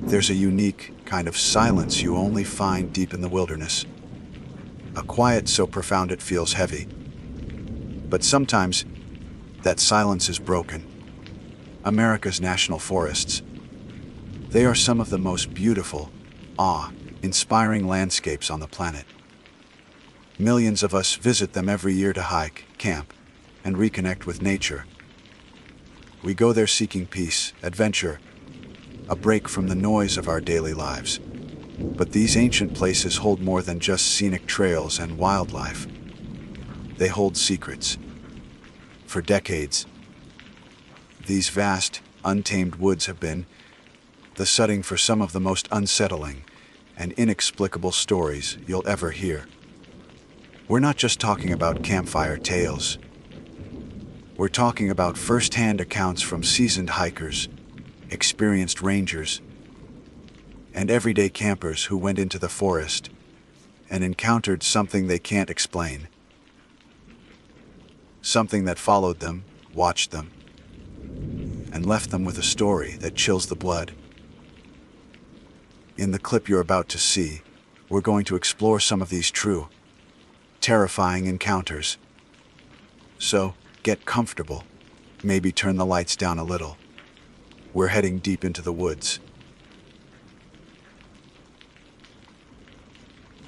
There's a unique kind of silence you only find deep in the wilderness. A quiet so profound it feels heavy. But sometimes, that silence is broken. America's national forests. They are some of the most beautiful, awe-inspiring landscapes on the planet. Millions of us visit them every year to hike, camp, and reconnect with nature. We go there seeking peace, adventure, a break from the noise of our daily lives. But these ancient places hold more than just scenic trails and wildlife. They hold secrets. For decades, these vast, untamed woods have been the setting for some of the most unsettling and inexplicable stories you'll ever hear. We're not just talking about campfire tales. We're talking about first-hand accounts from seasoned hikers, experienced rangers, and everyday campers who went into the forest and encountered something they can't explain. Something that followed them, watched them, and left them with a story that chills the blood. In the clip you're about to see, we're going to explore some of these true, terrifying encounters. So, get comfortable. Maybe turn the lights down a little. We're heading deep into the woods.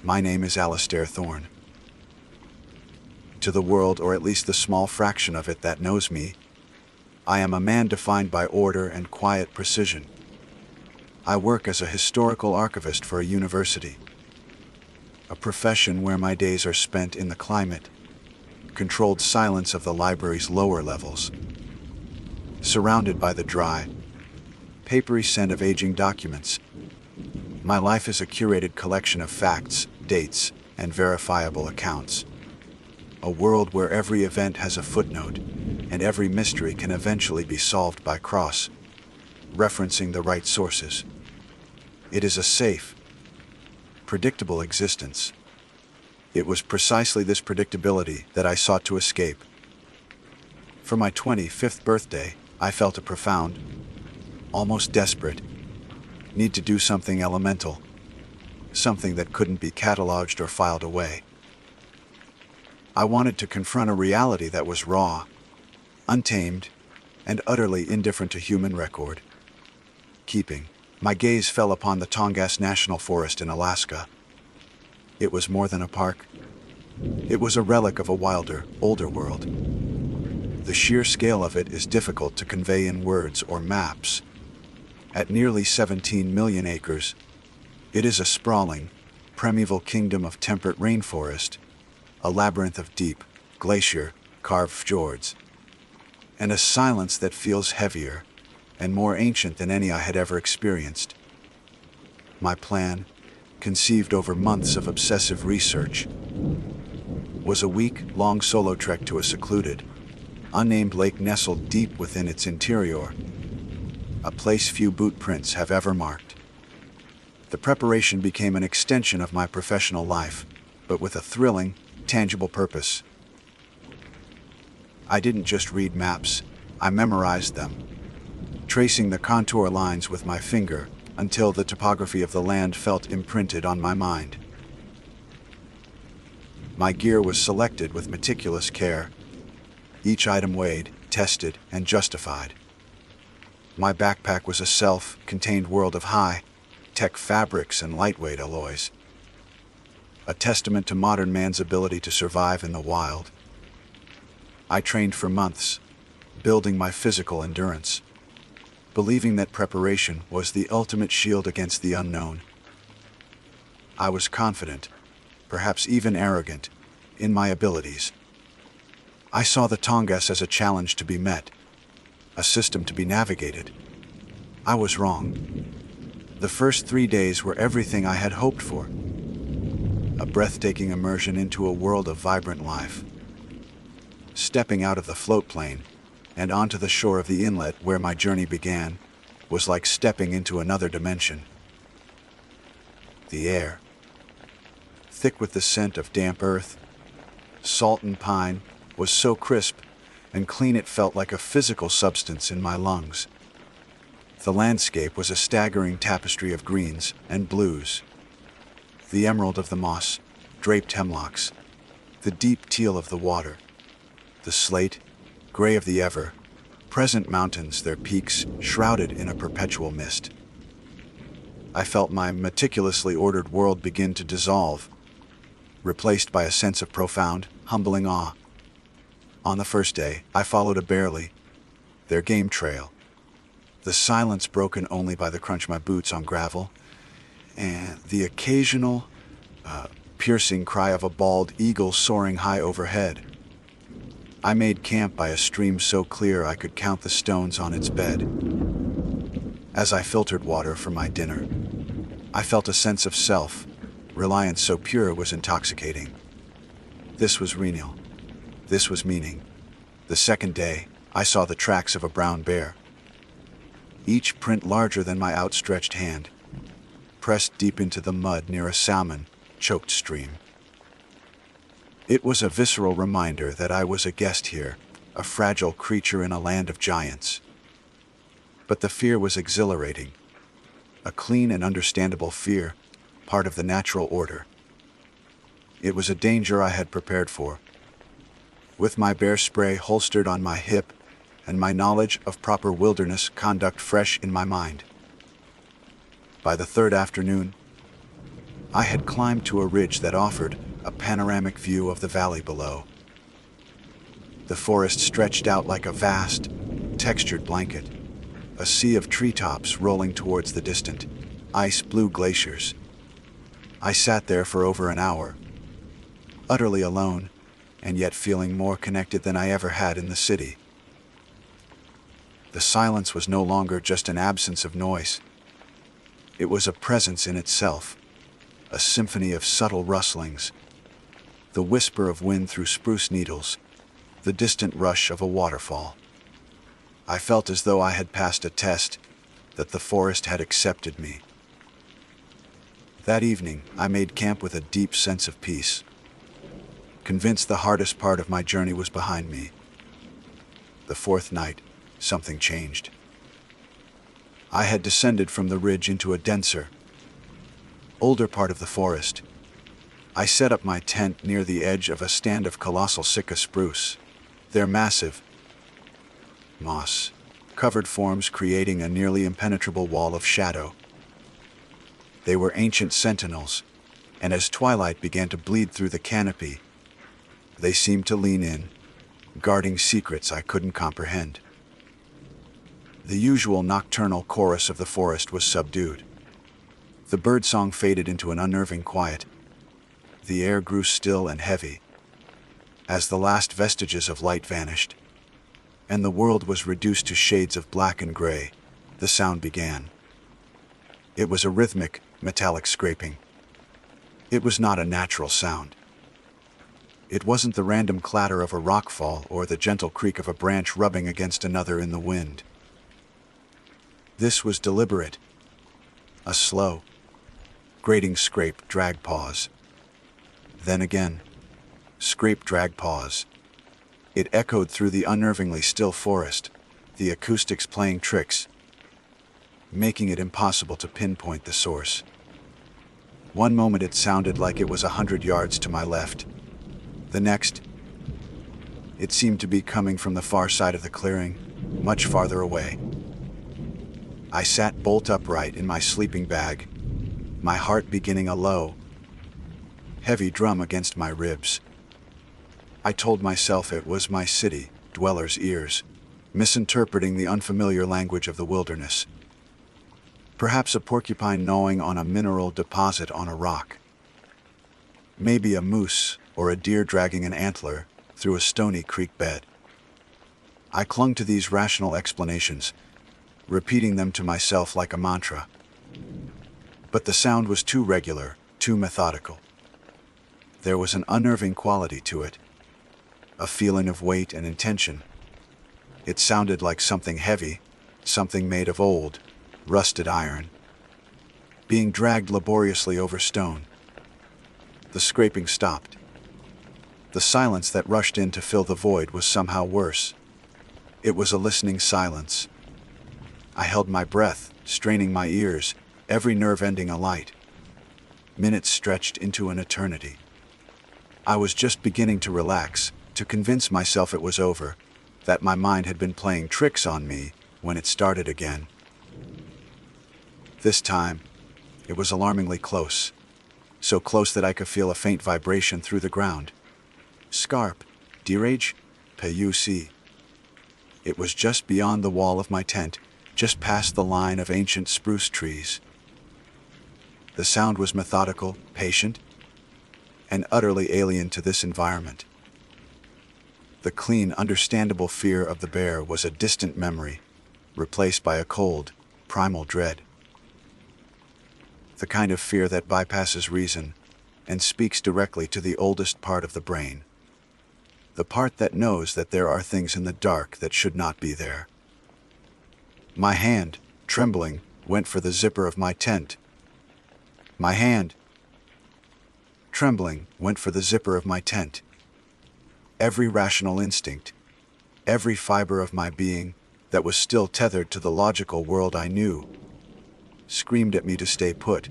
My name is Alistair Thorne. To the world, or at least the small fraction of it that knows me, I am a man defined by order and quiet precision. I work as a historical archivist for a university, a profession where my days are spent in the climate, controlled silence of the library's lower levels, surrounded by the dry, papery scent of aging documents. My life is a curated collection of facts, dates, and verifiable accounts. A world where every event has a footnote, and every mystery can eventually be solved by cross-referencing the right sources. It is a safe, predictable existence. It was precisely this predictability that I sought to escape. For my 25th birthday, I felt a profound, almost desperate, need to do something elemental, something that couldn't be cataloged or filed away. I wanted to confront a reality that was raw, untamed, and utterly indifferent to human record keeping. My gaze fell upon the Tongass National Forest in Alaska. It was more than a park. It was a relic of a wilder, older world. The sheer scale of it is difficult to convey in words or maps. At nearly 17 million acres, it is a sprawling, primeval kingdom of temperate rainforest, a labyrinth of deep, glacier-carved fjords, and a silence that feels heavier and more ancient than any I had ever experienced. My plan, conceived over months of obsessive research, was a week-long solo trek to a secluded, unnamed lake nestled deep within its interior, a place few boot prints have ever marked. The preparation became an extension of my professional life, but with a thrilling, tangible purpose. I didn't just read maps, I memorized them, tracing the contour lines with my finger until the topography of the land felt imprinted on my mind. My gear was selected with meticulous care, each item weighed, tested, and justified. My backpack was a self-contained world of high-tech fabrics and lightweight alloys, a testament to modern man's ability to survive in the wild. I trained for months, building my physical endurance, believing that preparation was the ultimate shield against the unknown. I was confident, perhaps even arrogant, in my abilities. I saw the Tongass as a challenge to be met, a system to be navigated. I was wrong. The first 3 days were everything I had hoped for. A breathtaking immersion into a world of vibrant life. Stepping out of the float plane and onto the shore of the inlet where my journey began was like stepping into another dimension. The air, thick with the scent of damp earth, salt and pine, was so crisp and clean it felt like a physical substance in my lungs. The landscape was a staggering tapestry of greens and blues, the emerald of the moss, draped hemlocks, the deep teal of the water, the slate, gray of the ever-present mountains, their peaks shrouded in a perpetual mist. I felt my meticulously ordered world begin to dissolve, replaced by a sense of profound, humbling awe. On the first day, I followed a barely, their game trail, the silence broken only by the crunch of my boots on gravel, and the occasional, piercing cry of a bald eagle soaring high overhead. I made camp by a stream so clear I could count the stones on its bed. As I filtered water for my dinner, I felt a sense of self, reliance so pure it was intoxicating. This was renal. This was meaning. The second day, I saw the tracks of a brown bear, each print larger than my outstretched hand, pressed deep into the mud near a salmon-choked stream. It was a visceral reminder that I was a guest here, a fragile creature in a land of giants. But the fear was exhilarating, a clean and understandable fear, part of the natural order. It was a danger I had prepared for. With my bear spray holstered on my hip and my knowledge of proper wilderness conduct fresh in my mind. By the third afternoon, I had climbed to a ridge that offered a panoramic view of the valley below. The forest stretched out like a vast, textured blanket, a sea of treetops rolling towards the distant, ice-blue glaciers. I sat there for over an hour, utterly alone, and yet feeling more connected than I ever had in the city. The silence was no longer just an absence of noise. It was a presence in itself, a symphony of subtle rustlings, the whisper of wind through spruce needles, the distant rush of a waterfall. I felt as though I had passed a test, that the forest had accepted me. That evening, I made camp with a deep sense of peace, convinced the hardest part of my journey was behind me. The fourth night, something changed. I had descended from the ridge into a denser, older part of the forest. I set up my tent near the edge of a stand of colossal Sitka spruce, their massive, moss-covered forms creating a nearly impenetrable wall of shadow. They were ancient sentinels, and as twilight began to bleed through the canopy, they seemed to lean in, guarding secrets I couldn't comprehend. The usual nocturnal chorus of the forest was subdued. The birdsong faded into an unnerving quiet. The air grew still and heavy. As the last vestiges of light vanished, and the world was reduced to shades of black and gray, the sound began. It was a rhythmic, metallic scraping. It was not a natural sound. It wasn't the random clatter of a rockfall or the gentle creak of a branch rubbing against another in the wind. This was deliberate. A slow, grating scrape, drag, pause. Then again, scrape, drag, pause. It echoed through the unnervingly still forest, the acoustics playing tricks, making it impossible to pinpoint the source. One moment it sounded like it was 100 yards to my left. The next, it seemed to be coming from the far side of the clearing, much farther away. I sat bolt upright in my sleeping bag, my heart beginning a low, heavy drum against my ribs. I told myself it was my city dwellers' ears, misinterpreting the unfamiliar language of the wilderness. Perhaps a porcupine gnawing on a mineral deposit on a rock. Maybe a moose or a deer dragging an antler through a stony creek bed. I clung to these rational explanations, repeating them to myself like a mantra. But the sound was too regular, too methodical. There was an unnerving quality to it, a feeling of weight and intention. It sounded like something heavy, something made of old, rusted iron, being dragged laboriously over stone. The scraping stopped. The silence that rushed in to fill the void was somehow worse. It was a listening silence. I held my breath, straining my ears, every nerve ending alight. Minutes stretched into an eternity. I was just beginning to relax, to convince myself it was over, that my mind had been playing tricks on me, when it started again. This time, it was alarmingly close. So close that I could feel a faint vibration through the ground. Scarp, dirage, PUC. It was just beyond the wall of my tent, just past the line of ancient spruce trees. The sound was methodical, patient, and utterly alien to this environment. The clean, understandable fear of the bear was a distant memory, replaced by a cold, primal dread. The kind of fear that bypasses reason and speaks directly to the oldest part of the brain. The part that knows that there are things in the dark that should not be there. My hand, trembling, went for the zipper of my tent. My hand, trembling, went for the zipper of my tent. Every rational instinct, every fiber of my being that was still tethered to the logical world I knew, screamed at me to stay put,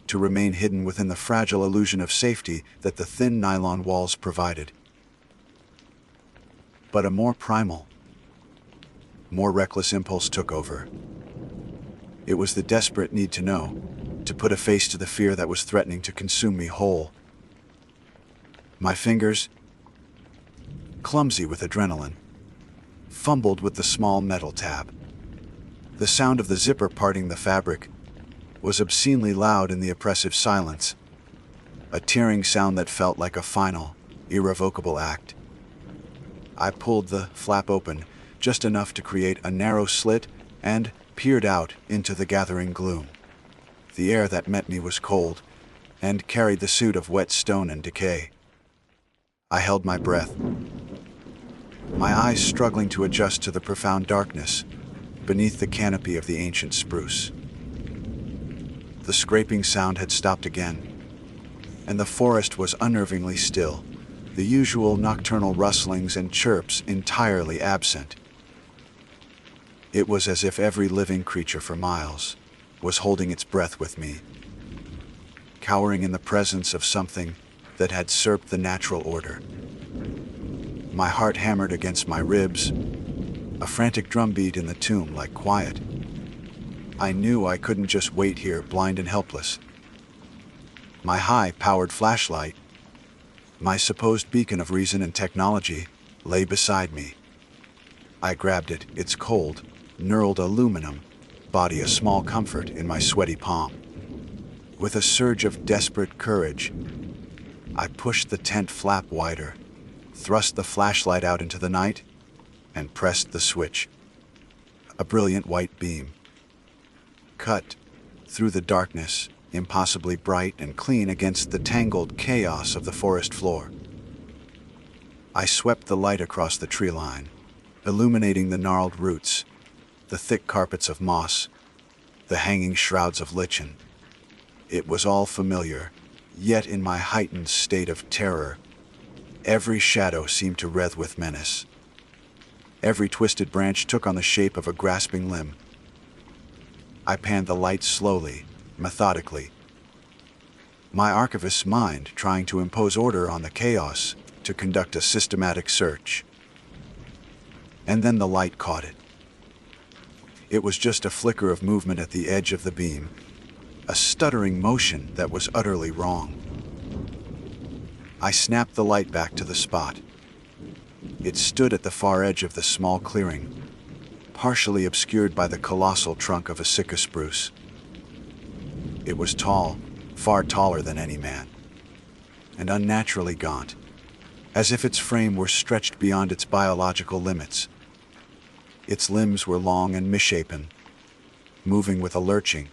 to remain hidden within the fragile illusion of safety that the thin nylon walls provided. But a more primal, more reckless impulse took over. It was the desperate need to know, to put a face to the fear that was threatening to consume me whole. My fingers, clumsy with adrenaline, fumbled with the small metal tab. The sound of the zipper parting the fabric was obscenely loud in the oppressive silence, a tearing sound that felt like a final, irrevocable act. I pulled the flap open, just enough to create a narrow slit, and peered out into the gathering gloom. The air that met me was cold, and carried the soot of wet stone and decay. I held my breath, my eyes struggling to adjust to the profound darkness beneath the canopy of the ancient spruce. The scraping sound had stopped again, and the forest was unnervingly still, the usual nocturnal rustlings and chirps entirely absent. It was as if every living creature for miles was holding its breath with me, cowering in the presence of something that had usurped the natural order. My heart hammered against my ribs, a frantic drumbeat in the tomb like quiet. I knew I couldn't just wait here blind and helpless. My high-powered flashlight, my supposed beacon of reason and technology, lay beside me. I grabbed it, its cold, knurled aluminum body a small comfort in my sweaty palm. With a surge of desperate courage, I pushed the tent flap wider, thrust the flashlight out into the night, and pressed the switch. A brilliant white beam cut through the darkness, impossibly bright and clean against the tangled chaos of the forest floor. I swept the light across the tree line, illuminating the gnarled roots, the thick carpets of moss, the hanging shrouds of lichen. It was all familiar, yet in my heightened state of terror, every shadow seemed to writhe with menace. Every twisted branch took on the shape of a grasping limb. I panned the light slowly, methodically, my archivist's mind trying to impose order on the chaos to conduct a systematic search. And then the light caught it. It was just a flicker of movement at the edge of the beam, a stuttering motion that was utterly wrong. I snapped the light back to the spot. It stood at the far edge of the small clearing, partially obscured by the colossal trunk of a Sitka spruce. It was tall, far taller than any man, and unnaturally gaunt, as if its frame were stretched beyond its biological limits. Its limbs were long and misshapen, moving with a lurching,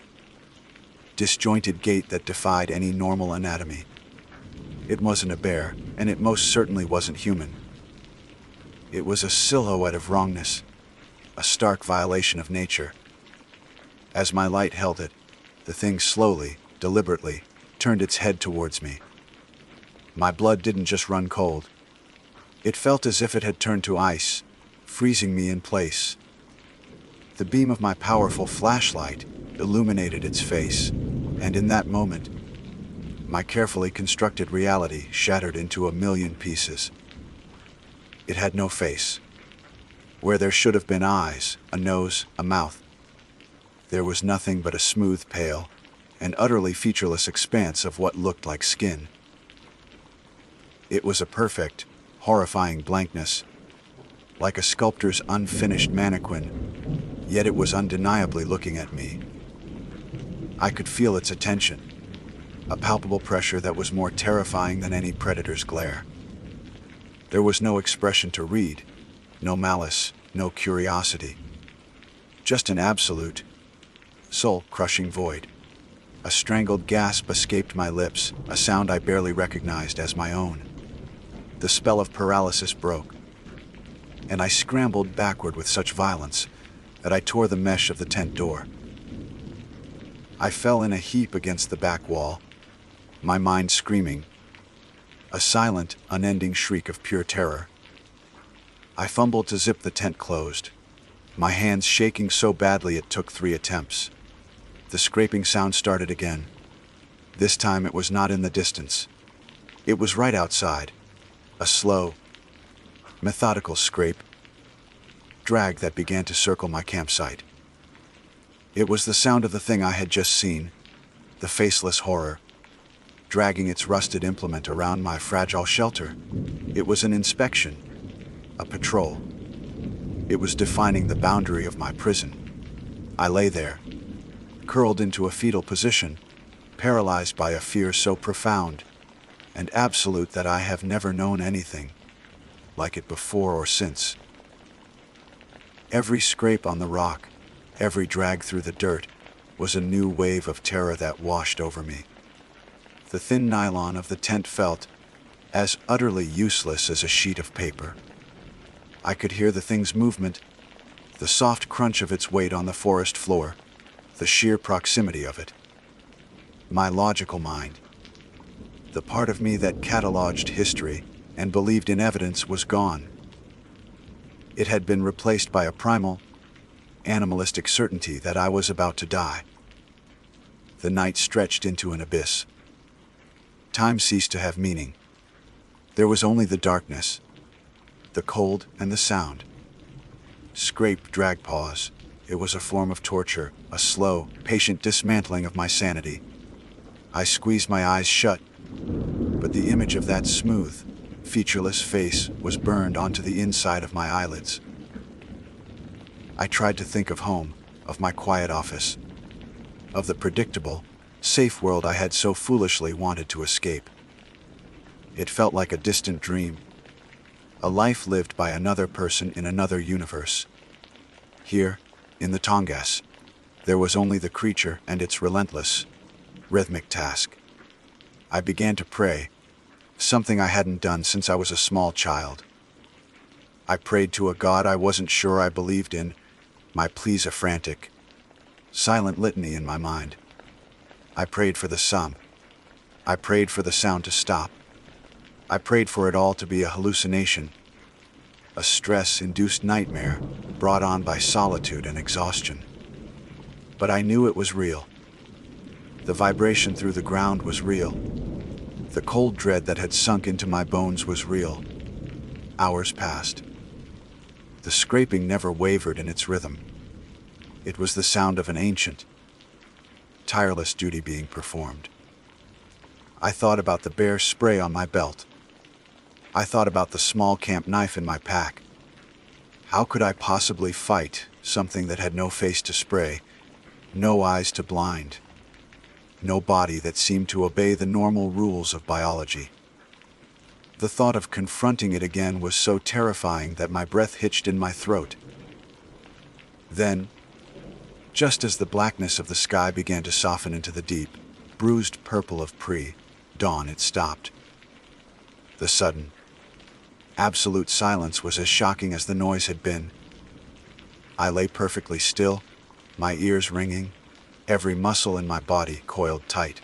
disjointed gait that defied any normal anatomy. It wasn't a bear, and it most certainly wasn't human. It was a silhouette of wrongness, a stark violation of nature. As my light held it, the thing slowly, deliberately, turned its head towards me. My blood didn't just run cold. It felt as if it had turned to ice, freezing me in place. The beam of my powerful flashlight illuminated its face, and in that moment, my carefully constructed reality shattered into a million pieces. It had no face. Where there should have been eyes, a nose, a mouth, there was nothing but a smooth, pale, and utterly featureless expanse of what looked like skin. It was a perfect, horrifying blankness, like a sculptor's unfinished mannequin, yet it was undeniably looking at me. I could feel its attention, a palpable pressure that was more terrifying than any predator's glare. There was no expression to read, no malice, no curiosity. Just an absolute, soul-crushing void. A strangled gasp escaped my lips, a sound I barely recognized as my own. The spell of paralysis broke, and I scrambled backward with such violence that I tore the mesh of the tent door. I fell in a heap against the back wall, my mind screaming, a silent, unending shriek of pure terror. I fumbled to zip the tent closed, my hands shaking so badly it took 3 attempts. The scraping sound started again. This time it was not in the distance. It was right outside, a slow, methodical scrape, drag that began to circle my campsite. It was the sound of the thing I had just seen, the faceless horror, dragging its rusted implement around my fragile shelter. It was an inspection, a patrol. It was defining the boundary of my prison. I lay there, curled into a fetal position, paralyzed by a fear so profound and absolute that I have never known anything like it before or since. Every scrape on the rock, every drag through the dirt, was a new wave of terror that washed over me. The thin nylon of the tent felt as utterly useless as a sheet of paper. I could hear the thing's movement, the soft crunch of its weight on the forest floor, the sheer proximity of it. My logical mind, the part of me that cataloged history and believed in evidence, was gone. It had been replaced by a primal, animalistic certainty that I was about to die. The night stretched into an abyss. Time ceased to have meaning. There was only the darkness, the cold, and the sound. Scrape, drag, pause. It was a form of torture, a slow, patient dismantling of my sanity. I squeezed my eyes shut, but the image of that smooth, featureless face was burned onto the inside of my eyelids. I tried to think of home, of my quiet office, of the predictable, safe world I had so foolishly wanted to escape. It felt like a distant dream, a life lived by another person in another universe. Here, in the Tongass, there was only the creature and its relentless, rhythmic task. I began to pray, something I hadn't done since I was a small child. I prayed to a God I wasn't sure I believed in, my pleas a frantic, silent litany in my mind. I prayed for the sum. I prayed for the sound to stop. I prayed for it all to be a hallucination, a stress-induced nightmare brought on by solitude and exhaustion. But I knew it was real. The vibration through the ground was real. The cold dread that had sunk into my bones was real. Hours passed. The scraping never wavered in its rhythm. It was the sound of an ancient, tireless duty being performed. I thought about the bear spray on my belt. I thought about the small camp knife in my pack. How could I possibly fight something that had no face to spray, no eyes to blind, no body that seemed to obey the normal rules of biology? The thought of confronting it again was so terrifying that my breath hitched in my throat. Then, just as the blackness of the sky began to soften into the deep, bruised purple of pre-dawn, it stopped. The sudden, absolute silence was as shocking as the noise had been. I lay perfectly still, my ears ringing, every muscle in my body coiled tight.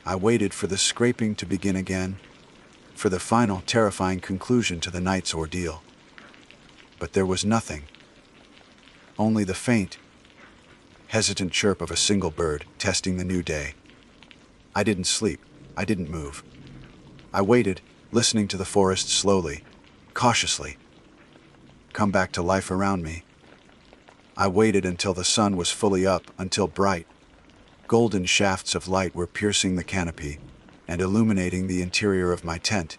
I waited for the scraping to begin again, for the final terrifying conclusion to the night's ordeal. But there was nothing. only the faint, hesitant chirp of a single bird testing the new day. I didn't sleep. I didn't move. I waited, listening to the forest slowly, cautiously, come back to life around me. I waited until the sun was fully up, until bright, golden shafts of light were piercing the canopy and illuminating the interior of my tent.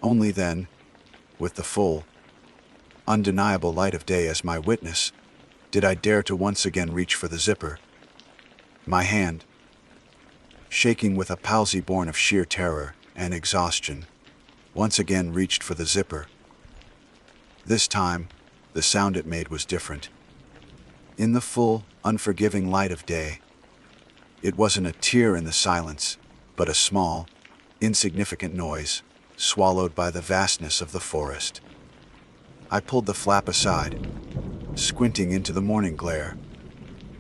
Only then, with the full, undeniable light of day as my witness, did I dare to once again reach for the zipper. My hand, shaking with a palsy born of sheer terror and exhaustion, once again reached for the zipper. This time, the sound it made was different. In the full, unforgiving light of day, it wasn't a tear in the silence, but a small, insignificant noise, swallowed by the vastness of the forest. I pulled the flap aside, squinting into the morning glare.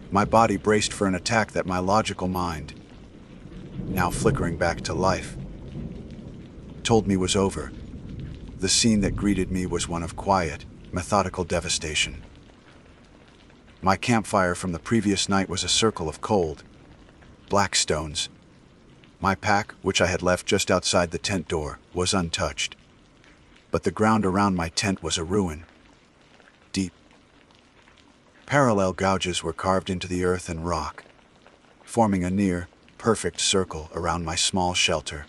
My body braced for an attack that my logical mind, now flickering back to life, told me was over. The scene that greeted me was one of quiet, methodical devastation. My campfire from the previous night was a circle of cold, black stones. My pack, which I had left just outside the tent door, was untouched. But the ground around my tent was a ruin. Deep, parallel gouges were carved into the earth and rock, forming a near perfect circle around my small shelter.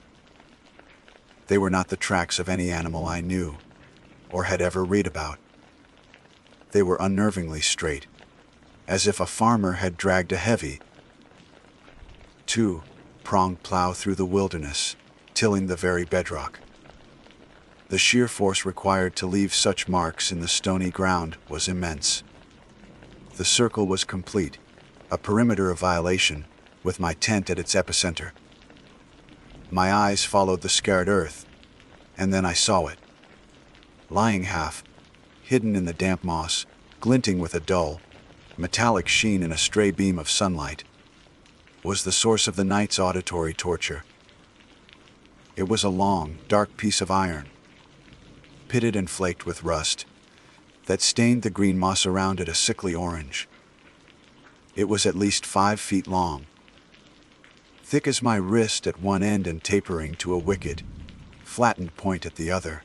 They were not the tracks of any animal I knew or had ever read about. They were unnervingly straight, as if a farmer had dragged a heavy, two-pronged plow through the wilderness, tilling the very bedrock. The sheer force required to leave such marks in the stony ground was immense. The circle was complete, a perimeter of violation, with my tent at its epicenter. My eyes followed the scarred earth, and then I saw it. Lying half, hidden in the damp moss, glinting with a dull, metallic sheen in a stray beam of sunlight, was the source of the night's auditory torture. It was a long, dark piece of iron, pitted and flaked with rust, that stained the green moss around it a sickly orange. It was at least 5 feet long, thick as my wrist at one end and tapering to a wicked, flattened point at the other.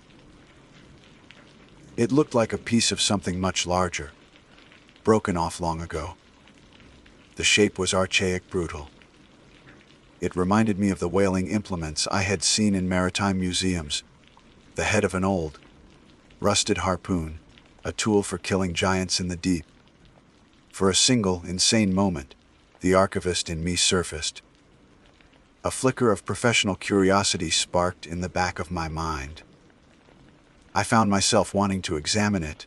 It looked like a piece of something much larger, broken off long ago. The shape was archaic, brutal. It reminded me of the whaling implements I had seen in maritime museums, the head of an old, rusted harpoon, a tool for killing giants in the deep. For a single, insane moment, the archivist in me surfaced. A flicker of professional curiosity sparked in the back of my mind. I found myself wanting to examine it,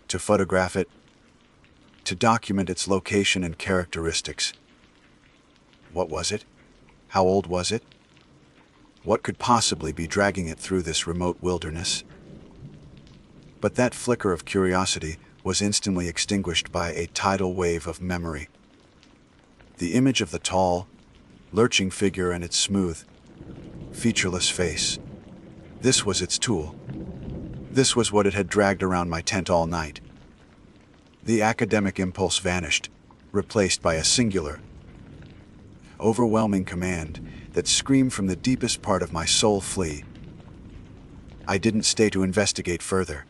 to photograph it, to document its location and characteristics. What was it? How old was it? What could possibly be dragging it through this remote wilderness? But that flicker of curiosity was instantly extinguished by a tidal wave of memory. The image of the tall, lurching figure and its smooth, featureless face. This was its tool. This was what it had dragged around my tent all night. The academic impulse vanished, replaced by a singular, overwhelming command that screamed from the deepest part of my soul, flee. I didn't stay to investigate further.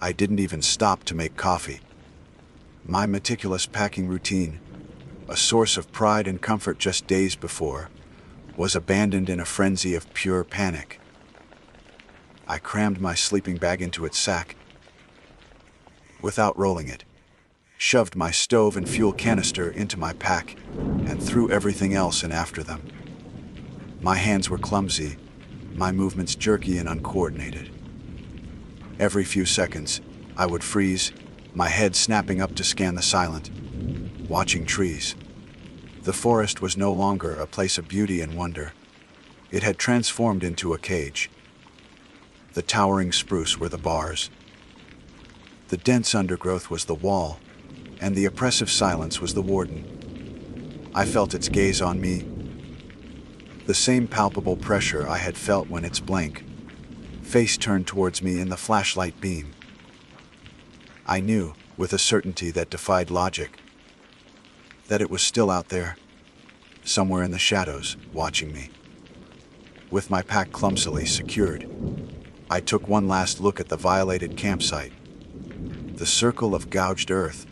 I didn't even stop to make coffee. My meticulous packing routine, a source of pride and comfort just days before, was abandoned in a frenzy of pure panic. I crammed my sleeping bag into its sack, without rolling it, shoved my stove and fuel canister into my pack, and threw everything else in after them. My hands were clumsy, my movements jerky and uncoordinated. Every few seconds, I would freeze, my head snapping up to scan the silent, watching trees. The forest was no longer a place of beauty and wonder. It had transformed into a cage. The towering spruce were the bars. The dense undergrowth was the wall, and the oppressive silence was the warden. I felt its gaze on me, the same palpable pressure I had felt when its blank face turned towards me in the flashlight beam. I knew, with a certainty that defied logic, that it was still out there, somewhere in the shadows, watching me. With my pack clumsily secured, I took one last look at the violated campsite, the circle of gouged earth,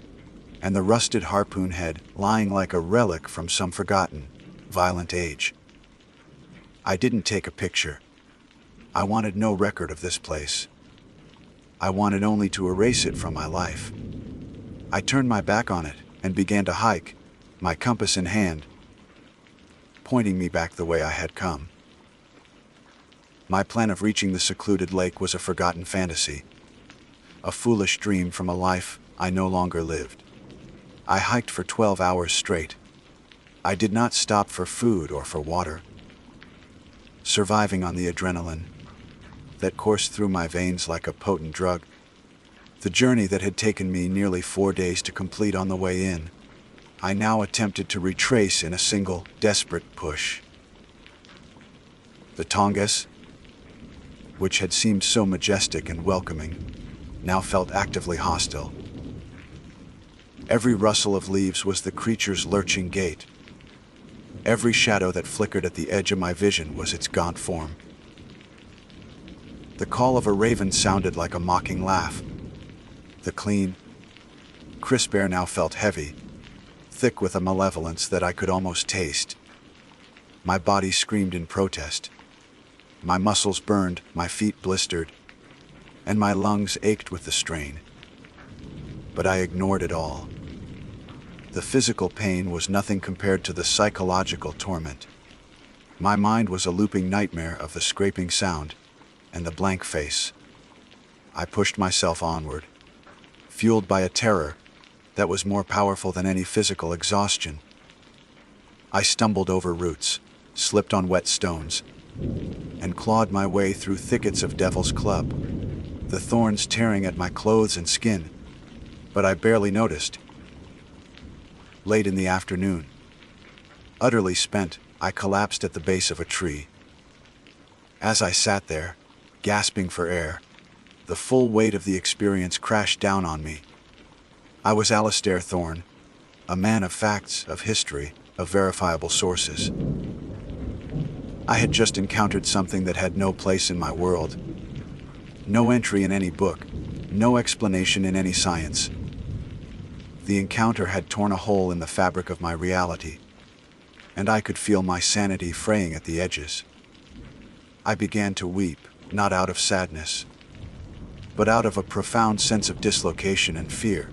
and the rusted harpoon head lying like a relic from some forgotten, violent age. I didn't take a picture. I wanted no record of this place. I wanted only to erase it from my life. I turned my back on it and began to hike, my compass in hand, pointing me back the way I had come. My plan of reaching the secluded lake was a forgotten fantasy, a foolish dream from a life I no longer lived. I hiked for 12 hours straight. I did not stop for food or for water, surviving on the adrenaline that coursed through my veins like a potent drug. The journey that had taken me nearly 4 days to complete on the way in, I now attempted to retrace in a single, desperate push. The Tongass, which had seemed so majestic and welcoming, now felt actively hostile. Every rustle of leaves was the creature's lurching gait. Every shadow that flickered at the edge of my vision was its gaunt form. The call of a raven sounded like a mocking laugh. The clean, crisp air now felt heavy, thick with a malevolence that I could almost taste. My body screamed in protest. My muscles burned, my feet blistered, and my lungs ached with the strain. But I ignored it all. The physical pain was nothing compared to the psychological torment. My mind was a looping nightmare of the scraping sound and the blank face. I pushed myself onward, fueled by a terror that was more powerful than any physical exhaustion. I stumbled over roots, slipped on wet stones, and clawed my way through thickets of devil's club, the thorns tearing at my clothes and skin, but I barely noticed. Late in the afternoon, utterly spent, I collapsed at the base of a tree. As I sat there, gasping for air, the full weight of the experience crashed down on me. I was Alastair Thorne, a man of facts, of history, of verifiable sources. I had just encountered something that had no place in my world. No entry in any book, no explanation in any science. The encounter had torn a hole in the fabric of my reality, and I could feel my sanity fraying at the edges. I began to weep, not out of sadness, but out of a profound sense of dislocation and fear.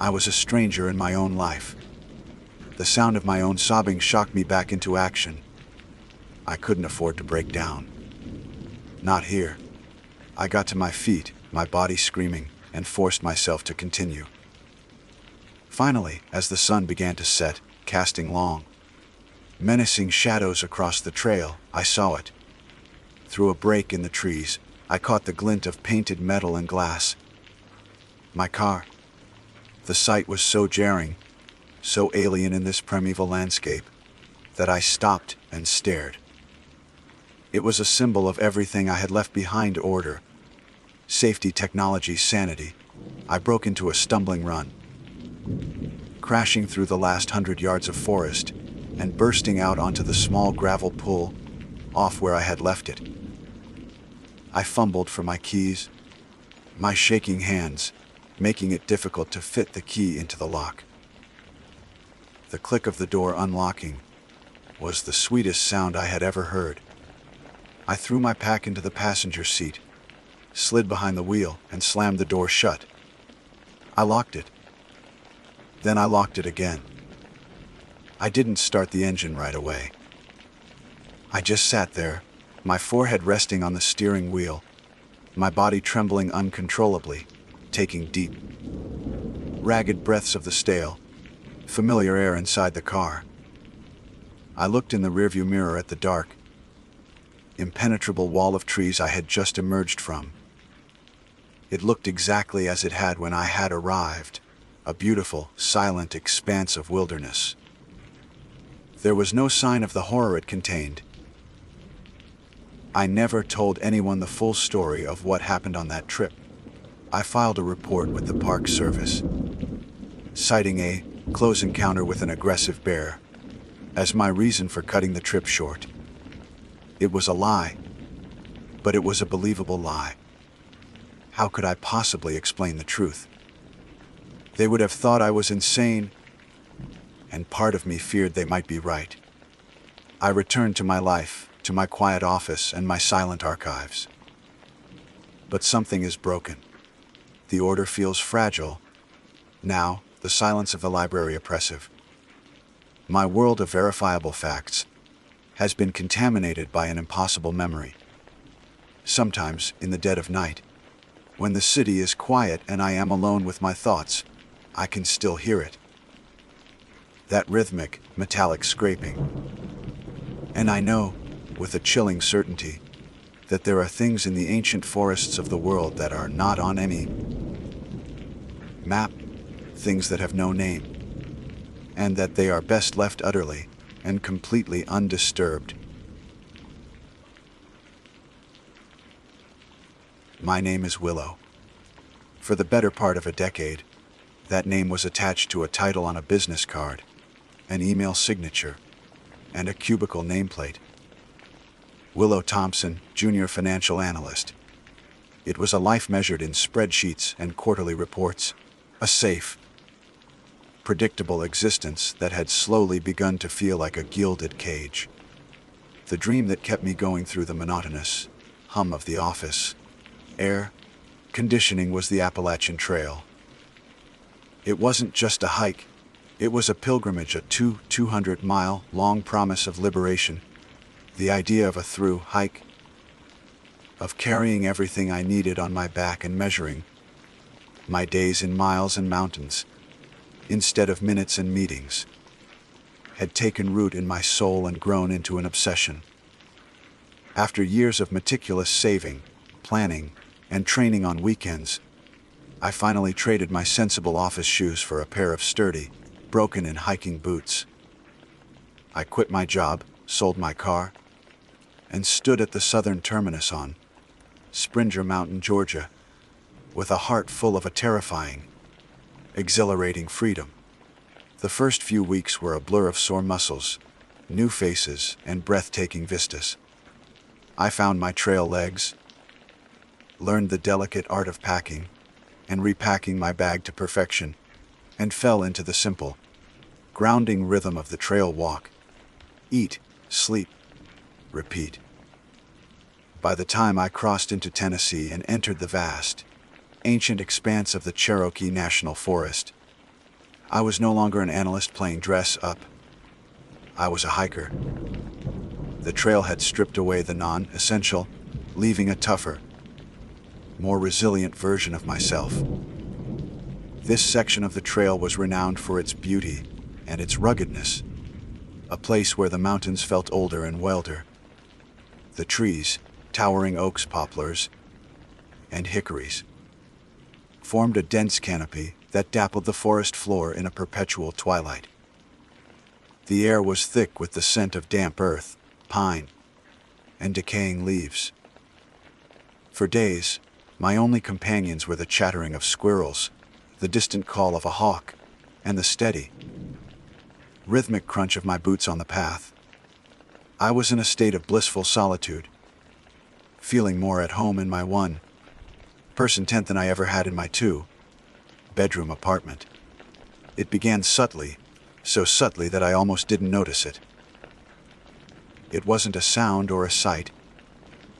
I was a stranger in my own life. The sound of my own sobbing shocked me back into action. I couldn't afford to break down. Not here. I got to my feet, my body screaming, and forced myself to continue. Finally, as the sun began to set, casting long, menacing shadows across the trail, I saw it. Through a break in the trees, I caught the glint of painted metal and glass. My car. The sight was so jarring, so alien in this primeval landscape, that I stopped and stared. It was a symbol of everything I had left behind: order, safety, technology, sanity. I broke into a stumbling run, crashing through the last 100 yards of forest and bursting out onto the small gravel pool off where I had left it. I fumbled for my keys, my shaking hands making it difficult to fit the key into the lock. The click of the door unlocking was the sweetest sound I had ever heard. I threw my pack into the passenger seat, slid behind the wheel, and slammed the door shut. I locked it. Then I locked it again. I didn't start the engine right away. I just sat there, my forehead resting on the steering wheel, my body trembling uncontrollably, taking deep, ragged breaths of the stale, familiar air inside the car. I looked in the rearview mirror at the dark, impenetrable wall of trees I had just emerged from. It looked exactly as it had when I had arrived, a beautiful, silent expanse of wilderness. There was no sign of the horror it contained. I never told anyone the full story of what happened on that trip. I filed a report with the Park Service, citing a close encounter with an aggressive bear as my reason for cutting the trip short. It was a lie, but it was a believable lie. How could I possibly explain the truth? They would have thought I was insane, and part of me feared they might be right. I returned to my life, to my quiet office and my silent archives. But something is broken. The order feels fragile. Now, the silence of the library oppressive. My world of verifiable facts has been contaminated by an impossible memory. Sometimes, in the dead of night, when the city is quiet and I am alone with my thoughts, I can still hear it. That rhythmic, metallic scraping. And I know, with a chilling certainty, that there are things in the ancient forests of the world that are not on any map, things that have no name, and that they are best left utterly and completely undisturbed. My name is Willow. For the better part of a decade, that name was attached to a title on a business card, an email signature, and a cubicle nameplate. Willow Thompson, Junior Financial Analyst. It was a life measured in spreadsheets and quarterly reports, a safe, predictable existence that had slowly begun to feel like a gilded cage. The dream that kept me going through the monotonous hum of the office air conditioning was the Appalachian Trail. It wasn't just a hike, it was a pilgrimage, a 200-mile-long promise of liberation. The idea of a through hike, of carrying everything I needed on my back and measuring my days in miles and mountains, instead of minutes and meetings, had taken root in my soul and grown into an obsession. After years of meticulous saving, planning, and training on weekends, I finally traded my sensible office shoes for a pair of sturdy, broken-in hiking boots. I quit my job, sold my car, and stood at the southern terminus on Springer Mountain, Georgia, with a heart full of a terrifying, exhilarating freedom. The first few weeks were a blur of sore muscles, new faces, and breathtaking vistas. I found my trail legs, learned the delicate art of packing and repacking my bag to perfection, and fell into the simple, grounding rhythm of the trail walk. Eat, sleep, repeat. By the time I crossed into Tennessee and entered the vast, ancient expanse of the Cherokee National Forest, I was no longer an analyst playing dress up. I was a hiker. The trail had stripped away the non-essential, leaving a tougher, more resilient version of myself. This section of the trail was renowned for its beauty and its ruggedness, a place where the mountains felt older and wilder. The trees, towering oaks, poplars, and hickories, formed a dense canopy that dappled the forest floor in a perpetual twilight. The air was thick with the scent of damp earth, pine, and decaying leaves. For days, my only companions were the chattering of squirrels, the distant call of a hawk, and the steady, rhythmic crunch of my boots on the path. I was in a state of blissful solitude, feeling more at home in my one-person tent than I ever had in my two-bedroom apartment. It began subtly, so subtly that I almost didn't notice it. It wasn't a sound or a sight,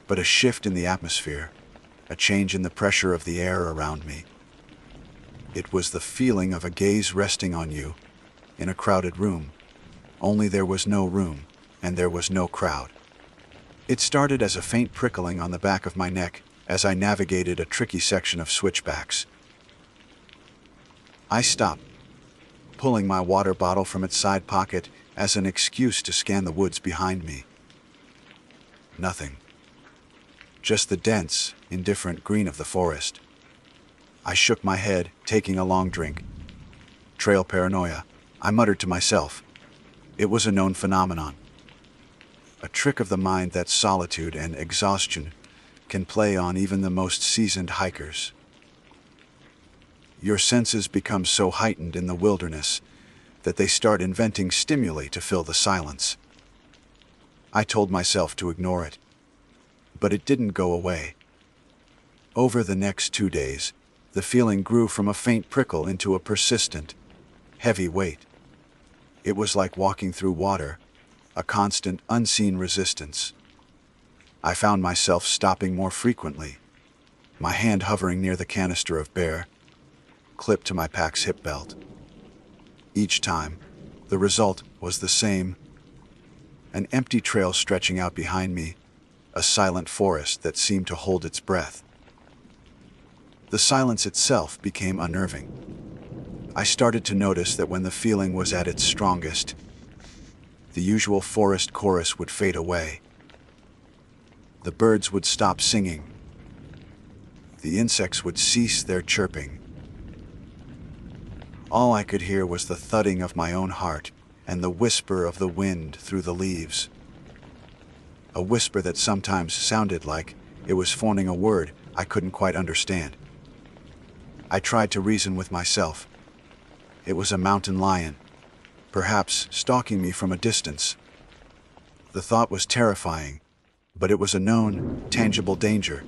but a shift in the atmosphere, a change in the pressure of the air around me. It was the feeling of a gaze resting on you in a crowded room, only there was no room, and there was no crowd. It started as a faint prickling on the back of my neck as I navigated a tricky section of switchbacks. I stopped, pulling my water bottle from its side pocket as an excuse to scan the woods behind me. Nothing. Just the dense, indifferent green of the forest. I shook my head, taking a long drink. Trail paranoia, I muttered to myself. It was a known phenomenon. A trick of the mind that solitude and exhaustion can play on even the most seasoned hikers. Your senses become so heightened in the wilderness that they start inventing stimuli to fill the silence. I told myself to ignore it, but it didn't go away. Over the next 2 days, the feeling grew from a faint prickle into a persistent, heavy weight. It was like walking through water, a constant, unseen resistance. I found myself stopping more frequently, my hand hovering near the canister of bear, clipped to my pack's hip belt. Each time, the result was the same: an empty trail stretching out behind me, a silent forest that seemed to hold its breath. The silence itself became unnerving. I started to notice that when the feeling was at its strongest, the usual forest chorus would fade away. The birds would stop singing. The insects would cease their chirping. All I could hear was the thudding of my own heart and the whisper of the wind through the leaves. A whisper that sometimes sounded like it was forming a word I couldn't quite understand. I tried to reason with myself. It was a mountain lion, perhaps stalking me from a distance. The thought was terrifying, but it was a known, tangible danger.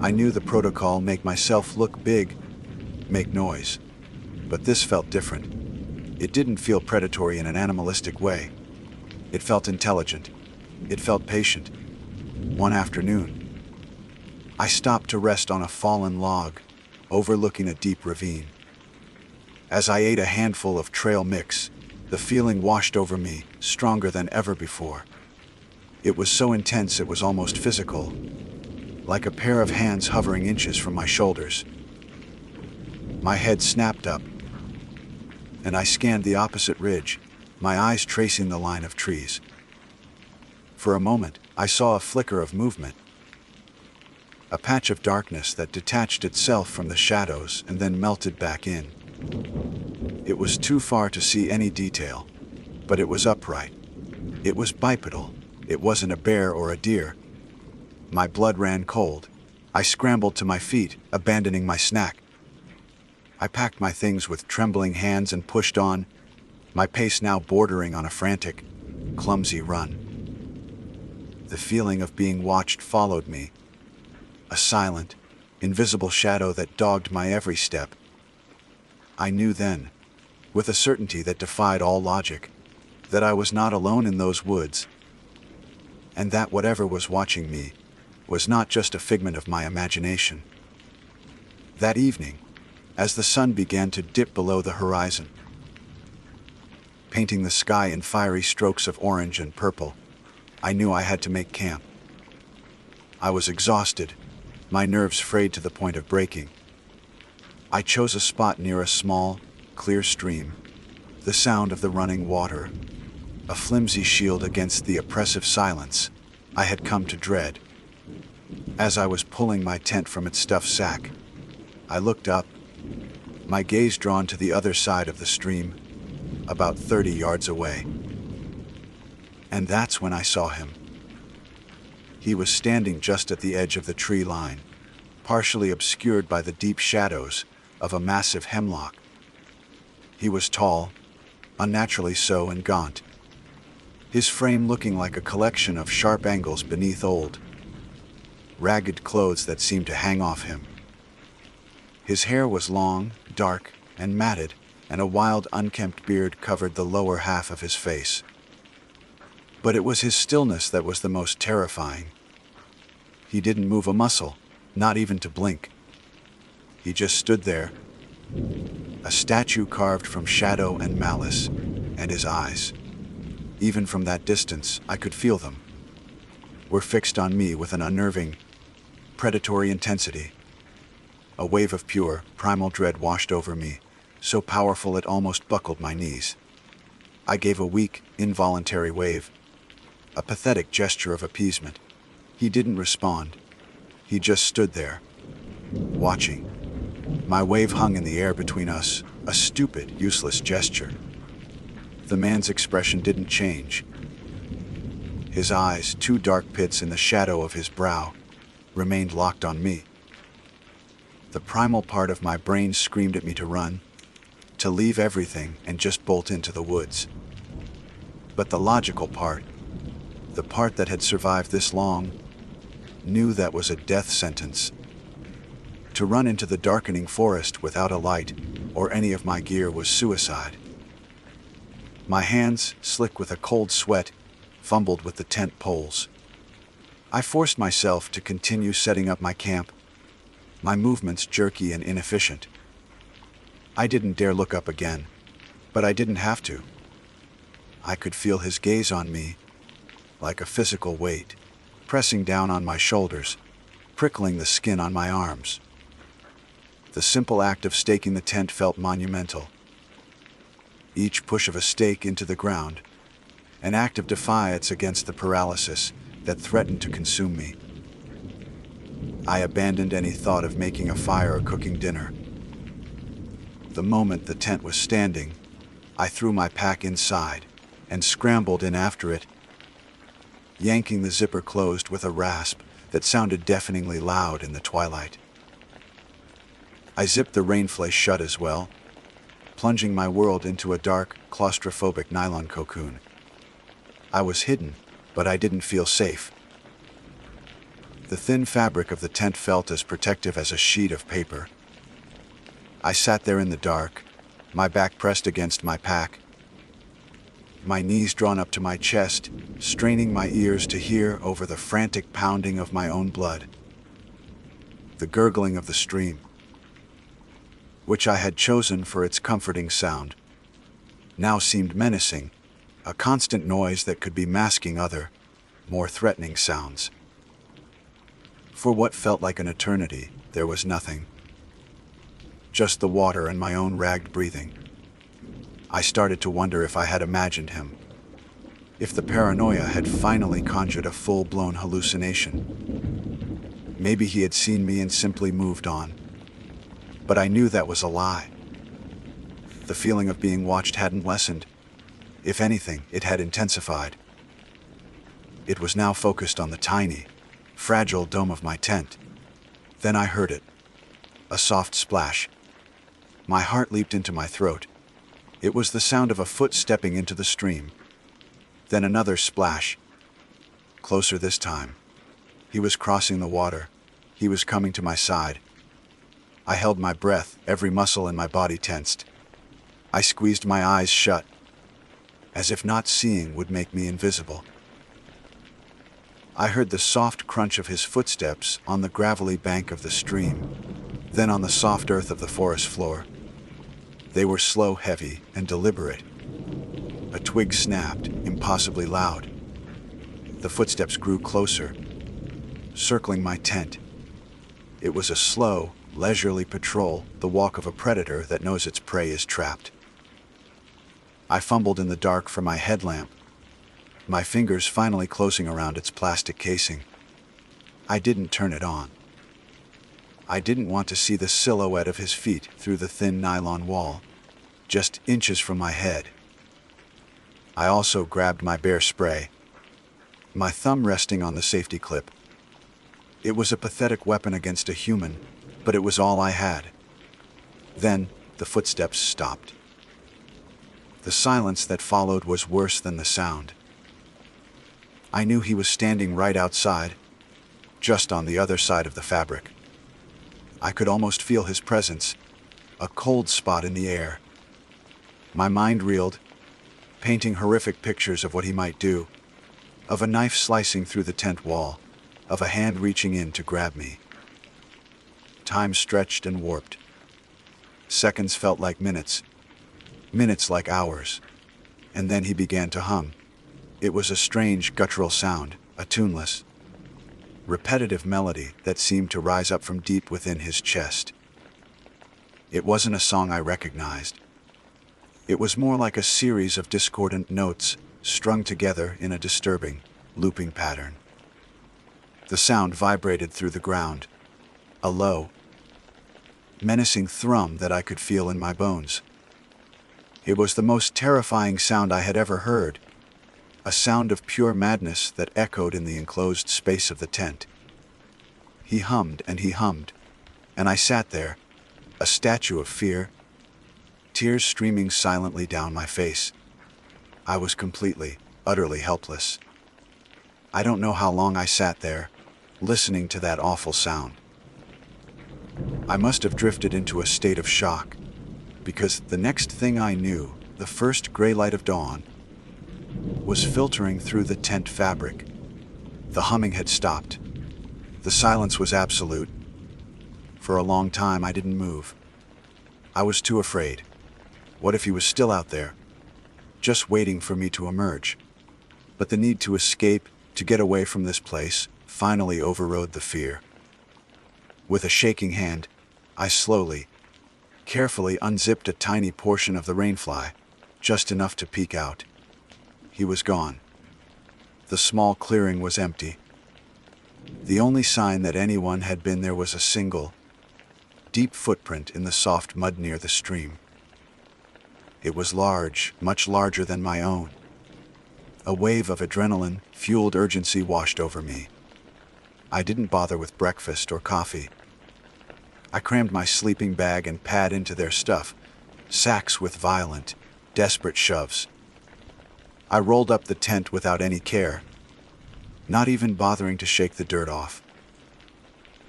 I knew the protocol: make myself look big, make noise. But this felt different. It didn't feel predatory in an animalistic way. It felt intelligent. It felt patient. One afternoon, I stopped to rest on a fallen log, overlooking a deep ravine. As I ate a handful of trail mix, the feeling washed over me, stronger than ever before. It was so intense it was almost physical, like a pair of hands hovering inches from my shoulders. My head snapped up, and I scanned the opposite ridge, my eyes tracing the line of trees. For a moment, I saw a flicker of movement, a patch of darkness that detached itself from the shadows and then melted back in. It was too far to see any detail, but it was upright. It was bipedal. It wasn't a bear or a deer. My blood ran cold. I scrambled to my feet, abandoning my snack. I packed my things with trembling hands and pushed on, my pace now bordering on a frantic, clumsy run. The feeling of being watched followed me, a silent, invisible shadow that dogged my every step. I knew then, with a certainty that defied all logic, that I was not alone in those woods, and that whatever was watching me was not just a figment of my imagination. That evening, as the sun began to dip below the horizon, painting the sky in fiery strokes of orange and purple, I knew I had to make camp. I was exhausted, my nerves frayed to the point of breaking. I chose a spot near a small, clear stream, the sound of the running water, a flimsy shield against the oppressive silence I had come to dread. As I was pulling my tent from its stuffed sack, I looked up, my gaze drawn to the other side of the stream, about 30 yards away. And that's when I saw him. He was standing just at the edge of the tree line, partially obscured by the deep shadows of a massive hemlock. He was tall, unnaturally so, and gaunt, his frame looking like a collection of sharp angles beneath old, ragged clothes that seemed to hang off him. His hair was long, dark, and matted, and a wild, unkempt beard covered the lower half of his face. But it was his stillness that was the most terrifying. He didn't move a muscle, not even to blink. He just stood there, a statue carved from shadow and malice, and his eyes, even from that distance, I could feel them, were fixed on me with an unnerving, predatory intensity. A wave of pure, primal dread washed over me, so powerful it almost buckled my knees. I gave a weak, involuntary wave, a pathetic gesture of appeasement. He didn't respond. He just stood there, watching. My wave hung in the air between us, a stupid, useless gesture. The man's expression didn't change. His eyes, two dark pits in the shadow of his brow, remained locked on me. The primal part of my brain screamed at me to run, to leave everything and just bolt into the woods. But the logical part, the part that had survived this long, knew that was a death sentence. To run into the darkening forest without a light or any of my gear was suicide. My hands, slick with a cold sweat, fumbled with the tent poles. I forced myself to continue setting up my camp, my movements jerky and inefficient. I didn't dare look up again, but I didn't have to. I could feel his gaze on me, like a physical weight, pressing down on my shoulders, prickling the skin on my arms. The simple act of staking the tent felt monumental. Each push of a stake into the ground, an act of defiance against the paralysis that threatened to consume me. I abandoned any thought of making a fire or cooking dinner. The moment the tent was standing, I threw my pack inside and scrambled in after it, yanking the zipper closed with a rasp that sounded deafeningly loud in the twilight. I zipped the rainfly shut as well, plunging my world into a dark, claustrophobic nylon cocoon. I was hidden, but I didn't feel safe. The thin fabric of the tent felt as protective as a sheet of paper. I sat there in the dark, my back pressed against my pack, my knees drawn up to my chest, straining my ears to hear over the frantic pounding of my own blood. The gurgling of the stream, which I had chosen for its comforting sound, now seemed menacing, a constant noise that could be masking other, more threatening sounds. For what felt like an eternity, there was nothing. Just the water and my own ragged breathing. I started to wonder if I had imagined him, if the paranoia had finally conjured a full-blown hallucination. Maybe he had seen me and simply moved on. But I knew that was a lie. The feeling of being watched hadn't lessened. If anything, it had intensified. It was now focused on the tiny, fragile dome of my tent. Then I heard it. A soft splash. My heart leaped into my throat. It was the sound of a foot stepping into the stream. Then another splash. Closer this time. He was crossing the water. He was coming to my side. I held my breath, every muscle in my body tensed. I squeezed my eyes shut, as if not seeing would make me invisible. I heard the soft crunch of his footsteps on the gravelly bank of the stream, then on the soft earth of the forest floor. They were slow, heavy, and deliberate. A twig snapped, impossibly loud. The footsteps grew closer, circling my tent. It was a slow, leisurely patrol, the walk of a predator that knows its prey is trapped. I fumbled in the dark for my headlamp, my fingers finally closing around its plastic casing. I didn't turn it on. I didn't want to see the silhouette of his feet through the thin nylon wall, just inches from my head. I also grabbed my bear spray, my thumb resting on the safety clip. It was a pathetic weapon against a human, but it was all I had. Then the footsteps stopped. The silence that followed was worse than the sound. I knew he was standing right outside, just on the other side of the fabric. I could almost feel his presence, a cold spot in the air. My mind reeled, painting horrific pictures of what he might do, of a knife slicing through the tent wall, of a hand reaching in to grab me. Time stretched and warped. Seconds felt like minutes, minutes like hours. And then he began to hum. It was a strange, guttural sound, a tuneless, repetitive melody that seemed to rise up from deep within his chest. It wasn't a song I recognized. It was more like a series of discordant notes strung together in a disturbing, looping pattern. The sound vibrated through the ground, a low, menacing thrum that I could feel in my bones. It was the most terrifying sound I had ever heard, a sound of pure madness that echoed in the enclosed space of the tent. He hummed and he hummed, And I sat there, a statue of fear, tears streaming silently down my face. I was completely, utterly helpless. I don't know how long I sat there, listening to that awful sound. I must have drifted into a state of shock, because the next thing I knew, the first gray light of dawn was filtering through the tent fabric. The humming had stopped. The silence was absolute. For a long time, I didn't move. I was too afraid. What if he was still out there, just waiting for me to emerge? But the need to escape, to get away from this place, finally overrode the fear. With a shaking hand, I slowly, carefully unzipped a tiny portion of the rainfly, just enough to peek out. He was gone. The small clearing was empty. The only sign that anyone had been there was a single, deep footprint in the soft mud near the stream. It was large, much larger than my own. A wave of adrenaline-fueled urgency washed over me. I didn't bother with breakfast or coffee. I crammed my sleeping bag and pad into their stuff, sacks with violent, desperate shoves. I rolled up the tent without any care, not even bothering to shake the dirt off.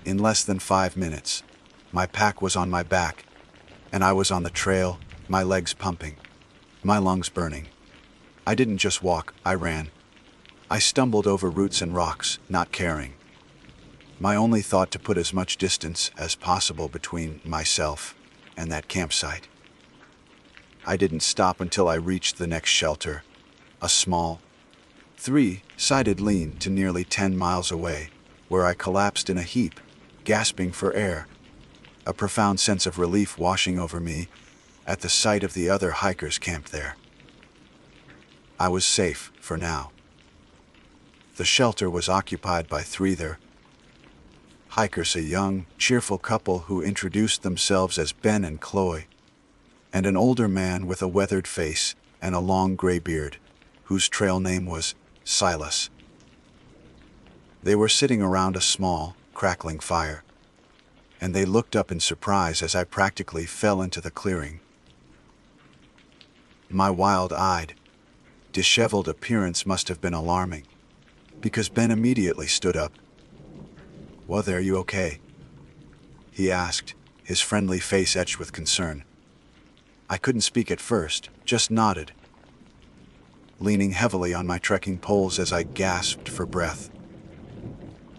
In less than 5 minutes, my pack was on my back, and I was on the trail, my legs pumping, my lungs burning. I didn't just walk, I ran. I stumbled over roots and rocks, not caring. My only thought to put as much distance as possible between myself and that campsite. I didn't stop until I reached the next shelter, a small, 3-sided lean to nearly 10 miles away, where I collapsed in a heap, gasping for air, a profound sense of relief washing over me at the sight of the other hikers camped there. I was safe for now. The shelter was occupied by 3 other hikers, a young, cheerful couple who introduced themselves as Ben and Chloe, and an older man with a weathered face and a long gray beard, whose trail name was Silas. They were sitting around a small, crackling fire, and they looked up in surprise as I practically fell into the clearing. My wild-eyed, disheveled appearance must have been alarming, because Ben immediately stood up. "Well, are you okay?" he asked, his friendly face etched with concern. I couldn't speak at first, just nodded, leaning heavily on my trekking poles as I gasped for breath.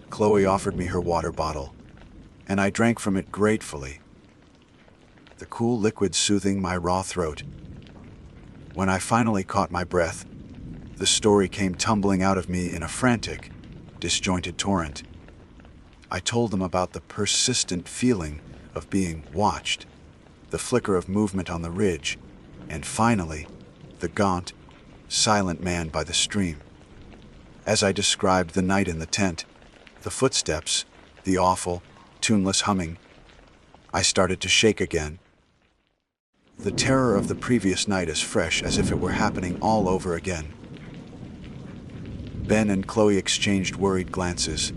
Chloe offered me her water bottle, and I drank from it gratefully, the cool liquid soothing my raw throat. When I finally caught my breath, the story came tumbling out of me in a frantic, disjointed torrent. I told them about the persistent feeling of being watched, the flicker of movement on the ridge, and finally, the gaunt, silent man by the stream. As I described the night in the tent, the footsteps, the awful, tuneless humming, I started to shake again. The terror of the previous night as fresh as if it were happening all over again. Ben and Chloe exchanged worried glances,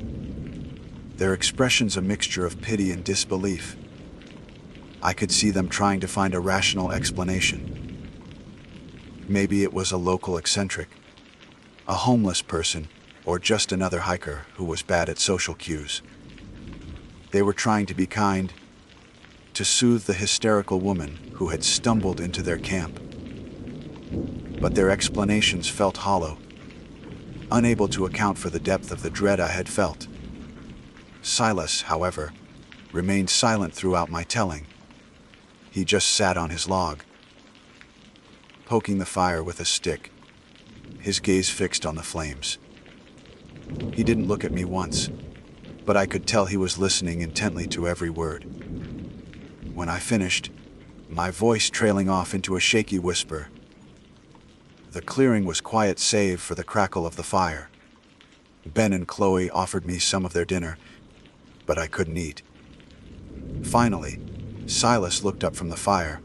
their expressions a mixture of pity and disbelief. I could see them trying to find a rational explanation. Maybe it was a local eccentric, a homeless person, or just another hiker who was bad at social cues. They were trying to be kind, to soothe the hysterical woman who had stumbled into their camp. But their explanations felt hollow, unable to account for the depth of the dread I had felt. Silas, however, remained silent throughout my telling. He just sat on his log, poking the fire with a stick, his gaze fixed on the flames. He didn't look at me once, but I could tell he was listening intently to every word. When I finished, my voice trailing off into a shaky whisper, the clearing was quiet save for the crackle of the fire. Ben and Chloe offered me some of their dinner, but I couldn't eat. Finally, Silas looked up from the fire,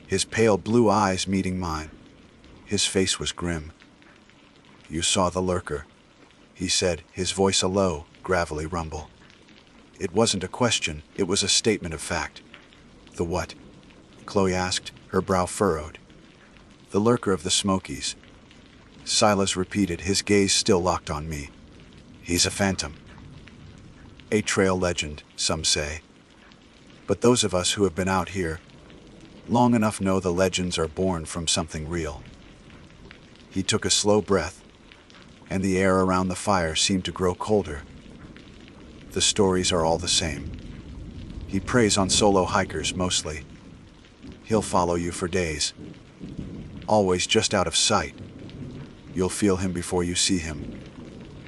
his pale blue eyes meeting mine. His face was grim. "You saw the lurker," he said, his voice a low, gravelly rumble. It wasn't a question, it was a statement of fact. The what? Chloe asked, her brow furrowed. The lurker of the Smokies. Silas repeated, his gaze still locked on me. He's a phantom. A trail legend, some say. But those of us who have been out here long enough know the legends are born from something real. He took a slow breath, and the air around the fire seemed to grow colder. The stories are all the same. He preys on solo hikers mostly. He'll follow you for days, always just out of sight. You'll feel him before you see him.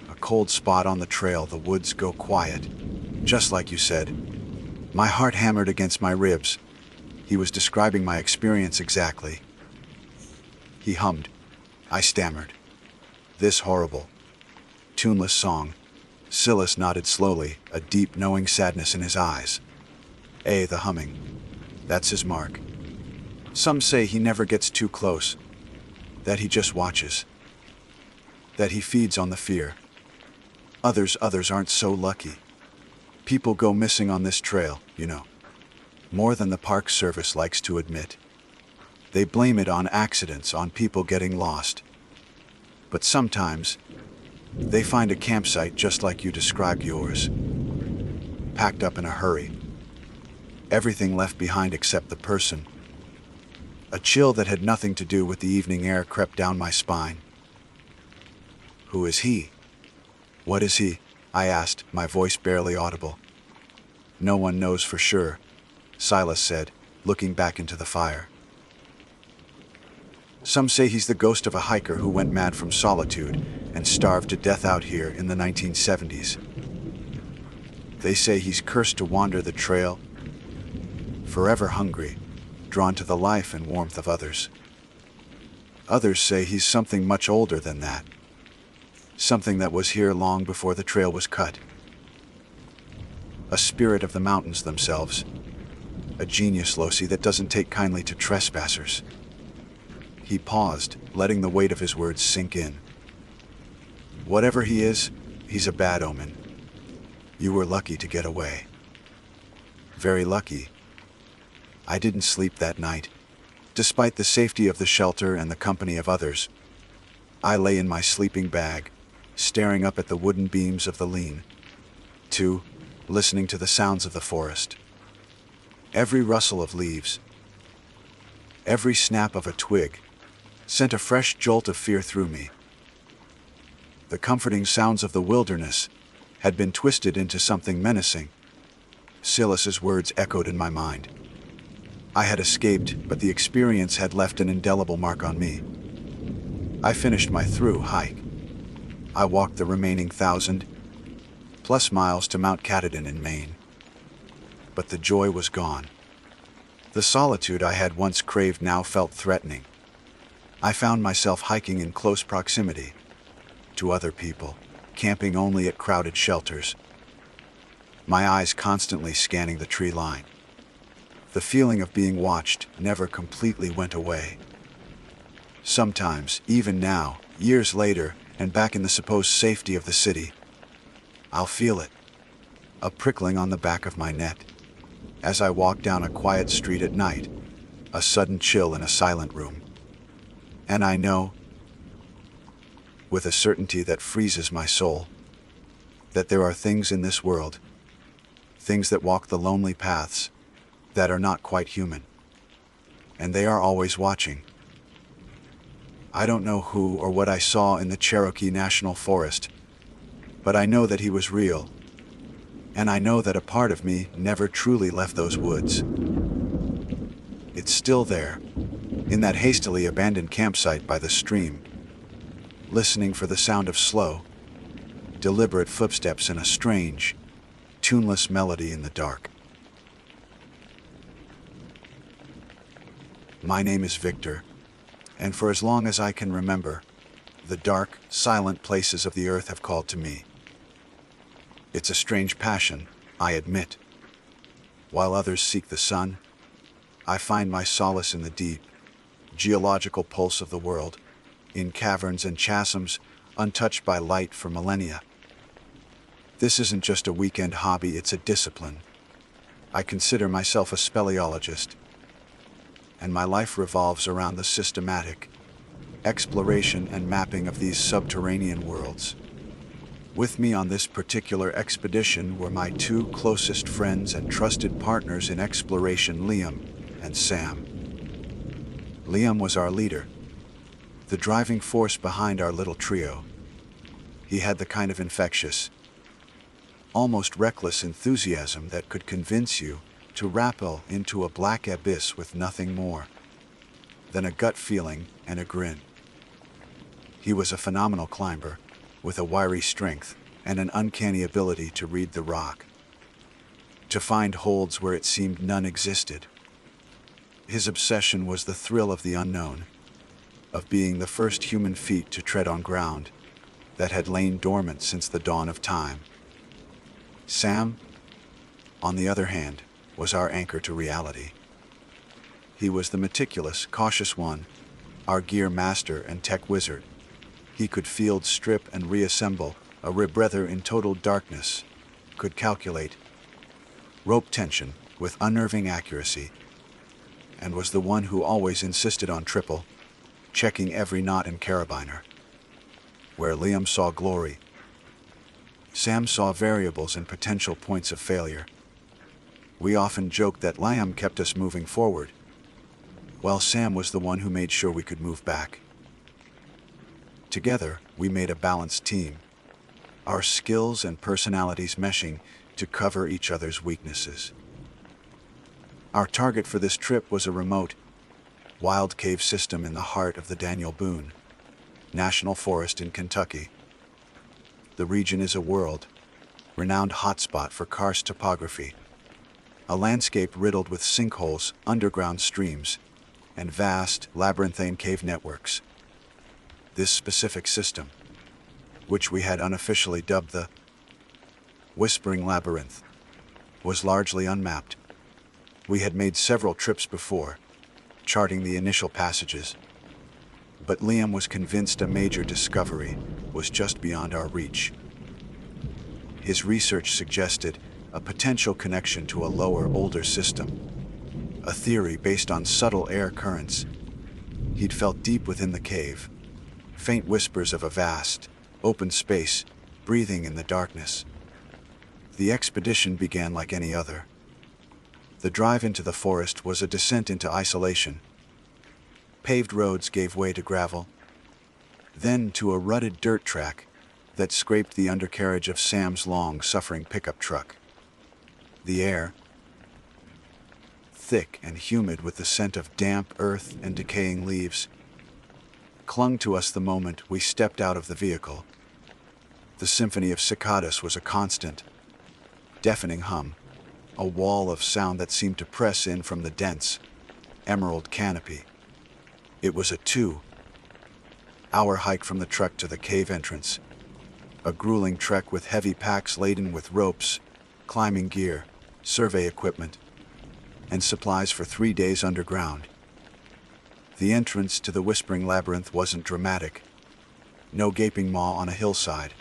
A cold spot on the trail, the woods go quiet. Just like you said. My heart hammered against my ribs. He was describing my experience exactly. He hummed. I stammered. This horrible, tuneless song. Silas nodded slowly, a deep, knowing sadness in his eyes. The humming. That's his mark. Some say he never gets too close, that he just watches, that he feeds on the fear. Others aren't so lucky. People go missing on this trail, you know, more than the Park Service likes to admit. They blame it on accidents, on people getting lost. But sometimes, they find a campsite just like you described yours, packed up in a hurry. Everything left behind except the person. A chill that had nothing to do with the evening air crept down my spine. Who is he? What is he? I asked, my voice barely audible. No one knows for sure, Silas said, looking back into the fire. Some say he's the ghost of a hiker who went mad from solitude and starved to death out here in the 1970s. They say he's cursed to wander the trail, forever hungry, drawn to the life and warmth of others. Others say he's something much older than that, something that was here long before the trail was cut. A spirit of the mountains themselves, a genius, Losi, that doesn't take kindly to trespassers. He paused, letting the weight of his words sink in. Whatever he is, he's a bad omen. You were lucky to get away. Very lucky. I didn't sleep that night. Despite the safety of the shelter and the company of others, I lay in my sleeping bag, staring up at the wooden beams of the lean-to, listening to the sounds of the forest. Every rustle of leaves, every snap of a twig, sent a fresh jolt of fear through me. The comforting sounds of the wilderness had been twisted into something menacing. Silas's words echoed in my mind. I had escaped, but the experience had left an indelible mark on me. I finished my through hike. I walked the remaining 1,000+ miles to Mount Katahdin in Maine. But the joy was gone. The solitude I had once craved now felt threatening. I found myself hiking in close proximity to other people, camping only at crowded shelters, my eyes constantly scanning the tree line. The feeling of being watched never completely went away. Sometimes, even now, years later, and back in the supposed safety of the city, I'll feel it, a prickling on the back of my neck. As I walk down a quiet street at night, a sudden chill in a silent room. And I know, with a certainty that freezes my soul, that there are things in this world, things that walk the lonely paths, that are not quite human. And they are always watching. I don't know who or what I saw in the Cherokee National Forest, but I know that he was real, and I know that a part of me never truly left those woods. It's still there, in that hastily abandoned campsite by the stream, listening for the sound of slow, deliberate footsteps in a strange, tuneless melody in the dark. My name is Victor, and for as long as I can remember, the dark, silent places of the earth have called to me. It's a strange passion, I admit. While others seek the sun, I find my solace in the deep, geological pulse of the world, in caverns and chasms untouched by light for millennia. This isn't just a weekend hobby, it's a discipline. I consider myself a speleologist, and my life revolves around the systematic exploration and mapping of these subterranean worlds. With me on this particular expedition were my two closest friends and trusted partners in exploration, Liam and Sam. Liam was our leader, the driving force behind our little trio. He had the kind of infectious, almost reckless enthusiasm that could convince you to rappel into a black abyss with nothing more than a gut feeling and a grin. He was a phenomenal climber, with a wiry strength and an uncanny ability to read the rock, to find holds where it seemed none existed. His obsession was the thrill of the unknown, of being the first human feet to tread on ground that had lain dormant since the dawn of time. Sam, on the other hand, was our anchor to reality. He was the meticulous, cautious one, our gear master and tech wizard. He could field, strip, and reassemble a rebreather in total darkness, could calculate rope tension with unnerving accuracy, and was the one who always insisted on triple, checking every knot and carabiner. Where Liam saw glory, Sam saw variables and potential points of failure. We often joked that Liam kept us moving forward, while Sam was the one who made sure we could move back. Together, we made a balanced team, our skills and personalities meshing to cover each other's weaknesses. Our target for this trip was a remote, wild cave system in the heart of the Daniel Boone National Forest in Kentucky. The region is a world-renowned hotspot for karst topography, a landscape riddled with sinkholes, underground streams, and vast, labyrinthine cave networks. This specific system, which we had unofficially dubbed the Whispering Labyrinth, was largely unmapped. We had made several trips before, charting the initial passages, but Liam was convinced a major discovery was just beyond our reach. His research suggested a potential connection to a lower, older system, a theory based on subtle air currents. He'd felt deep within the cave, faint whispers of a vast, open space, breathing in the darkness. The expedition began like any other. The drive into the forest was a descent into isolation. Paved roads gave way to gravel, then to a rutted dirt track that scraped the undercarriage of Sam's long-suffering pickup truck. The air, thick and humid with the scent of damp earth and decaying leaves, clung to us the moment we stepped out of the vehicle. The symphony of cicadas was a constant, deafening hum, a wall of sound that seemed to press in from the dense, emerald canopy. It was a 2-hour hike from the truck to the cave entrance, a grueling trek with heavy packs laden with ropes, climbing gear, survey equipment, and supplies for 3 days underground. The entrance to the Whispering Labyrinth wasn't dramatic, no gaping maw on a hillside.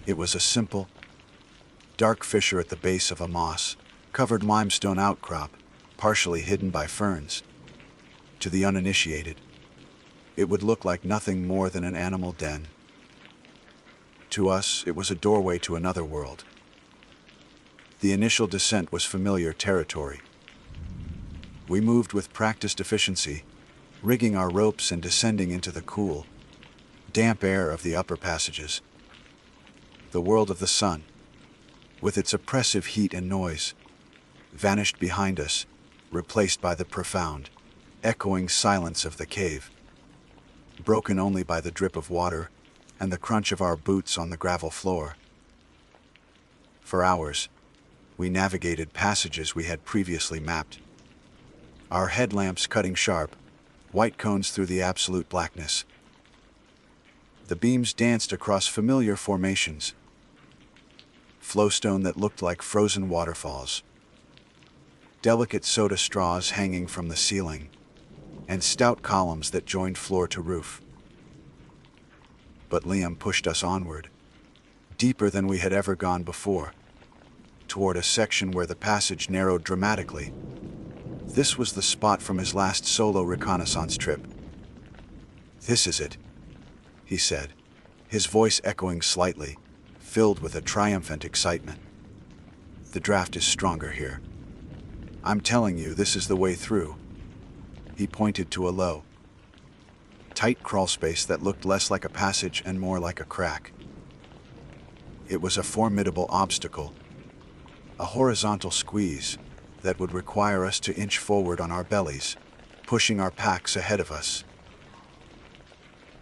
It was a simple, dark fissure at the base of a moss-covered limestone outcrop, partially hidden by ferns. To the uninitiated, it would look like nothing more than an animal den. To us, it was a doorway to another world. The initial descent was familiar territory. We moved with practiced efficiency, rigging our ropes and descending into the cool, damp air of the upper passages. The world of the sun, with its oppressive heat and noise, vanished behind us, replaced by the profound, echoing silence of the cave, broken only by the drip of water and the crunch of our boots on the gravel floor. For hours, we navigated passages we had previously mapped, our headlamps cutting sharp, white cones through the absolute blackness. The beams danced across familiar formations, flowstone that looked like frozen waterfalls, delicate soda straws hanging from the ceiling, and stout columns that joined floor to roof. But Liam pushed us onward, deeper than we had ever gone before, toward a section where the passage narrowed dramatically. This was the spot from his last solo reconnaissance trip. "This is it," he said, his voice echoing slightly, filled with a triumphant excitement. "The draft is stronger here. I'm telling you, this is the way through." He pointed to a low, tight crawl space that looked less like a passage and more like a crack. It was a formidable obstacle, a horizontal squeeze that would require us to inch forward on our bellies, pushing our packs ahead of us.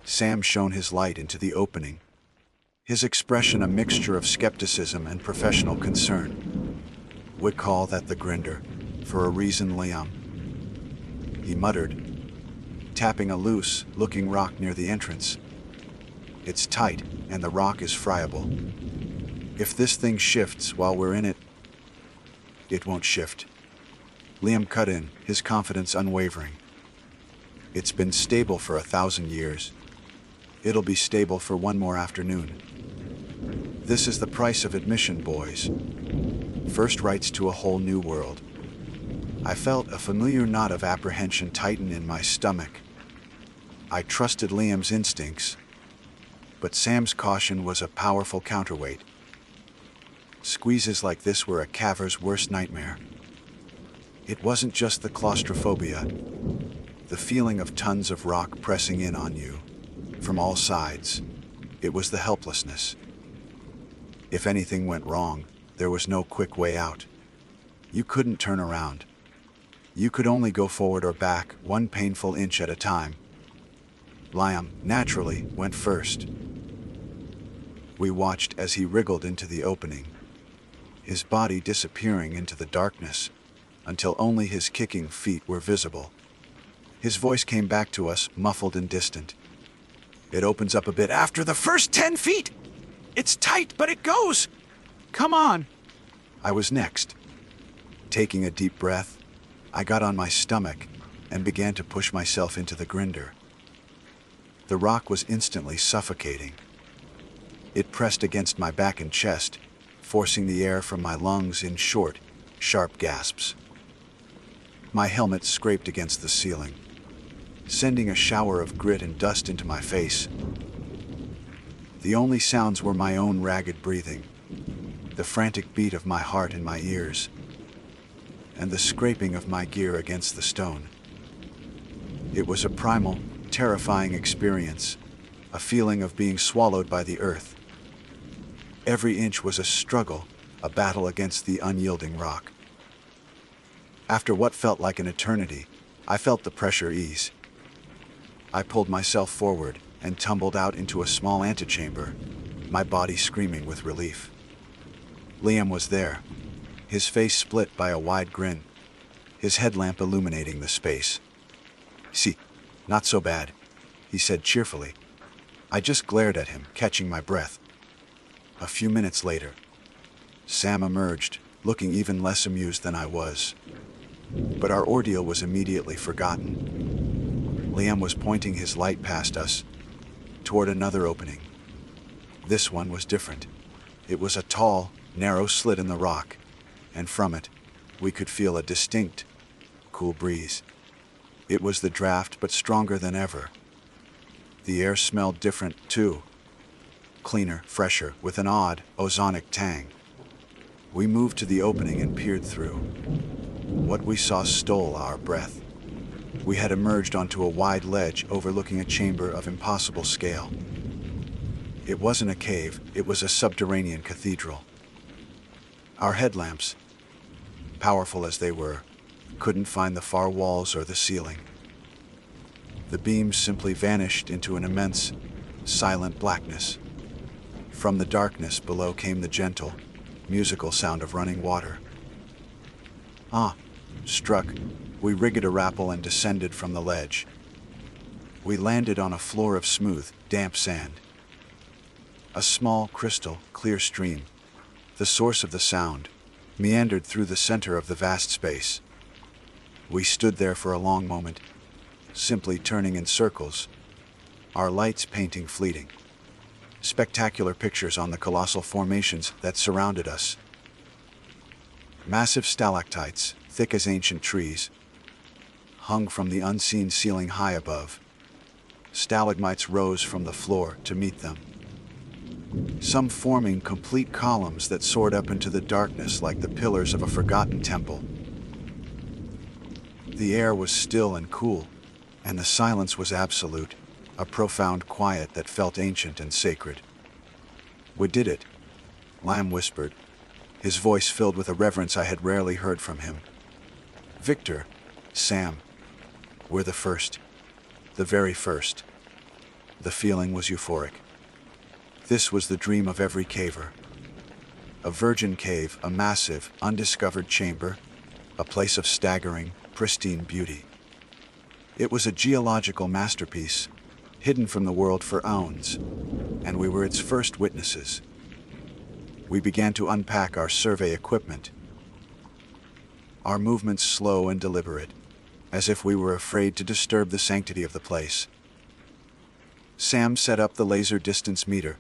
Sam shone his light into the opening, his expression a mixture of skepticism and professional concern. "We call that the grinder, for a reason, Liam," he muttered, tapping a loose looking rock near the entrance. "It's tight, and the rock is friable. If this thing shifts while we're in it, it won't shift." Liam cut in, his confidence unwavering. "It's been stable for 1,000 years. It'll be stable for one more afternoon. This is the price of admission, boys. First rights to a whole new world." I felt a familiar knot of apprehension tighten in my stomach. I trusted Liam's instincts, but Sam's caution was a powerful counterweight. Squeezes like this were a caver's worst nightmare. It wasn't just the claustrophobia, the feeling of tons of rock pressing in on you from all sides. It was the helplessness. If anything went wrong, there was no quick way out. You couldn't turn around. You could only go forward or back, one painful inch at a time. Liam, naturally, went first. We watched as he wriggled into the opening, his body disappearing into the darkness until only his kicking feet were visible. His voice came back to us, muffled and distant. "It opens up a bit after the first 10 feet! It's tight, but it goes! Come on!" I was next. Taking a deep breath, I got on my stomach and began to push myself into the grinder. The rock was instantly suffocating. It pressed against my back and chest, forcing the air from my lungs in short, sharp gasps. My helmet scraped against the ceiling, sending a shower of grit and dust into my face. The only sounds were my own ragged breathing, the frantic beat of my heart in my ears, and the scraping of my gear against the stone. It was a primal, terrifying experience, a feeling of being swallowed by the earth. Every inch was a struggle, a battle against the unyielding rock. After what felt like an eternity, I felt the pressure ease. I pulled myself forward and tumbled out into a small antechamber, my body screaming with relief. Liam was there, his face split by a wide grin, his headlamp illuminating the space. "See, not so bad," he said cheerfully. I just glared at him, catching my breath. A few minutes later, Sam emerged, looking even less amused than I was. But our ordeal was immediately forgotten. Liam was pointing his light past us, toward another opening. This one was different. It was a tall, narrow slit in the rock, and from it, we could feel a distinct, cool breeze. It was the draft, but stronger than ever. The air smelled different, too. Cleaner, fresher, with an odd, ozonic tang. We moved to the opening and peered through. What we saw stole our breath. We had emerged onto a wide ledge overlooking a chamber of impossible scale. It wasn't a cave, it was a subterranean cathedral. Our headlamps, powerful as they were, couldn't find the far walls or the ceiling. The beams simply vanished into an immense, silent blackness. From the darkness below came the gentle, musical sound of running water. Struck, we rigged a rappel and descended from the ledge. We landed on a floor of smooth, damp sand. A small, crystal, clear stream, the source of the sound, meandered through the center of the vast space. We stood there for a long moment, simply turning in circles, our lights painting fleeting, spectacular pictures on the colossal formations that surrounded us. Massive stalactites, thick as ancient trees, hung from the unseen ceiling high above. Stalagmites rose from the floor to meet them, some forming complete columns that soared up into the darkness like the pillars of a forgotten temple. The air was still and cool, and the silence was absolute, a profound quiet that felt ancient and sacred. "We did it," Liam whispered, his voice filled with a reverence I had rarely heard from him. "Victor, Sam, we're the first. The very first." The feeling was euphoric. This was the dream of every caver. A virgin cave, a massive, undiscovered chamber, a place of staggering, pristine beauty. It was a geological masterpiece, hidden from the world for aeons, and we were its first witnesses. We began to unpack our survey equipment, our movements slow and deliberate, as if we were afraid to disturb the sanctity of the place. Sam set up the laser distance meter,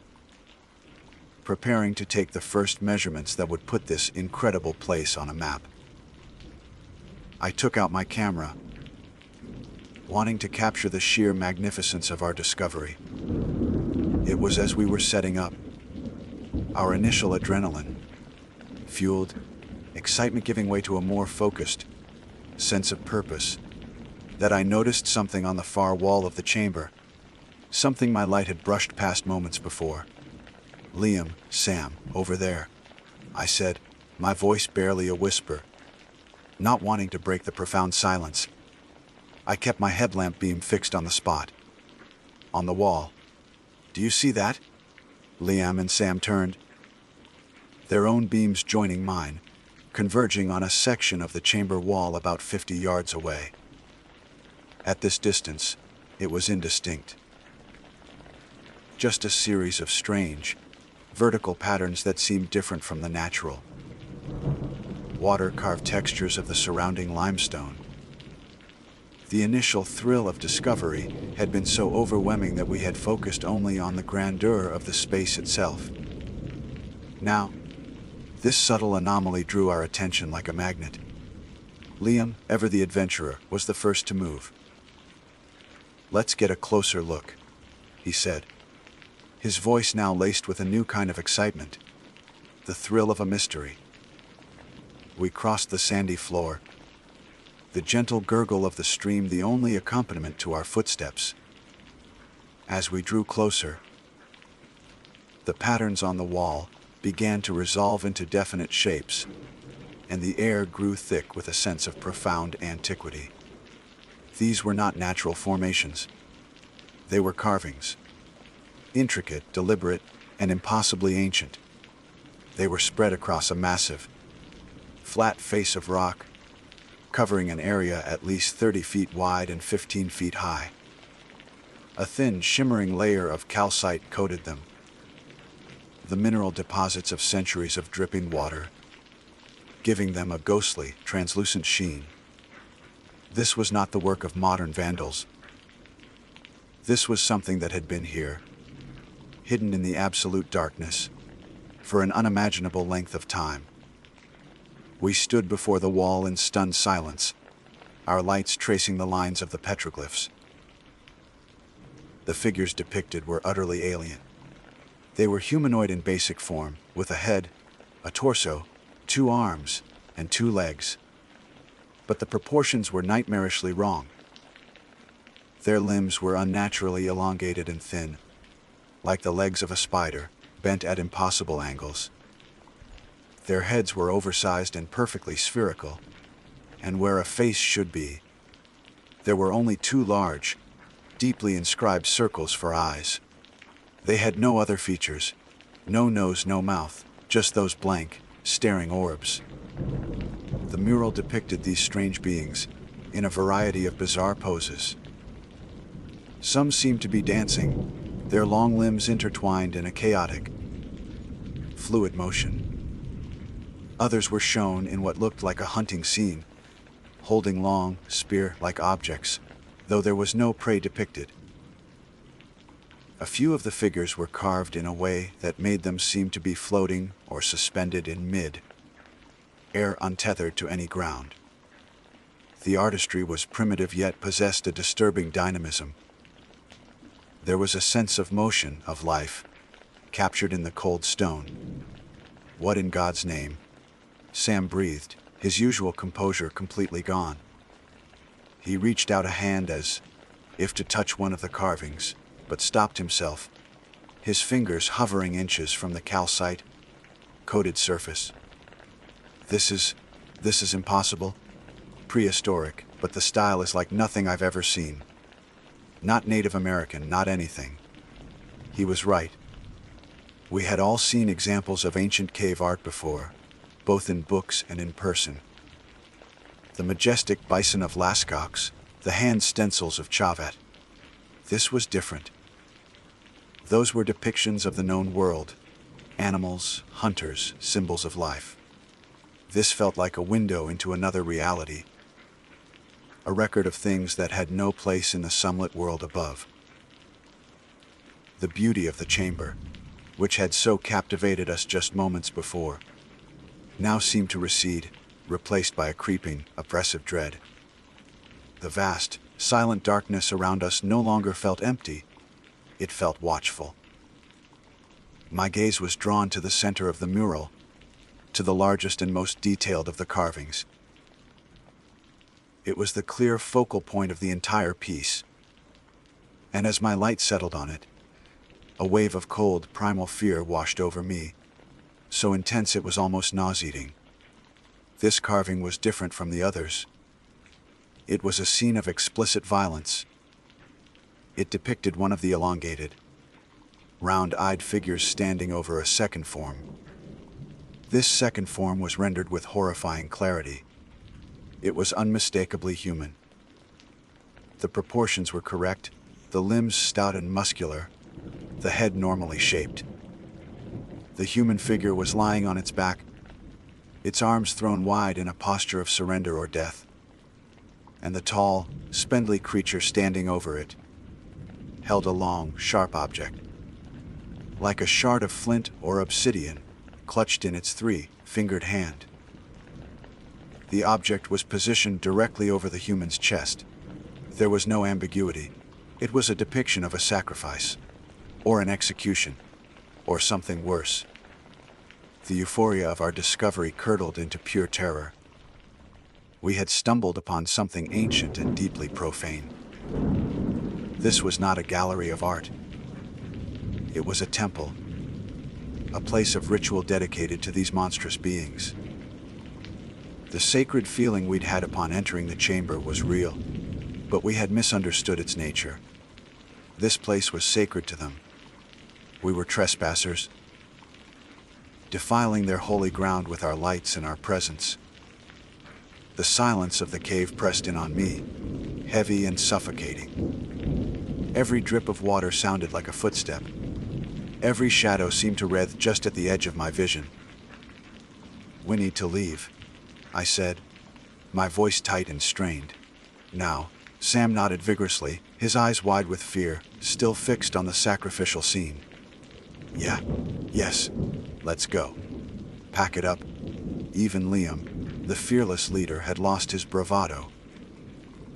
preparing to take the first measurements that would put this incredible place on a map. I took out my camera, wanting to capture the sheer magnificence of our discovery. It was as we were setting up, our initial adrenaline fueled, excitement giving way to a more focused sense of purpose, that I noticed something on the far wall of the chamber, something my light had brushed past moments before. "Liam, Sam, over there," I said, my voice barely a whisper, not wanting to break the profound silence. I kept my headlamp beam fixed on the spot. "On the wall. Do you see that?" Liam and Sam turned, their own beams joining mine, converging on a section of the chamber wall about 50 yards away. At this distance, it was indistinct. Just a series of strange, vertical patterns that seemed different from the natural, water-carved textures of the surrounding limestone. The initial thrill of discovery had been so overwhelming that we had focused only on the grandeur of the space itself. Now, this subtle anomaly drew our attention like a magnet. Liam, ever the adventurer, was the first to move. "Let's get a closer look," he said, his voice now laced with a new kind of excitement, the thrill of a mystery. We crossed the sandy floor, the gentle gurgle of the stream the only accompaniment to our footsteps. As we drew closer, the patterns on the wall began to resolve into definite shapes, and the air grew thick with a sense of profound antiquity. These were not natural formations. They were carvings, intricate, deliberate, and impossibly ancient. They were spread across a massive, flat face of rock, covering an area at least 30 feet wide and 15 feet high. A thin, shimmering layer of calcite coated them, the mineral deposits of centuries of dripping water, giving them a ghostly, translucent sheen. This was not the work of modern vandals. This was something that had been here, hidden in the absolute darkness, for an unimaginable length of time. We stood before the wall in stunned silence, our lights tracing the lines of the petroglyphs. The figures depicted were utterly alien. They were humanoid in basic form, with a head, a torso, 2 arms, and 2 legs. But the proportions were nightmarishly wrong. Their limbs were unnaturally elongated and thin, like the legs of a spider, bent at impossible angles. Their heads were oversized and perfectly spherical, and where a face should be, there were only 2 large, deeply inscribed circles for eyes. They had no other features, no nose, no mouth, just those blank, staring orbs. The mural depicted these strange beings in a variety of bizarre poses. Some seemed to be dancing, their long limbs intertwined in a chaotic, fluid motion. Others were shown in what looked like a hunting scene, holding long, spear-like objects, though there was no prey depicted. A few of the figures were carved in a way that made them seem to be floating or suspended in mid-air, untethered to any ground. The artistry was primitive yet possessed a disturbing dynamism. There was a sense of motion, of life, captured in the cold stone. "What in God's name?" Sam breathed, his usual composure completely gone. He reached out a hand as if to touch one of the carvings, but stopped himself, his fingers hovering inches from the calcite-coated surface. This is impossible. Prehistoric, but the style is like nothing I've ever seen. Not Native American, not anything." He was right. We had all seen examples of ancient cave art before, both in books and in person. The majestic bison of Lascaux, the hand stencils of Chauvet. This was different. Those were depictions of the known world, animals, hunters, symbols of life. This felt like a window into another reality, a record of things that had no place in the sunlit world above. The beauty of the chamber, which had so captivated us just moments before, now seemed to recede, replaced by a creeping, oppressive dread. The vast, silent darkness around us no longer felt empty, it felt watchful. My gaze was drawn to the center of the mural, to the largest and most detailed of the carvings. It was the clear focal point of the entire piece. And as my light settled on it, a wave of cold, primal fear washed over me, so intense it was almost nauseating. This carving was different from the others. It was a scene of explicit violence. It depicted one of the elongated, round-eyed figures standing over a second form. This second form was rendered with horrifying clarity. It was unmistakably human. The proportions were correct, the limbs stout and muscular, the head normally shaped. The human figure was lying on its back, its arms thrown wide in a posture of surrender or death, and the tall, spindly creature standing over it held a long, sharp object, like a shard of flint or obsidian, clutched in its three-fingered hand. The object was positioned directly over the human's chest. There was no ambiguity. It was a depiction of a sacrifice, or an execution, or something worse. The euphoria of our discovery curdled into pure terror. We had stumbled upon something ancient and deeply profane. This was not a gallery of art. It was a temple, a place of ritual dedicated to these monstrous beings. The sacred feeling we'd had upon entering the chamber was real, but we had misunderstood its nature. This place was sacred to them. We were trespassers, defiling their holy ground with our lights and our presence. The silence of the cave pressed in on me, heavy and suffocating. Every drip of water sounded like a footstep. Every shadow seemed to wreath just at the edge of my vision. "We need to leave," I said, my voice tight and strained. "Now." Sam nodded vigorously, his eyes wide with fear, still fixed on the sacrificial scene. Yes, let's go. Pack it up." Even Liam, the fearless leader, had lost his bravado.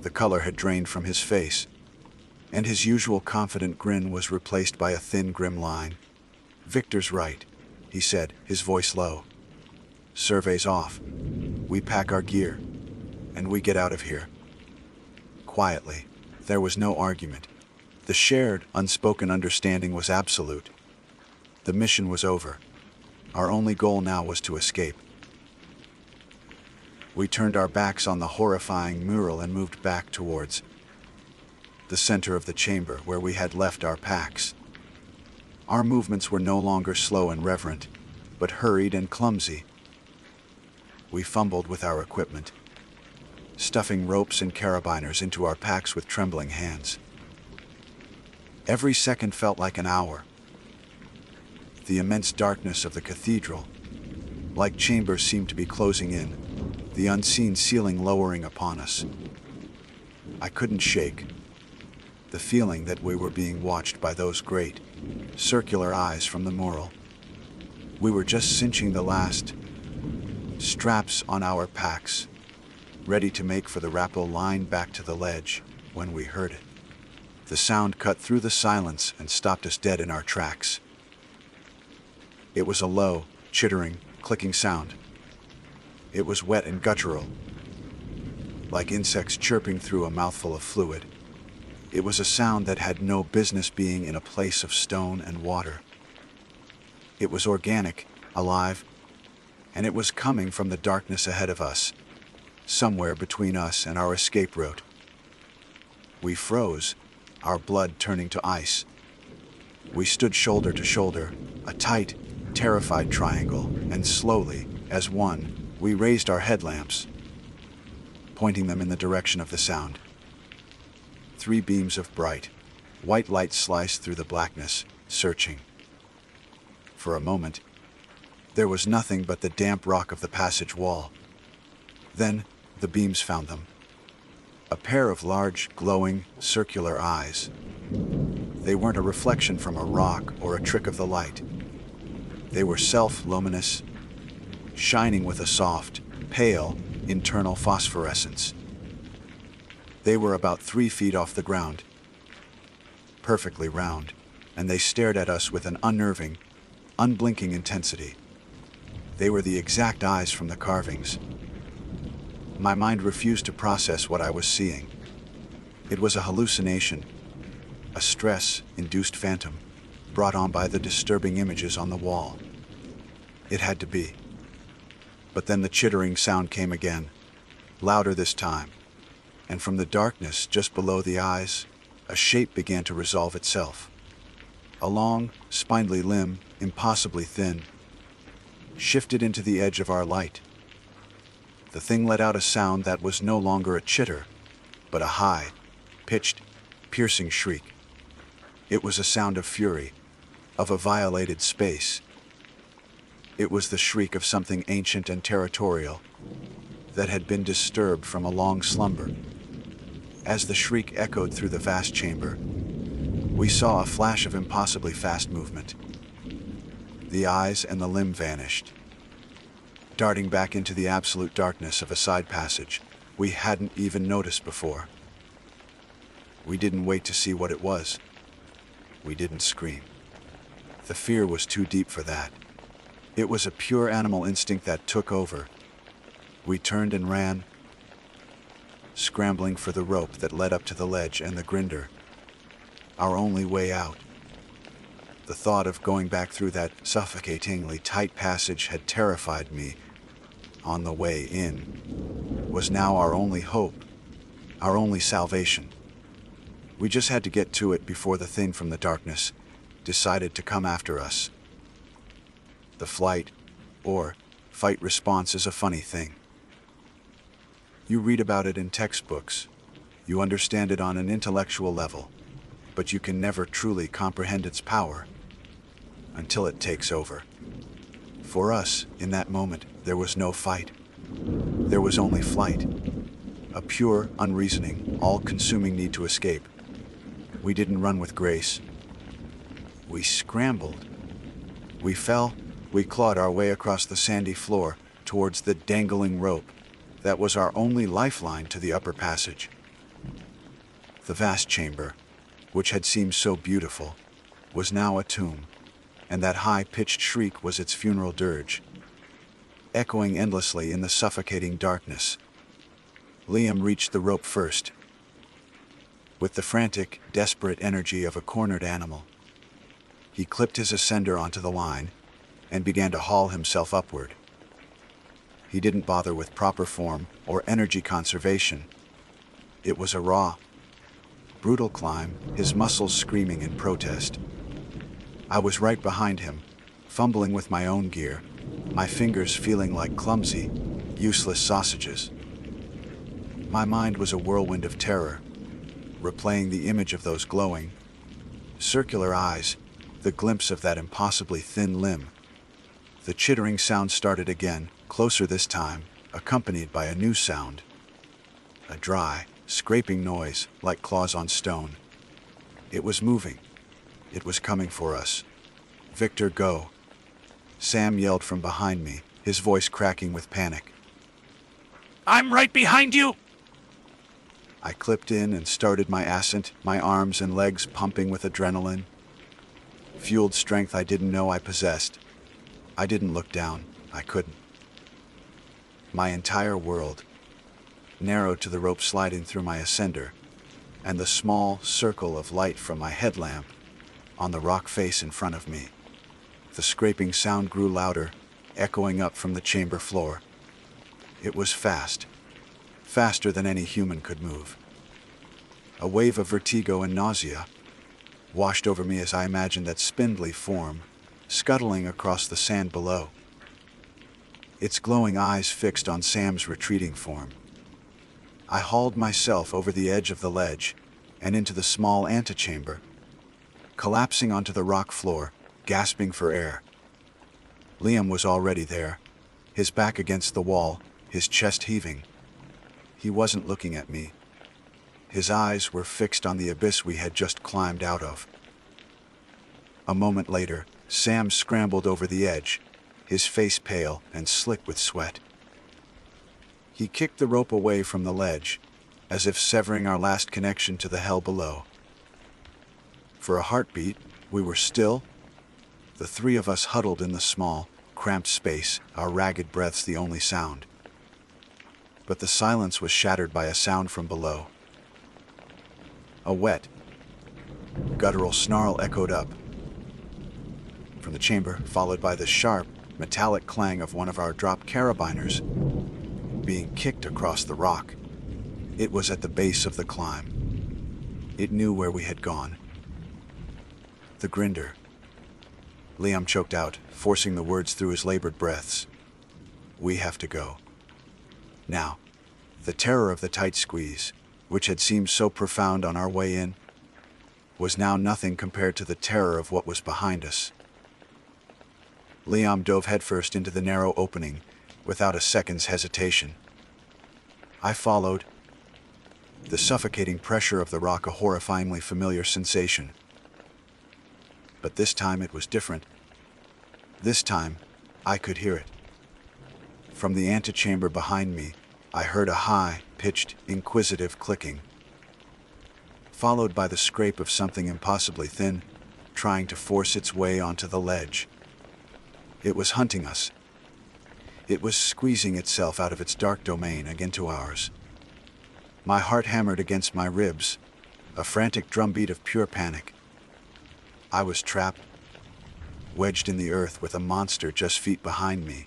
The color had drained from his face, and his usual confident grin was replaced by a thin, grim line. "Victor's right," he said, his voice low. "Survey's off. We pack our gear, and we get out of here." Quietly, there was no argument. The shared, unspoken understanding was absolute. The mission was over. Our only goal now was to escape. We turned our backs on the horrifying mural and moved back towards the center of the chamber where we had left our packs. Our movements were no longer slow and reverent, but hurried and clumsy. We fumbled with our equipment, stuffing ropes and carabiners into our packs with trembling hands. Every second felt like an hour. The immense darkness of the cathedral, like chambers, seemed to be closing in, the unseen ceiling lowering upon us. I couldn't shake. the feeling that we were being watched by those great, circular eyes from the mural. We were just cinching the last straps on our packs, ready to make for the rappel line back to the ledge, when we heard it. The sound cut through the silence and stopped us dead in our tracks. It was a low, chittering, clicking sound. It was wet and guttural, like insects chirping through a mouthful of fluid. It was a sound that had no business being in a place of stone and water. It was organic, alive, and it was coming from the darkness ahead of us, somewhere between us and our escape route. We froze, our blood turning to ice. We stood shoulder to shoulder, a tight, terrified triangle, and slowly, as one, we raised our headlamps, pointing them in the direction of the sound. 3 beams of bright, white light sliced through the blackness, searching. For a moment, there was nothing but the damp rock of the passage wall. Then, the beams found them. A pair of large, glowing, circular eyes. They weren't a reflection from a rock or a trick of the light. They were self-luminous, shining with a soft, pale, internal phosphorescence. They were about 3 feet off the ground, perfectly round, and they stared at us with an unnerving, unblinking intensity. They were the exact eyes from the carvings. My mind refused to process what I was seeing. It was a hallucination, a stress-induced phantom, brought on by the disturbing images on the wall. It had to be. But then the chittering sound came again, louder this time, and from the darkness just below the eyes, a shape began to resolve itself. A long, spindly limb, impossibly thin, shifted into the edge of our light. The thing let out a sound that was no longer a chitter, but a high, pitched, piercing shriek. It was a sound of fury, of a violated space. It was the shriek of something ancient and territorial that had been disturbed from a long slumber. As the shriek echoed through the vast chamber, we saw a flash of impossibly fast movement. The eyes and the limb vanished, darting back into the absolute darkness of a side passage we hadn't even noticed before. We didn't wait to see what it was. We didn't scream. The fear was too deep for that. It was a pure animal instinct that took over. We turned and ran, scrambling for the rope that led up to the ledge and the grinder, our only way out. The thought of going back through that suffocatingly tight passage had terrified me. On the way in was now our only hope, our only salvation. We just had to get to it before the thing from the darkness decided to come after us. The flight or fight response is a funny thing. You read about it in textbooks, you understand it on an intellectual level, but you can never truly comprehend its power until it takes over. For us, in that moment, there was no fight. There was only flight. A pure, unreasoning, all-consuming need to escape. We didn't run with grace. We scrambled. We fell. We clawed our way across the sandy floor towards the dangling rope that was our only lifeline to the upper passage. The vast chamber, which had seemed so beautiful, was now a tomb, and that high-pitched shriek was its funeral dirge, echoing endlessly in the suffocating darkness. Liam reached the rope first. With the frantic, desperate energy of a cornered animal, he clipped his ascender onto the line and began to haul himself upward. He didn't bother with proper form or energy conservation. It was a raw, brutal climb, his muscles screaming in protest. I was right behind him, fumbling with my own gear, my fingers feeling like clumsy, useless sausages. My mind was a whirlwind of terror, replaying the image of those glowing, circular eyes, the glimpse of that impossibly thin limb. The chittering sound started again, closer this time, accompanied by a new sound. A dry, scraping noise, like claws on stone. It was moving. It was coming for us. "Victor, go!" Sam yelled from behind me, his voice cracking with panic. "I'm right behind you!" I clipped in and started my ascent, my arms and legs pumping with adrenaline. Fueled strength I didn't know I possessed. I didn't look down. I couldn't. My entire world narrowed to the rope sliding through my ascender and the small circle of light from my headlamp on the rock face in front of me. The scraping sound grew louder, echoing up from the chamber floor. It was fast, faster than any human could move. A wave of vertigo and nausea washed over me as I imagined that spindly form scuttling across the sand below, its glowing eyes fixed on Sam's retreating form. I hauled myself over the edge of the ledge and into the small antechamber, collapsing onto the rock floor, gasping for air. Liam was already there, his back against the wall, his chest heaving. He wasn't looking at me. His eyes were fixed on the abyss we had just climbed out of. A moment later, Sam scrambled over the edge, his face pale and slick with sweat. He kicked the rope away from the ledge, as if severing our last connection to the hell below. For a heartbeat, we were still, the three of us huddled in the small, cramped space, our ragged breaths the only sound. But the silence was shattered by a sound from below. A wet, guttural snarl echoed up from the chamber, followed by the sharp, metallic clang of one of our dropped carabiners being kicked across the rock. It was at the base of the climb. It knew where we had gone. The grinder. Liam choked out, forcing the words through his labored breaths. "We have to go. Now." The terror of the tight squeeze, which had seemed so profound on our way in, was now nothing compared to the terror of what was behind us. Liam dove headfirst into the narrow opening, without a second's hesitation. I followed, the suffocating pressure of the rock a horrifyingly familiar sensation. But this time it was different. This time, I could hear it. From the antechamber behind me, I heard a high-pitched, inquisitive clicking, followed by the scrape of something impossibly thin, trying to force its way onto the ledge. It was hunting us. It was squeezing itself out of its dark domain and into ours. My heart hammered against my ribs, a frantic drumbeat of pure panic. I was trapped, wedged in the earth with a monster just feet behind me.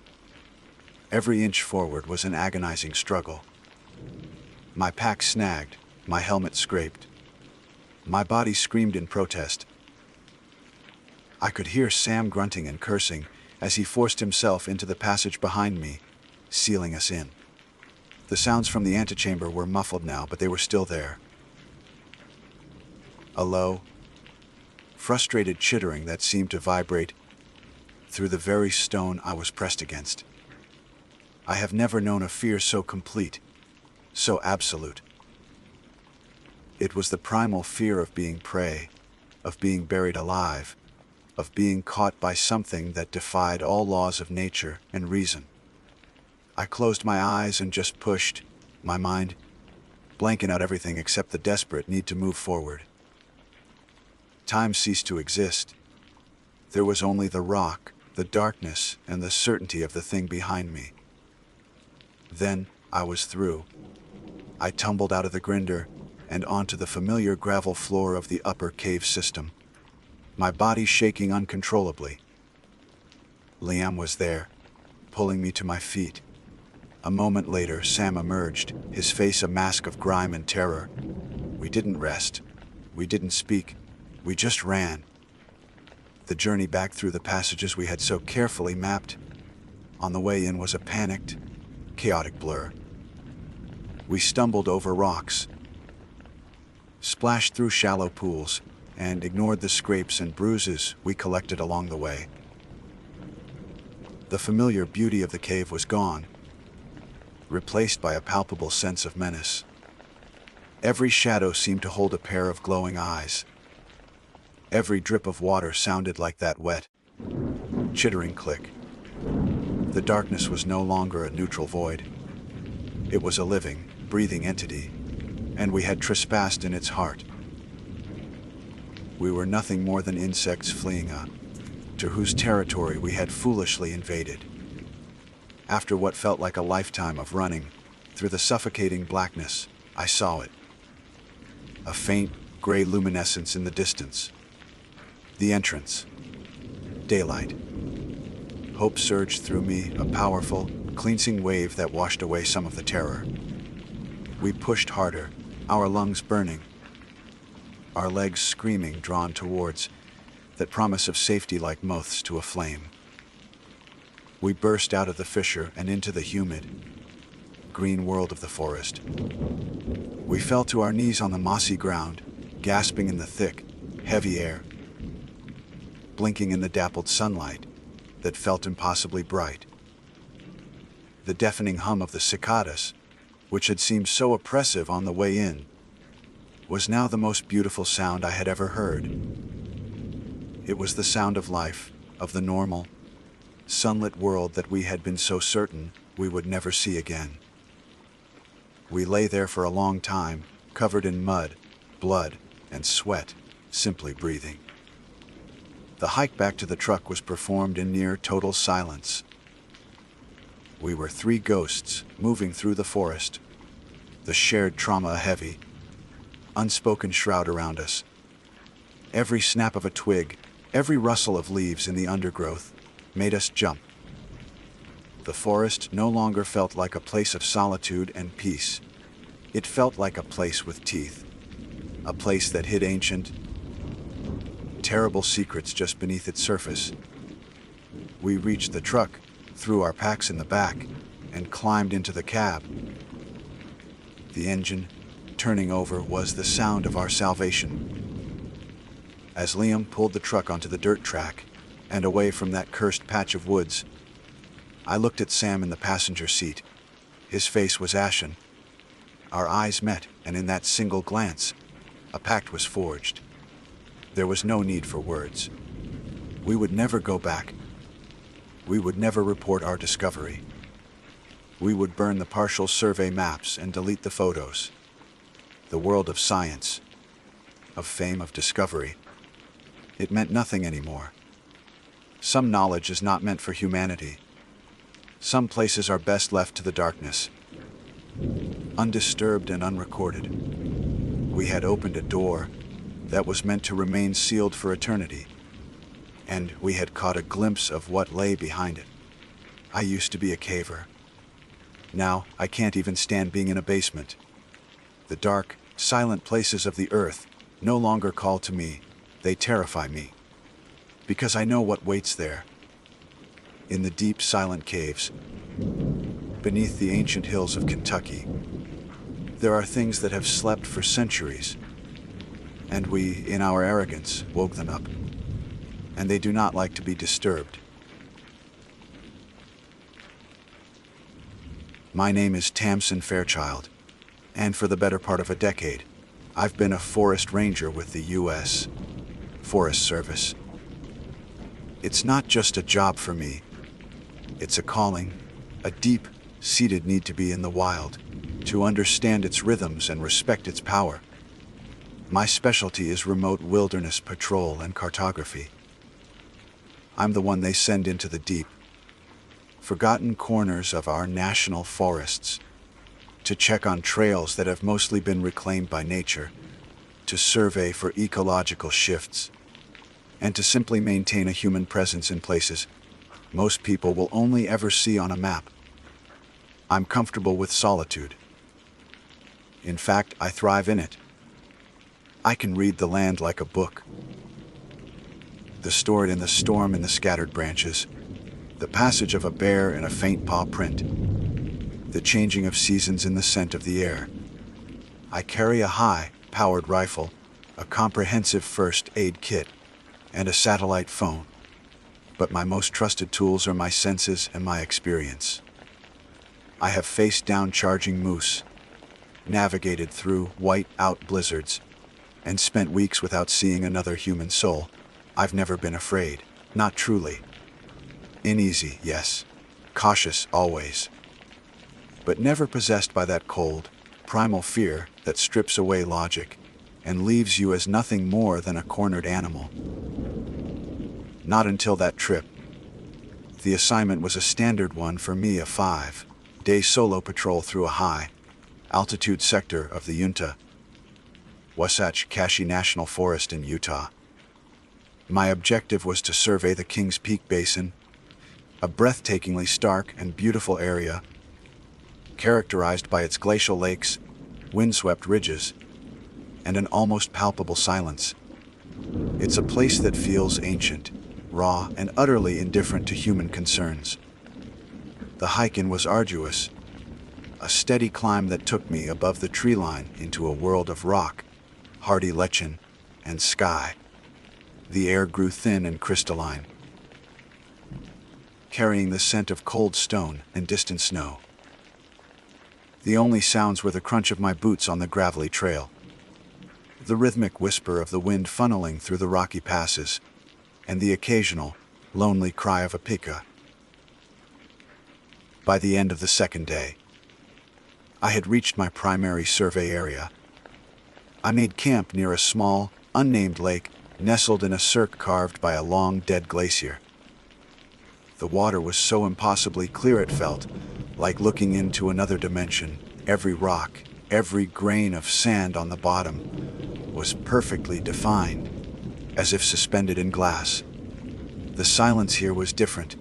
Every inch forward was an agonizing struggle. My pack snagged, my helmet scraped. My body screamed in protest. I could hear Sam grunting and cursing as he forced himself into the passage behind me, sealing us in. The sounds from the antechamber were muffled now, but they were still there. A low, frustrated chittering that seemed to vibrate through the very stone I was pressed against. I have never known a fear so complete, so absolute. It was the primal fear of being prey, of being buried alive, of being caught by something that defied all laws of nature and reason. I closed my eyes and just pushed, my mind blanking out everything except the desperate need to move forward. Time ceased to exist. There was only the rock, the darkness, and the certainty of the thing behind me. Then I was through. I tumbled out of the grinder and onto the familiar gravel floor of the upper cave system, my body shaking uncontrollably. Liam was there, pulling me to my feet. A moment later, Sam emerged, his face a mask of grime and terror. We didn't rest. We didn't speak. We just ran. The journey back through the passages we had so carefully mapped on the way in was a panicked, chaotic blur. We stumbled over rocks, splashed through shallow pools, and ignored the scrapes and bruises we collected along the way. The familiar beauty of the cave was gone, replaced by a palpable sense of menace. Every shadow seemed to hold a pair of glowing eyes. Every drip of water sounded like that wet, chittering click. The darkness was no longer a neutral void. It was a living, breathing entity, and we had trespassed in its heart. We were nothing more than insects fleeing to whose territory we had foolishly invaded. After what felt like a lifetime of running through the suffocating blackness, I saw it. A faint, gray luminescence in the distance. The entrance. Daylight. Hope surged through me, a powerful, cleansing wave that washed away some of the terror. We pushed harder, our lungs burning, our legs screaming, drawn towards that promise of safety like moths to a flame. We burst out of the fissure and into the humid, green world of the forest. We fell to our knees on the mossy ground, gasping in the thick, heavy air, blinking in the dappled sunlight that felt impossibly bright. The deafening hum of the cicadas, which had seemed so oppressive on the way in, was now the most beautiful sound I had ever heard. It was the sound of life, of the normal, sunlit world that we had been so certain we would never see again. We lay there for a long time, covered in mud, blood, and sweat, simply breathing. The hike back to the truck was performed in near total silence. We were three ghosts moving through the forest, the shared trauma a heavy, unspoken shroud around us. Every snap of a twig, every rustle of leaves in the undergrowth made us jump. The forest no longer felt like a place of solitude and peace. It felt like a place with teeth, a place that hid ancient, terrible secrets just beneath its surface. We reached the truck, threw our packs in the back, and climbed into the cab. The engine, turning over, was the sound of our salvation. As Liam pulled the truck onto the dirt track and away from that cursed patch of woods, I looked at Sam in the passenger seat. His face was ashen. Our eyes met, and in that single glance, a pact was forged. There was no need for words. We would never go back. We would never report our discovery. We would burn the partial survey maps and delete the photos. The world of science, of fame, of discovery, it meant nothing anymore. Some knowledge is not meant for humanity. Some places are best left to the darkness, undisturbed and unrecorded. We had opened a door that was meant to remain sealed for eternity, and we had caught a glimpse of what lay behind it. I used to be a caver. Now I can't even stand being in a basement. The dark, silent places of the earth no longer call to me, they terrify me. Because I know what waits there. In the deep, silent caves, beneath the ancient hills of Kentucky, there are things that have slept for centuries, and we, in our arrogance, woke them up, and they do not like to be disturbed. My name is Tamsin Fairchild, and for the better part of a decade, I've been a forest ranger with the U.S. Forest Service. It's not just a job for me. It's a calling, a deep-seated need to be in the wild, to understand its rhythms and respect its power. My specialty is remote wilderness patrol and cartography. I'm the one they send into the deep, forgotten corners of our national forests, to check on trails that have mostly been reclaimed by nature, to survey for ecological shifts, and to simply maintain a human presence in places most people will only ever see on a map. I'm comfortable with solitude. In fact, I thrive in it. I can read the land like a book. The story in the storm in the scattered branches, the passage of a bear in a faint paw print, the changing of seasons in the scent of the air. I carry a high-powered rifle, a comprehensive first aid kit, and a satellite phone. But my most trusted tools are my senses and my experience. I have faced down charging moose, navigated through white-out blizzards, and spent weeks without seeing another human soul, I've never been afraid. Not truly. Uneasy, yes. Cautious, always. But never possessed by that cold, primal fear that strips away logic and leaves you as nothing more than a cornered animal. Not until that trip. The assignment was a standard one for me, a 5-day solo patrol through a high-altitude sector of the Uinta, Wasatch Cache National Forest in Utah. My objective was to survey the Kings Peak Basin, a breathtakingly stark and beautiful area, characterized by its glacial lakes, windswept ridges, and an almost palpable silence. It's a place that feels ancient, raw, and utterly indifferent to human concerns. The hike-in was arduous, a steady climb that took me above the tree line into a world of rock, hardy lichen, and sky. The air grew thin and crystalline, carrying the scent of cold stone and distant snow. The only sounds were the crunch of my boots on the gravelly trail, the rhythmic whisper of the wind funneling through the rocky passes, and the occasional, lonely cry of a pika. By the end of the second day, I had reached my primary survey area. I made camp near a small, unnamed lake nestled in a cirque carved by a long dead glacier. The water was so impossibly clear it felt like looking into another dimension. Every rock, every grain of sand on the bottom was perfectly defined, as if suspended in glass. The silence here was different.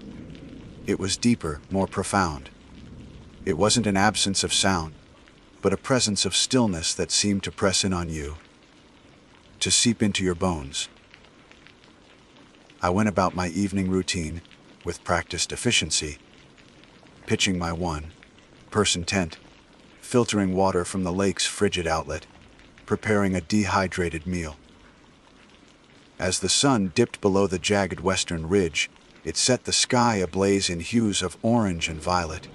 It was deeper, more profound. It wasn't an absence of sound, but a presence of stillness that seemed to press in on you, to seep into your bones. I went about my evening routine with practiced efficiency, pitching my one-person tent, filtering water from the lake's frigid outlet, preparing a dehydrated meal. As the sun dipped below the jagged western ridge, it set the sky ablaze in hues of orange and violet,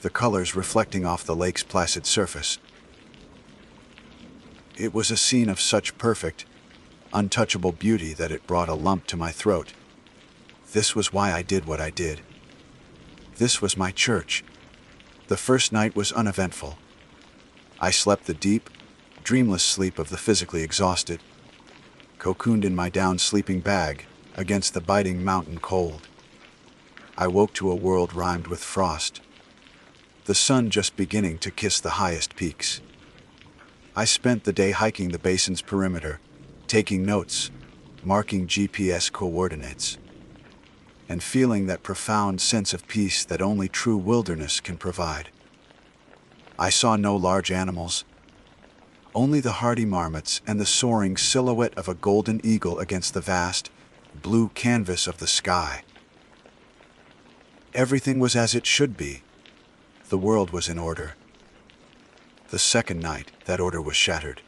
the colors reflecting off the lake's placid surface. It was a scene of such perfect, untouchable beauty that it brought a lump to my throat. This was why I did what I did. This was my church. The first night was uneventful. I slept the deep, dreamless sleep of the physically exhausted, cocooned in my down sleeping bag against the biting mountain cold. I woke to a world rimed with frost, the sun just beginning to kiss the highest peaks. I spent the day hiking the basin's perimeter, taking notes, marking GPS coordinates, and feeling that profound sense of peace that only true wilderness can provide. I saw no large animals, only the hardy marmots and the soaring silhouette of a golden eagle against the vast, blue canvas of the sky. Everything was as it should be. The world was in order. The second night, that order was shattered.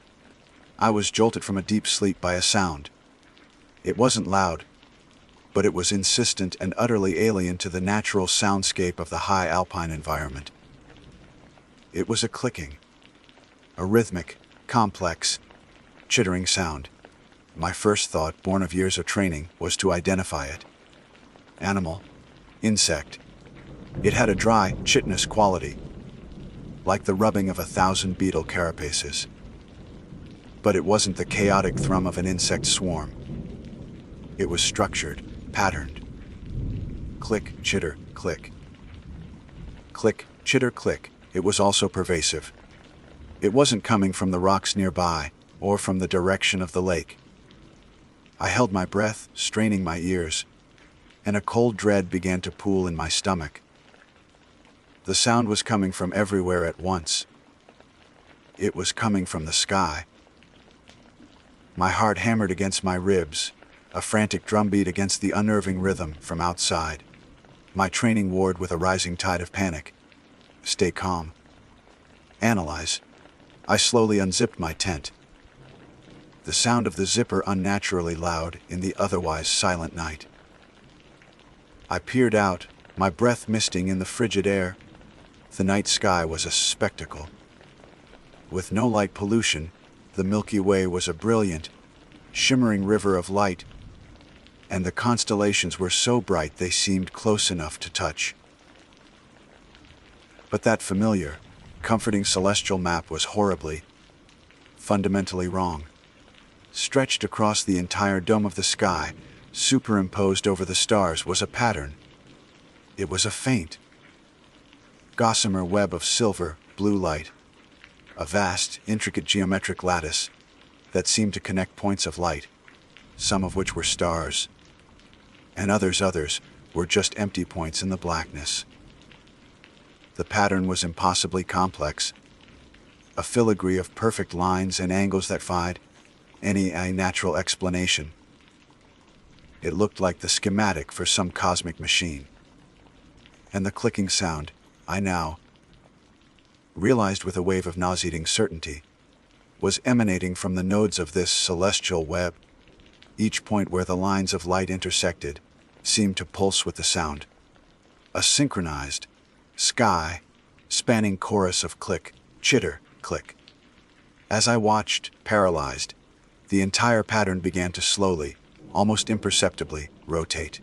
I was jolted from a deep sleep by a sound. It wasn't loud, but it was insistent and utterly alien to the natural soundscape of the high alpine environment. It was a clicking, a rhythmic, complex, chittering sound. My first thought, born of years of training, was to identify it. Animal, insect. It had a dry, chitinous quality, like the rubbing of 1,000 beetle carapaces. But it wasn't the chaotic thrum of an insect swarm. It was structured, patterned. Click, chitter, click. Click, chitter, click. It was also pervasive. It wasn't coming from the rocks nearby or from the direction of the lake. I held my breath, straining my ears, and a cold dread began to pool in my stomach. The sound was coming from everywhere at once. It was coming from the sky. My heart hammered against my ribs, a frantic drumbeat against the unnerving rhythm from outside. My training warred with a rising tide of panic. Stay calm. Analyze. I slowly unzipped my tent. The sound of the zipper unnaturally loud in the otherwise silent night. I peered out, my breath misting in the frigid air. The night sky was a spectacle. With no light pollution, The Milky Way was a brilliant, shimmering river of light, and the constellations were so bright they seemed close enough to touch. But that familiar, comforting celestial map was horribly, fundamentally wrong. Stretched across the entire dome of the sky, superimposed over the stars, was a pattern. It was a faint, gossamer web of silver, blue light, a vast, intricate geometric lattice that seemed to connect points of light, some of which were stars, and others were just empty points in the blackness. The pattern was impossibly complex, a filigree of perfect lines and angles that defied any natural explanation. It looked like the schematic for some cosmic machine. And the clicking sound, I now realized with a wave of nauseating certainty, was emanating from the nodes of this celestial web. Each point where the lines of light intersected seemed to pulse with the sound. A synchronized, sky-spanning chorus of click, chitter, click. As I watched, paralyzed, the entire pattern began to slowly, almost imperceptibly, rotate.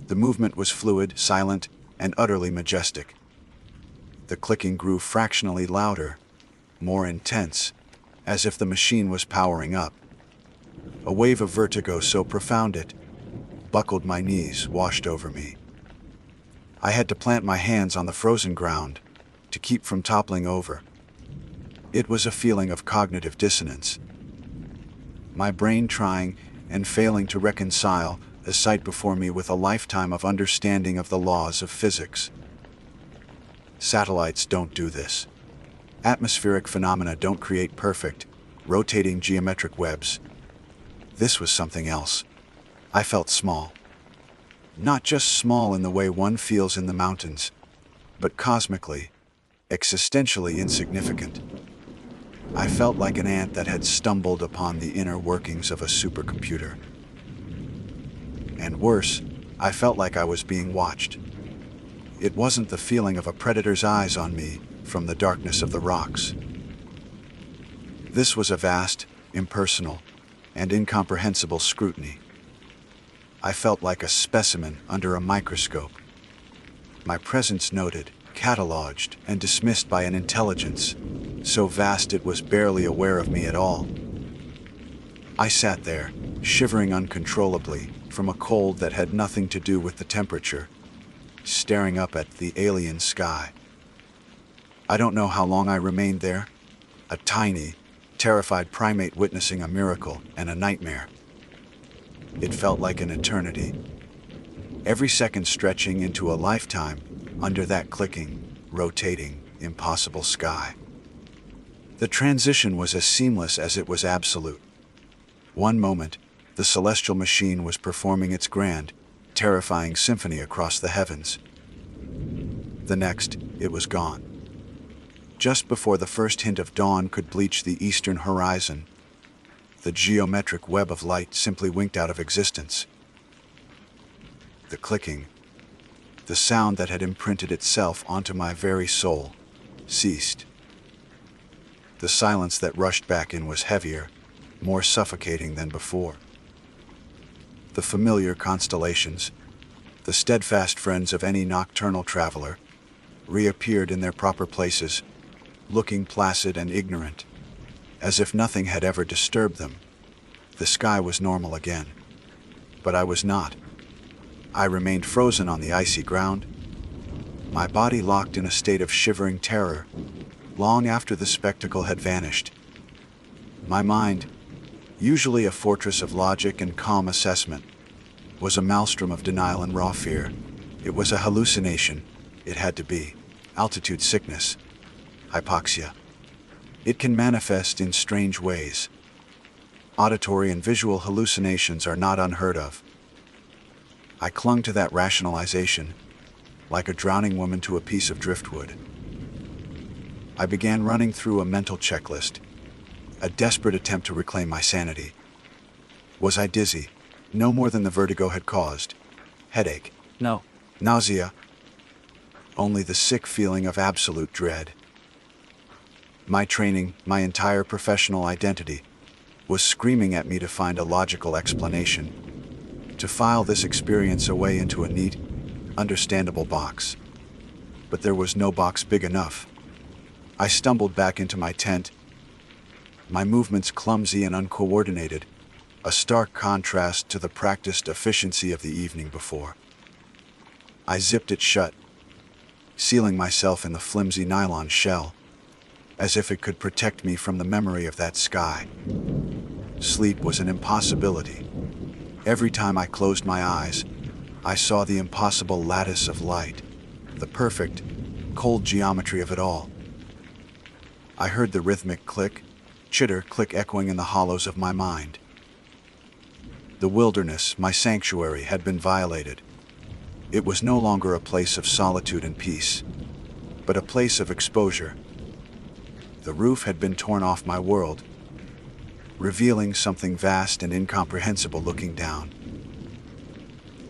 The movement was fluid, silent, and utterly majestic. The clicking grew fractionally louder, more intense, as if the machine was powering up. A wave of vertigo so profound it buckled my knees, washed over me. I had to plant my hands on the frozen ground to keep from toppling over. It was a feeling of cognitive dissonance, my brain trying and failing to reconcile the sight before me with a lifetime of understanding of the laws of physics. Satellites don't do this. Atmospheric phenomena don't create perfect, rotating geometric webs. This was something else. I felt small. Not just small in the way one feels in the mountains, but cosmically, existentially insignificant. I felt like an ant that had stumbled upon the inner workings of a supercomputer. And worse, I felt like I was being watched. It wasn't the feeling of a predator's eyes on me from the darkness of the rocks. This was a vast, impersonal, and incomprehensible scrutiny. I felt like a specimen under a microscope. My presence noted, cataloged, and dismissed by an intelligence so vast it was barely aware of me at all. I sat there, shivering uncontrollably from a cold that had nothing to do with the temperature, staring up at the alien sky. I don't know how long I remained there, a tiny, terrified primate witnessing a miracle and a nightmare. It felt like an eternity, every second stretching into a lifetime under that clicking, rotating, impossible sky. The transition was as seamless as it was absolute. One moment, the celestial machine was performing its grand, terrifying symphony across the heavens. The next, it was gone. Just before the first hint of dawn could bleach the eastern horizon, the geometric web of light simply winked out of existence. The clicking, the sound that had imprinted itself onto my very soul, ceased. The silence that rushed back in was heavier, more suffocating than before. The familiar constellations, the steadfast friends of any nocturnal traveler, reappeared in their proper places, looking placid and ignorant, as if nothing had ever disturbed them. The sky was normal again. But I was not. I remained frozen on the icy ground, my body locked in a state of shivering terror, long after the spectacle had vanished. My mind, usually a fortress of logic and calm assessment, was a maelstrom of denial and raw fear. It was a hallucination. It had to be. Altitude sickness. Hypoxia. It can manifest in strange ways. Auditory and visual hallucinations are not unheard of. I clung to that rationalization, like a drowning woman to a piece of driftwood. I began running through a mental checklist, a desperate attempt to reclaim my sanity. Was I dizzy? No more than the vertigo had caused. Headache? No. Nausea? Only the sick feeling of absolute dread. My training, my entire professional identity, was screaming at me to find a logical explanation, to file this experience away into a neat, understandable box. But there was no box big enough. I stumbled back into my tent, my movements clumsy and uncoordinated, a stark contrast to the practiced efficiency of the evening before. I zipped it shut, sealing myself in the flimsy nylon shell, as if it could protect me from the memory of that sky. Sleep was an impossibility. Every time I closed my eyes, I saw the impossible lattice of light, the perfect, cold geometry of it all. I heard the rhythmic click, chitter click echoing in the hollows of my mind. The wilderness, my sanctuary, had been violated. It was no longer a place of solitude and peace, but a place of exposure. The roof had been torn off my world, revealing something vast and incomprehensible looking down.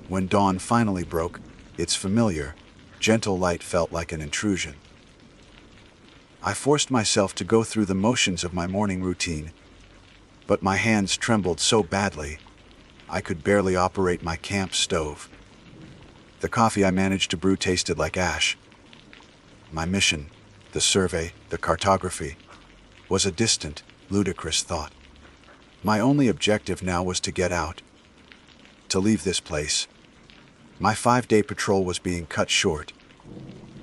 When dawn finally broke, its familiar, gentle light felt like an intrusion. I forced myself to go through the motions of my morning routine, but my hands trembled so badly, I could barely operate my camp stove. The coffee I managed to brew tasted like ash. My mission, the survey, the cartography, was a distant, ludicrous thought. My only objective now was to get out, to leave this place. My 5-day patrol was being cut short.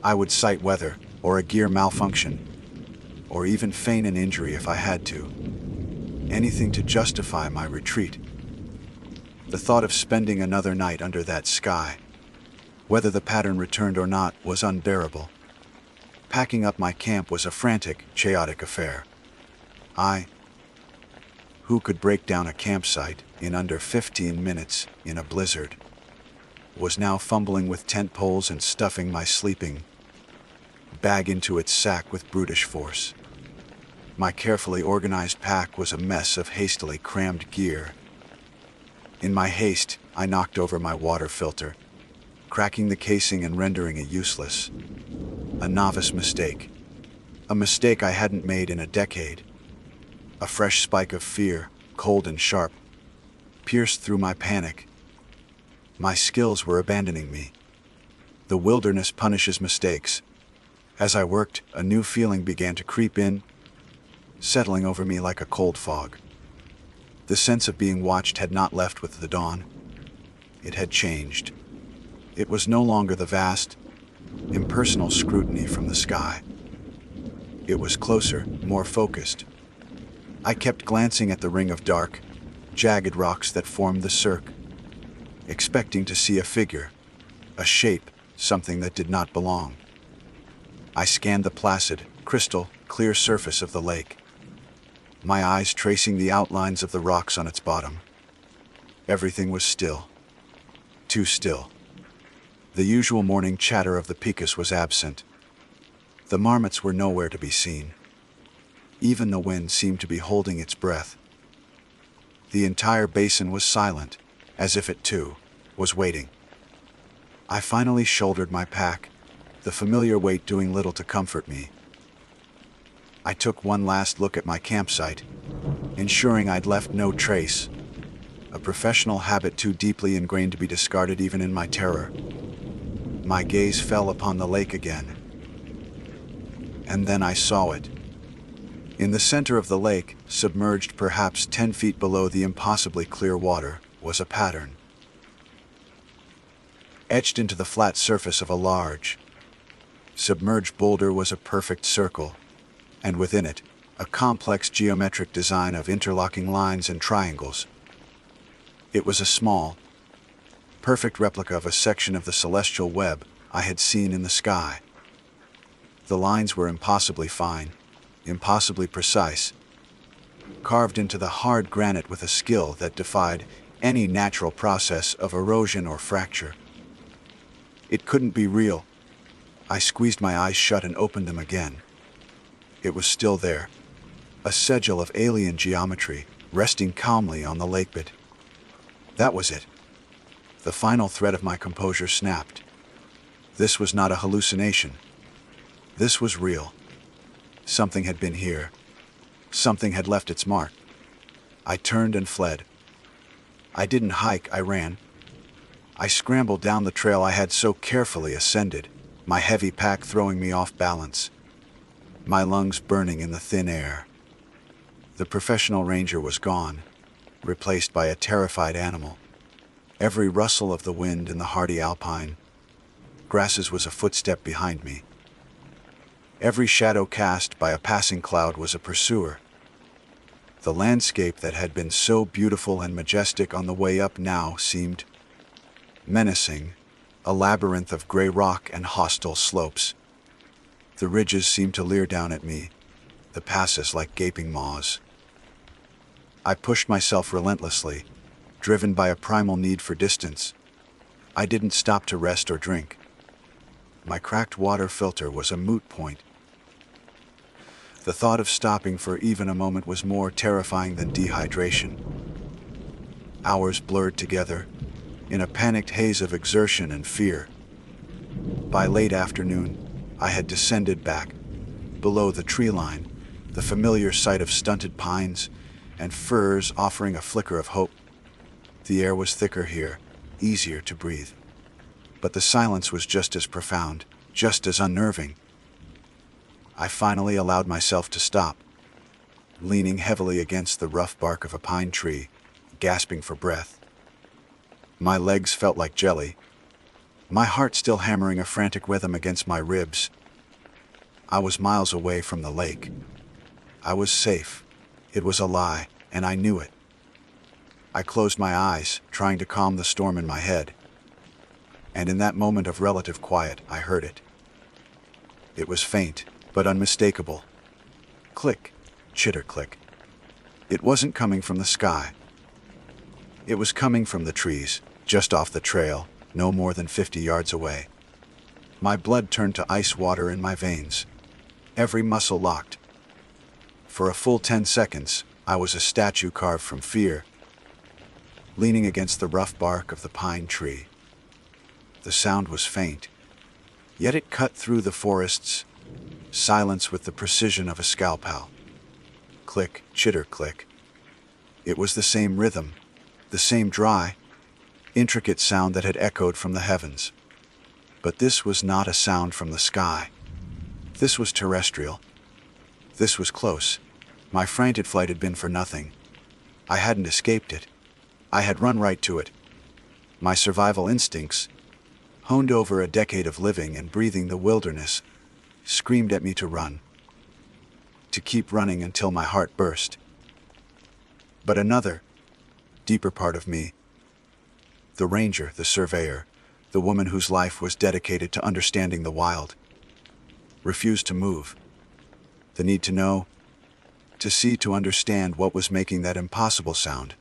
I would cite weather, or a gear malfunction, or even feign an injury if I had to. Anything to justify my retreat. The thought of spending another night under that sky, whether the pattern returned or not, was unbearable. Packing up my camp was a frantic, chaotic affair. Who could break down a campsite in under 15 minutes in a blizzard, was now fumbling with tent poles and stuffing my sleeping bag into its sack with brutish force. My carefully organized pack was a mess of hastily crammed gear. In my haste, I knocked over my water filter, cracking the casing and rendering it useless. A novice mistake. A mistake I hadn't made in a decade. A fresh spike of fear, cold and sharp, pierced through my panic. My skills were abandoning me. The wilderness punishes mistakes. As I worked, a new feeling began to creep in, settling over me like a cold fog. The sense of being watched had not left with the dawn. It had changed. It was no longer the vast, impersonal scrutiny from the sky. It was closer, more focused. I kept glancing at the ring of dark, jagged rocks that formed the cirque, expecting to see a figure, a shape, something that did not belong. I scanned the placid, crystal, clear surface of the lake, my eyes tracing the outlines of the rocks on its bottom. Everything was still. Too still. The usual morning chatter of the picas was absent. The marmots were nowhere to be seen. Even the wind seemed to be holding its breath. The entire basin was silent, as if it, too, was waiting. I finally shouldered my pack, the familiar weight doing little to comfort me. I took one last look at my campsite, ensuring I'd left no trace, a professional habit too deeply ingrained to be discarded even in my terror. My gaze fell upon the lake again. And then I saw it. In the center of the lake, submerged perhaps 10 feet below the impossibly clear water, was a pattern. Etched into the flat surface of a large, submerged boulder was a perfect circle, and within it, a complex geometric design of interlocking lines and triangles. It was a small, perfect replica of a section of the celestial web I had seen in the sky. The lines were impossibly fine, impossibly precise, carved into the hard granite with a skill that defied any natural process of erosion or fracture. It couldn't be real. I squeezed my eyes shut and opened them again. It was still there, a sigil of alien geometry, resting calmly on the lake bed. That was it. The final thread of my composure snapped. This was not a hallucination. This was real. Something had been here. Something had left its mark. I turned and fled. I didn't hike, I ran. I scrambled down the trail I had so carefully ascended, my heavy pack throwing me off balance, my lungs burning in the thin air. The professional ranger was gone, replaced by a terrified animal. Every rustle of the wind in the hardy alpine grasses was a footstep behind me. Every shadow cast by a passing cloud was a pursuer. The landscape that had been so beautiful and majestic on the way up now seemed menacing, a labyrinth of gray rock and hostile slopes. The ridges seemed to leer down at me, the passes like gaping maws. I pushed myself relentlessly, driven by a primal need for distance. I didn't stop to rest or drink. My cracked water filter was a moot point. The thought of stopping for even a moment was more terrifying than dehydration. Hours blurred together, in a panicked haze of exertion and fear. By late afternoon, I had descended back, below the tree line, the familiar sight of stunted pines and firs offering a flicker of hope. The air was thicker here, easier to breathe. But the silence was just as profound, just as unnerving. I finally allowed myself to stop, leaning heavily against the rough bark of a pine tree, gasping for breath. My legs felt like jelly, my heart still hammering a frantic rhythm against my ribs. I was miles away from the lake. I was safe. It was a lie, and I knew it. I closed my eyes, trying to calm the storm in my head. And in that moment of relative quiet, I heard it. It was faint, but unmistakable. Click, chitter click. It wasn't coming from the sky. It was coming from the trees, just off the trail, no more than 50 yards away. My blood turned to ice water in my veins. Every muscle locked. For a full 10 seconds, I was a statue carved from fear, leaning against the rough bark of the pine tree. The sound was faint, yet it cut through the forest's silence with the precision of a scalpel. Click, chitter, click. It was the same rhythm, the same dry, intricate sound that had echoed from the heavens. But this was not a sound from the sky. This was terrestrial. This was close. My frantic flight had been for nothing. I hadn't escaped it. I had run right to it. My survival instincts, honed over a decade of living and breathing the wilderness, screamed at me to run. To keep running until my heart burst. But another, deeper part of me, the ranger, the surveyor, the woman whose life was dedicated to understanding the wild, refused to move. The need to know, to see, to understand what was making that impossible sound,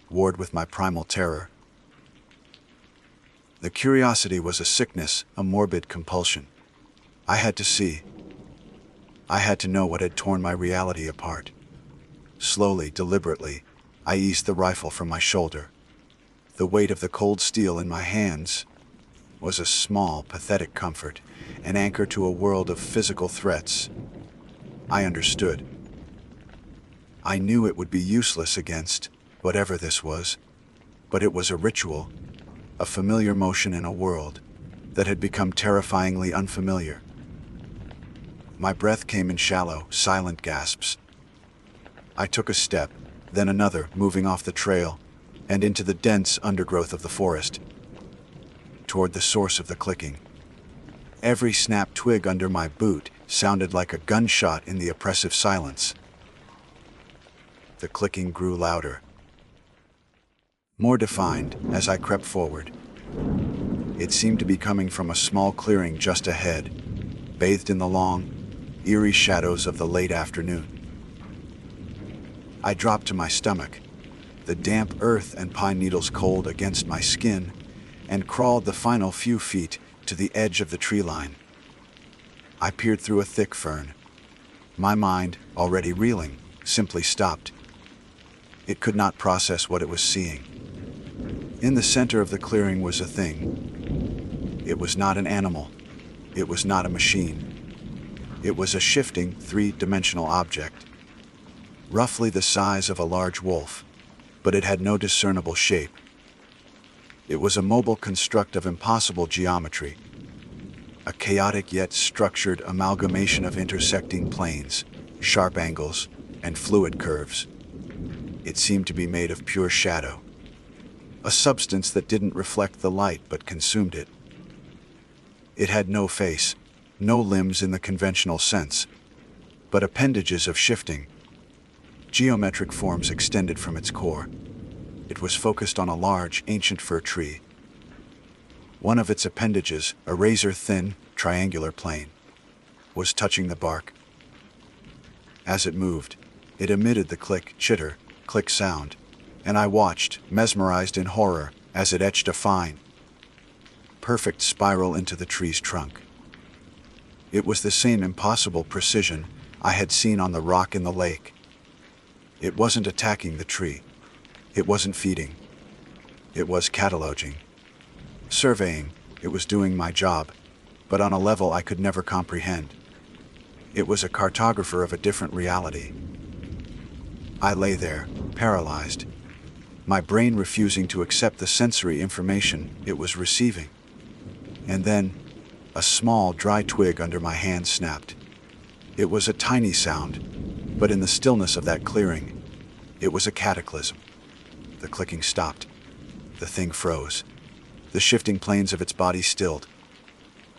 warred with my primal terror. The curiosity was a sickness, a morbid compulsion. I had to see. I had to know what had torn my reality apart. Slowly, deliberately, I eased the rifle from my shoulder. The weight of the cold steel in my hands was a small, pathetic comfort, an anchor to a world of physical threats. I understood. I knew it would be useless against whatever this was, but it was a ritual, a familiar motion in a world that had become terrifyingly unfamiliar. My breath came in shallow, silent gasps. I took a step, then another, moving off the trail and into the dense undergrowth of the forest, toward the source of the clicking. Every snapped twig under my boot sounded like a gunshot in the oppressive silence. The clicking grew louder, more defined as I crept forward. It seemed to be coming from a small clearing just ahead, bathed in the long, eerie shadows of the late afternoon. I dropped to my stomach, the damp earth and pine needles cold against my skin, and crawled the final few feet to the edge of the tree line. I peered through a thick fern. My mind, already reeling, simply stopped. It could not process what it was seeing. In the center of the clearing was a thing. It was not an animal. It was not a machine. It was a shifting, three-dimensional object, roughly the size of a large wolf, but it had no discernible shape. It was a mobile construct of impossible geometry, a chaotic yet structured amalgamation of intersecting planes, sharp angles, and fluid curves. It seemed to be made of pure shadow, a substance that didn't reflect the light but consumed it. It had no face, no limbs in the conventional sense, but appendages of shifting, geometric forms extended from its core. It was focused on a large, ancient fir tree. One of its appendages, a razor-thin, triangular plane, was touching the bark. As it moved, it emitted the click, chitter, click sound, and I watched, mesmerized in horror, as it etched a fine, perfect spiral into the tree's trunk. It was the same impossible precision I had seen on the rock in the lake. It wasn't attacking the tree. It wasn't feeding. It was cataloging. Surveying. It was doing my job, but on a level I could never comprehend. It was a cartographer of a different reality. I lay there, paralyzed, my brain refusing to accept the sensory information it was receiving. And then, a small, dry twig under my hand snapped. It was a tiny sound, but in the stillness of that clearing, it was a cataclysm. The clicking stopped. The thing froze. The shifting planes of its body stilled.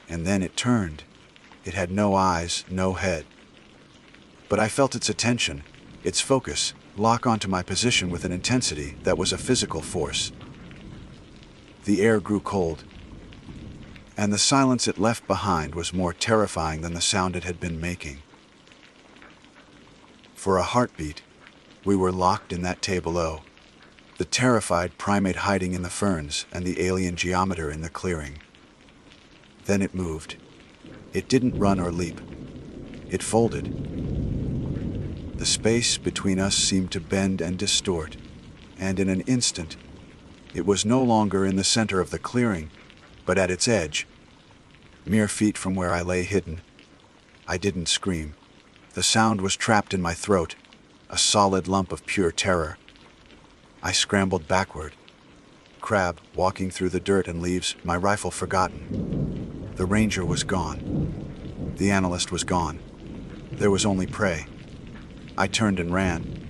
And then it turned. It had no eyes, no head. But I felt its attention, its focus, lock onto my position with an intensity that was a physical force. The air grew cold, and the silence it left behind was more terrifying than the sound it had been making. For a heartbeat, we were locked in that tableau, the terrified primate hiding in the ferns and the alien geometer in the clearing. Then it moved. It didn't run or leap. It folded. The space between us seemed to bend and distort, and in an instant, it was no longer in the center of the clearing, but at its edge, mere feet from where I lay hidden. I didn't scream. The sound was trapped in my throat, a solid lump of pure terror. I scrambled backward. Crab, walking through the dirt and leaves, my rifle forgotten. The ranger was gone. The analyst was gone. There was only prey. I turned and ran,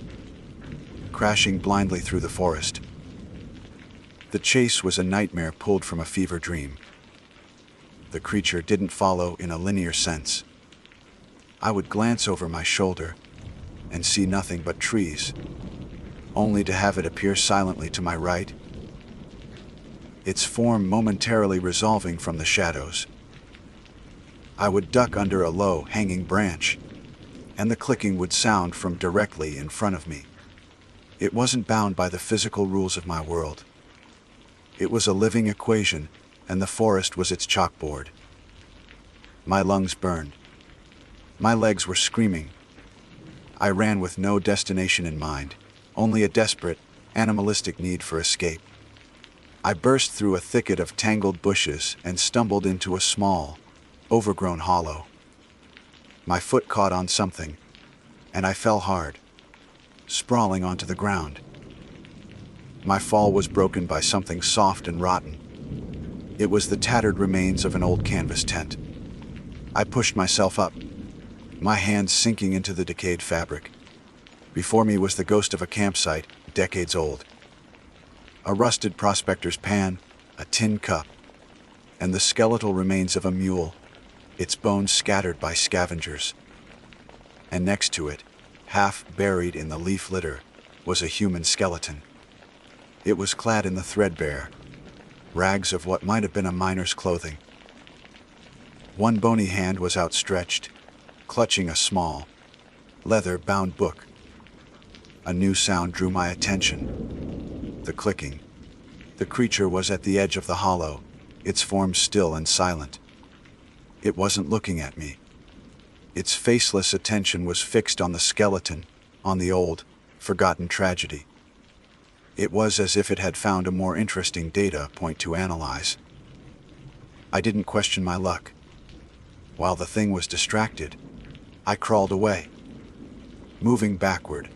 crashing blindly through the forest. The chase was a nightmare pulled from a fever dream. The creature didn't follow in a linear sense. I would glance over my shoulder and see nothing but trees, only to have it appear silently to my right, its form momentarily resolving from the shadows. I would duck under a low, hanging branch, and the clicking would sound from directly in front of me. It wasn't bound by the physical rules of my world. It was a living equation, and the forest was its chalkboard. My lungs burned. My legs were screaming. I ran with no destination in mind, only a desperate, animalistic need for escape. I burst through a thicket of tangled bushes and stumbled into a small, overgrown hollow. My foot caught on something, and I fell hard, sprawling onto the ground. My fall was broken by something soft and rotten. It was the tattered remains of an old canvas tent. I pushed myself up, my hands sinking into the decayed fabric. Before me was the ghost of a campsite, decades old. A rusted prospector's pan, a tin cup, and the skeletal remains of a mule, its bones scattered by scavengers. And next to it, half buried in the leaf litter, was a human skeleton. It was clad in the threadbare rags of what might have been a miner's clothing. One bony hand was outstretched, clutching a small, leather-bound book. A new sound drew my attention. The clicking. The creature was at the edge of the hollow, its form still and silent. It wasn't looking at me. Its faceless attention was fixed on the skeleton, on the old, forgotten tragedy. It was as if it had found a more interesting data point to analyze. I didn't question my luck. While the thing was distracted, I crawled away, moving backward,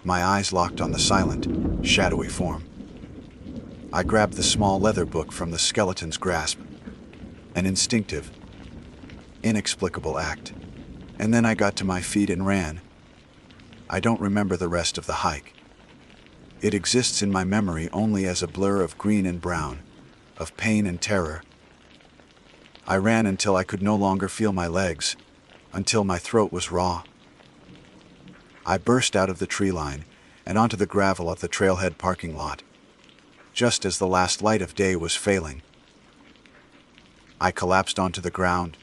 my eyes locked on the silent, shadowy form. I grabbed the small leather book from the skeleton's grasp, an instinctive, inexplicable act. And then I got to my feet and ran. I don't remember the rest of the hike. It exists in my memory only as a blur of green and brown, of pain and terror. I ran until I could no longer feel my legs, until my throat was raw. I burst out of the tree line and onto the gravel of the trailhead parking lot, just as the last light of day was failing. I collapsed onto the ground,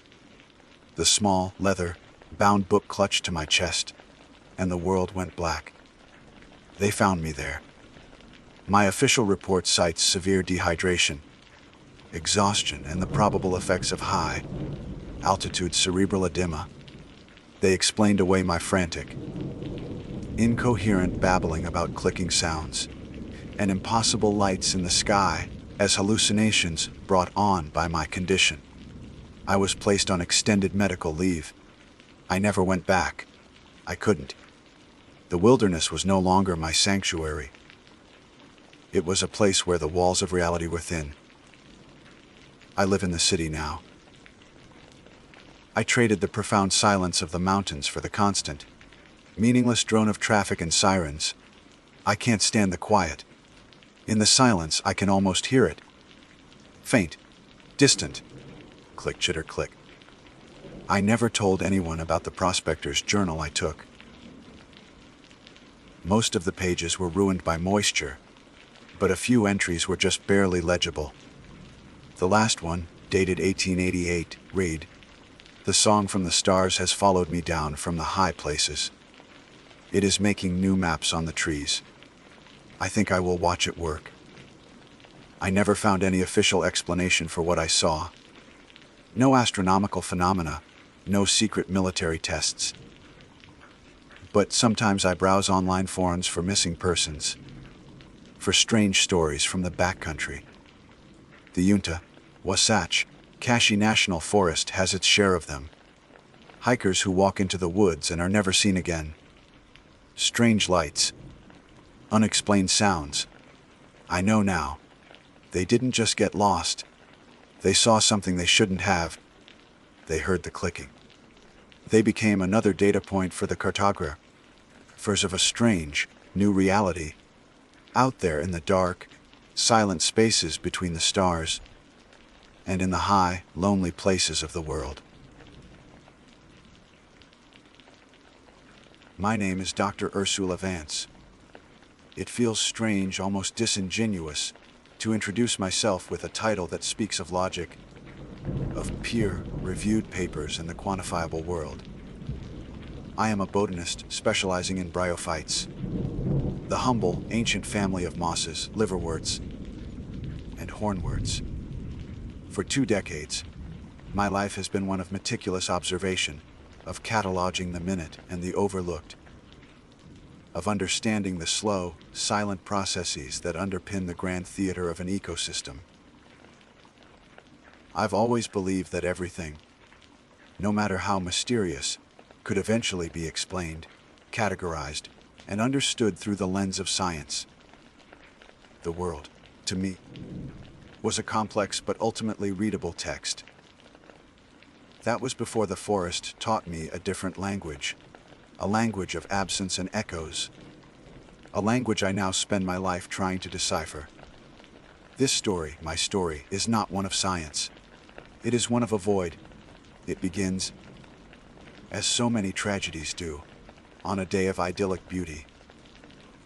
the small, leather-bound book clutched to my chest, and the world went black. They found me there. My official report cites severe dehydration, exhaustion, and the probable effects of high-altitude cerebral edema. They explained away my frantic, incoherent babbling about clicking sounds and impossible lights in the sky as hallucinations brought on by my condition. I was placed on extended medical leave. I never went back. I couldn't. The wilderness was no longer my sanctuary. It was a place where the walls of reality were thin. I live in the city now. I traded the profound silence of the mountains for the constant, meaningless drone of traffic and sirens. I can't stand the quiet. In the silence, I can almost hear it. Faint, distant. Click, chitter, click. I never told anyone about the prospector's journal I took. Most of the pages were ruined by moisture, but a few entries were just barely legible. The last one, dated 1888, read, "The song from the stars has followed me down from the high places. It is making new maps on the trees. I think I will watch it work." I never found any official explanation for what I saw. No astronomical phenomena, no secret military tests. But sometimes I browse online forums for missing persons, for strange stories from the backcountry. The Uinta, Wasatch, Cache National Forest has its share of them. Hikers who walk into the woods and are never seen again. Strange lights, unexplained sounds. I know now. They didn't just get lost. They saw something they shouldn't have. They heard the clicking. They became another data point for the cartographers of a strange, new reality, out there in the dark, silent spaces between the stars, and in the high, lonely places of the world. My name is Dr. Ursula Vance. It feels strange, almost disingenuous, to introduce myself with a title that speaks of logic, of peer-reviewed papers in the quantifiable world. I am a botanist specializing in bryophytes, the humble, ancient family of mosses, liverworts, and hornworts. For 2 decades, my life has been one of meticulous observation, of cataloging the minute and the overlooked, of understanding the slow, silent processes that underpin the grand theater of an ecosystem. I've always believed that everything, no matter how mysterious, could eventually be explained, categorized, and understood through the lens of science. The world, to me, was a complex but ultimately readable text. That was before the forest taught me a different language, a language of absence and echoes, a language I now spend my life trying to decipher. This story, my story, is not one of science. It is one of a void. It begins, as so many tragedies do, on a day of idyllic beauty,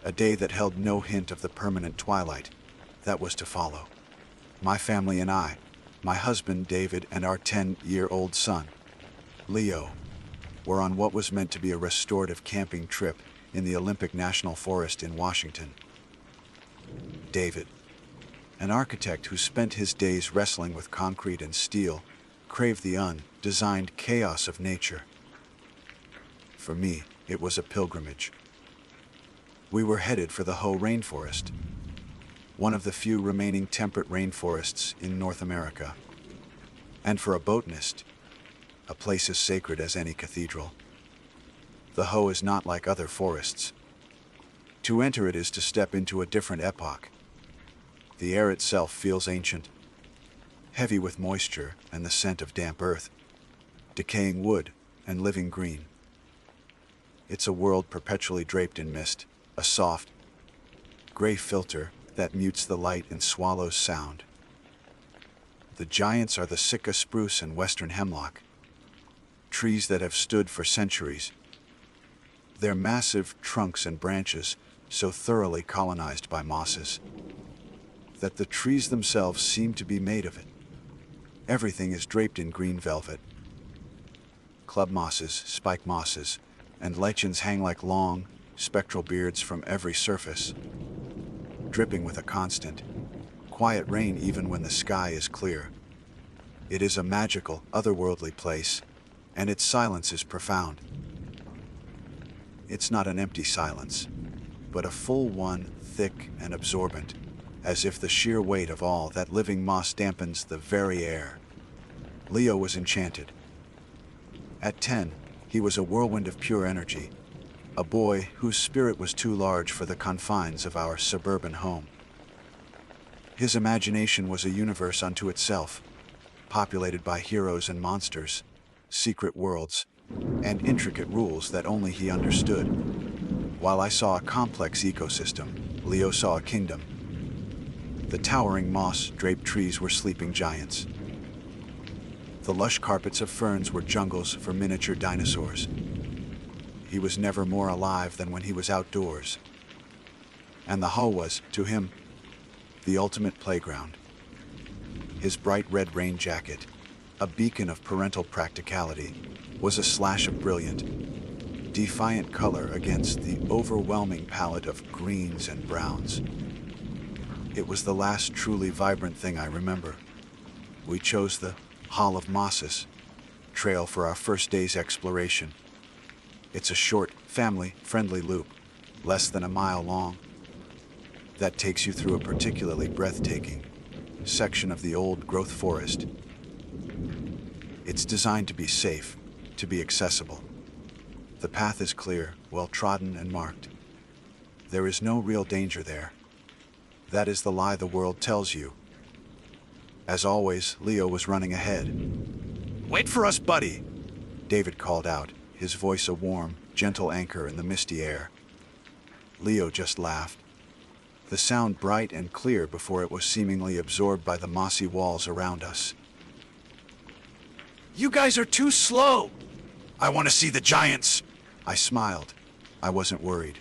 a day that held no hint of the permanent twilight that was to follow. My family and I, my husband David and our 10-year-old son, Leo, were on what was meant to be a restorative camping trip in the Olympic National Forest in Washington. David, an architect who spent his days wrestling with concrete and steel, craved the undesigned chaos of nature. For me, it was a pilgrimage. We were headed for the Hoh Rainforest, one of the few remaining temperate rainforests in North America. And for a botanist, a place as sacred as any cathedral. The Ho is not like other forests. To enter it is to step into a different epoch. The air itself feels ancient, heavy with moisture and the scent of damp earth, decaying wood and living green. It's a world perpetually draped in mist, a soft, gray filter that mutes the light and swallows sound. The giants are the Sitka spruce and western hemlock, trees that have stood for centuries. Their massive trunks and branches so thoroughly colonized by mosses that the trees themselves seem to be made of it. Everything is draped in green velvet. Club mosses, spike mosses, and lichens hang like long, spectral beards from every surface, dripping with a constant, quiet rain even when the sky is clear. It is a magical, otherworldly place, and its silence is profound. It's not an empty silence, but a full one, thick and absorbent, as if the sheer weight of all that living moss dampens the very air. Leo was enchanted. At 10, he was a whirlwind of pure energy, a boy whose spirit was too large for the confines of our suburban home. His imagination was a universe unto itself, populated by heroes and monsters, secret worlds, and intricate rules that only he understood. While I saw a complex ecosystem, Leo saw a kingdom. The towering moss-draped trees were sleeping giants. The lush carpets of ferns were jungles for miniature dinosaurs. He was never more alive than when he was outdoors. And the Ho was, to him, the ultimate playground. His bright red rain jacket, a beacon of parental practicality, was a slash of brilliant, defiant color against the overwhelming palette of greens and browns. It was the last truly vibrant thing I remember. We chose the Hall of Mosses trail for our first day's exploration. It's a short, family-friendly loop, less than a mile long, that takes you through a particularly breathtaking section of the old-growth forest. It's designed to be safe, to be accessible. The path is clear, well-trodden and marked. There is no real danger there. That is the lie the world tells you. As always, Leo was running ahead. Wait for us, buddy. David called out, his voice a warm, gentle anchor in the misty air. Leo just laughed, the sound bright and clear before it was seemingly absorbed by the mossy walls around us. You guys are too slow. I want to see the giants. I smiled. I wasn't worried.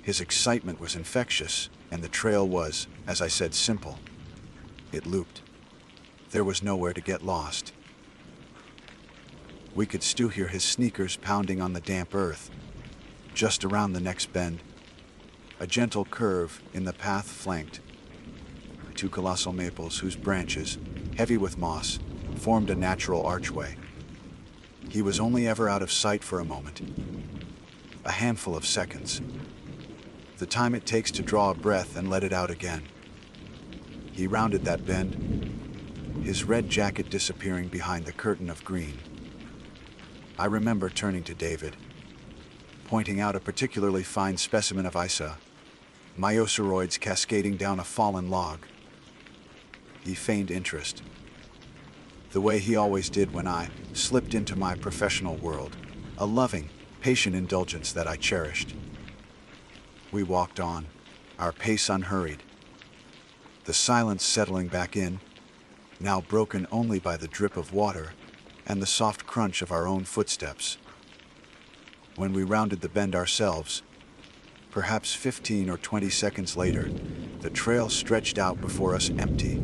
His excitement was infectious, and the trail was, as I said, simple. It looped. There was nowhere to get lost. We could still hear his sneakers pounding on the damp earth. Just around the next bend, a gentle curve in the path flanked two colossal maples whose branches, heavy with moss, formed a natural archway. He was only ever out of sight for a moment, a handful of seconds, the time it takes to draw a breath and let it out again. He rounded that bend, his red jacket disappearing behind the curtain of green. I remember turning to David, pointing out a particularly fine specimen of Isa, myoceroids cascading down a fallen log. He feigned interest, the way he always did when I slipped into my professional world, a loving, patient indulgence that I cherished. We walked on, our pace unhurried, the silence settling back in, now broken only by the drip of water and the soft crunch of our own footsteps. When we rounded the bend ourselves, perhaps 15 or 20 seconds later, the trail stretched out before us empty.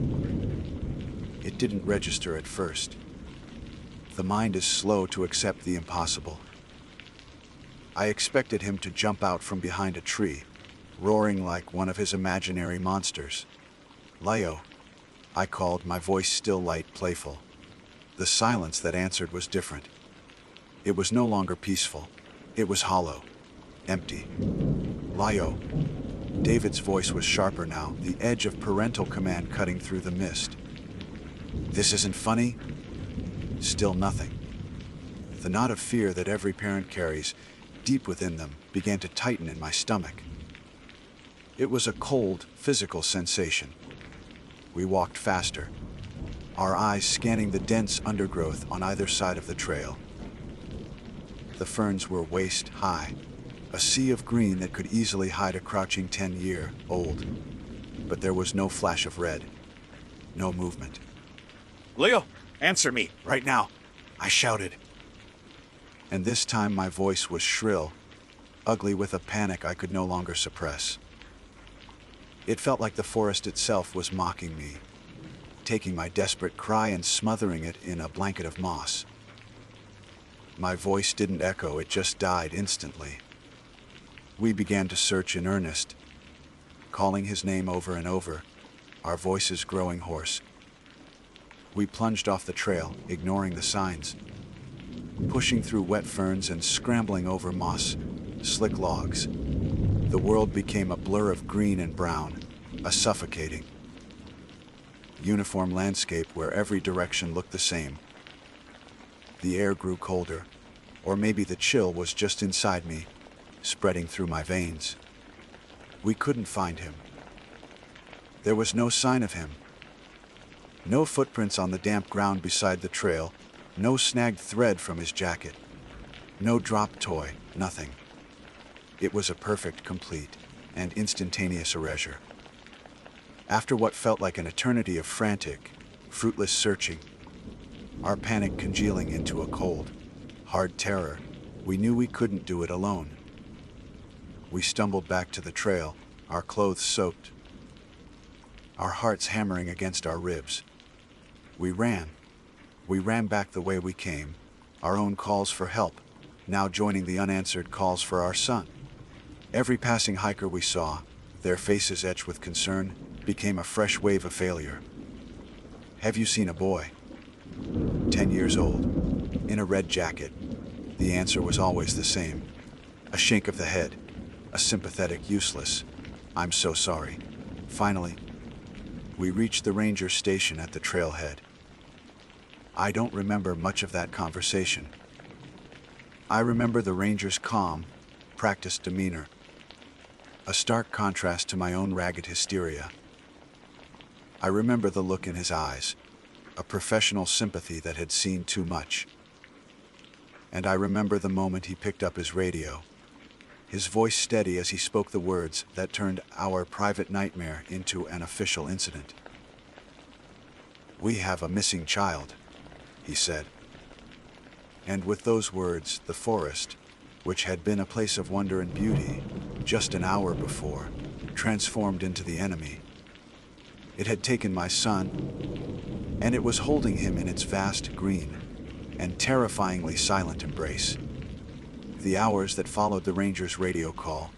It didn't register at first. The mind is slow to accept the impossible. I expected him to jump out from behind a tree, roaring like one of his imaginary monsters. Leo, I called, my voice still light, playful. The silence that answered was different. It was no longer peaceful. It was hollow, empty. Leo. David's voice was sharper now, the edge of parental command cutting through the mist. This isn't funny? Still nothing. The knot of fear that every parent carries, deep within them, began to tighten in my stomach. It was a cold, physical sensation. We walked faster, our eyes scanning the dense undergrowth on either side of the trail. The ferns were waist-high, a sea of green that could easily hide a crouching 10-year-old. But there was no flash of red, no movement. Leo, answer me, right now, I shouted. And this time my voice was shrill, ugly with a panic I could no longer suppress. It felt like the forest itself was mocking me, taking my desperate cry and smothering it in a blanket of moss. My voice didn't echo, it just died instantly. We began to search in earnest, calling his name over and over, our voices growing hoarse. We plunged off the trail, ignoring the signs, pushing through wet ferns and scrambling over moss, slick logs. The world became a blur of green and brown, a suffocating, uniform landscape where every direction looked the same. The air grew colder, or maybe the chill was just inside me, spreading through my veins. We couldn't find him. There was no sign of him. No footprints on the damp ground beside the trail, no snagged thread from his jacket, no dropped toy, nothing. It was a perfect, complete, and instantaneous erasure. After what felt like an eternity of frantic, fruitless searching, our panic congealing into a cold, hard terror, we knew we couldn't do it alone. We stumbled back to the trail, our clothes soaked, our hearts hammering against our ribs. We ran back the way we came, our own calls for help, now joining the unanswered calls for our son. Every passing hiker we saw, their faces etched with concern, became a fresh wave of failure. Have you seen a boy? 10 years old, in a red jacket. The answer was always the same. A shake of the head, a sympathetic, useless, "I'm so sorry." Finally, we reached the ranger station at the trailhead. I don't remember much of that conversation. I remember the ranger's calm, practiced demeanor, a stark contrast to my own ragged hysteria. I remember the look in his eyes, a professional sympathy that had seen too much. And I remember the moment he picked up his radio, his voice steady as he spoke the words that turned our private nightmare into an official incident. "We have a missing child," he said. And with those words, the forest, which had been a place of wonder and beauty just an hour before, transformed into the enemy. It had taken my son, and it was holding him in its vast green and terrifyingly silent embrace. The hours that followed the ranger's radio call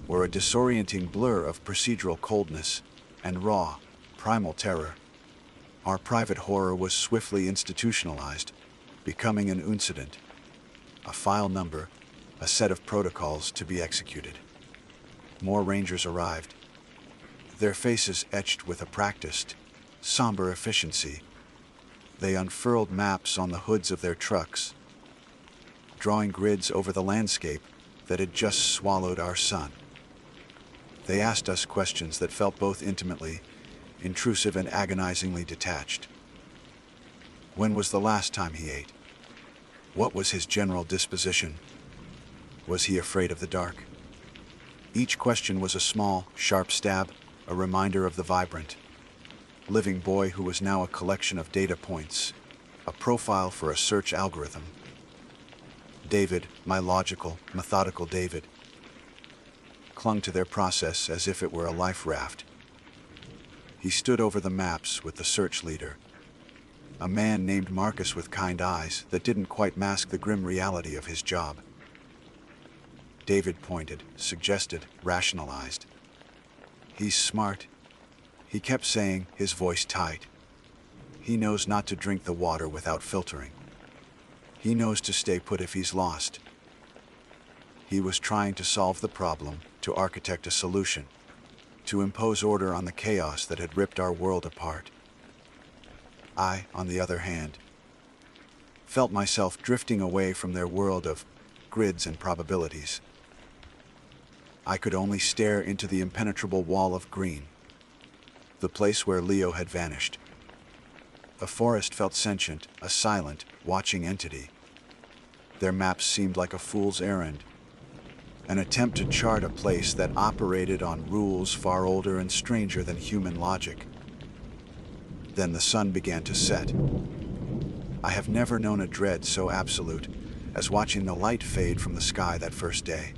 were a disorienting blur of procedural coldness and raw, primal terror. Our private horror was swiftly institutionalized, becoming an incident, a file number, a set of protocols to be executed. More rangers arrived, their faces etched with a practiced, somber efficiency. They unfurled maps on the hoods of their trucks, drawing grids over the landscape that had just swallowed our son. They asked us questions that felt both intimately intrusive and agonizingly detached. When was the last time he ate? What was his general disposition? Was he afraid of the dark? Each question was a small, sharp stab, a reminder of the vibrant, living boy who was now a collection of data points, a profile for a search algorithm. David, my logical, methodical David, clung to their process as if it were a life raft. He stood over the maps with the search leader, a man named Marcus with kind eyes that didn't quite mask the grim reality of his job. David pointed, suggested, rationalized. "He's smart," he kept saying, his voice tight. "He knows not to drink the water without filtering. He knows to stay put if he's lost." He was trying to solve the problem, to architect a solution, to impose order on the chaos that had ripped our world apart. I, on the other hand, felt myself drifting away from their world of grids and probabilities. I could only stare into the impenetrable wall of green, the place where Leo had vanished. A forest felt sentient, a silent, watching entity. Their maps seemed like a fool's errand, an attempt to chart a place that operated on rules far older and stranger than human logic. Then the sun began to set. I have never known a dread so absolute as watching the light fade from the sky that first day.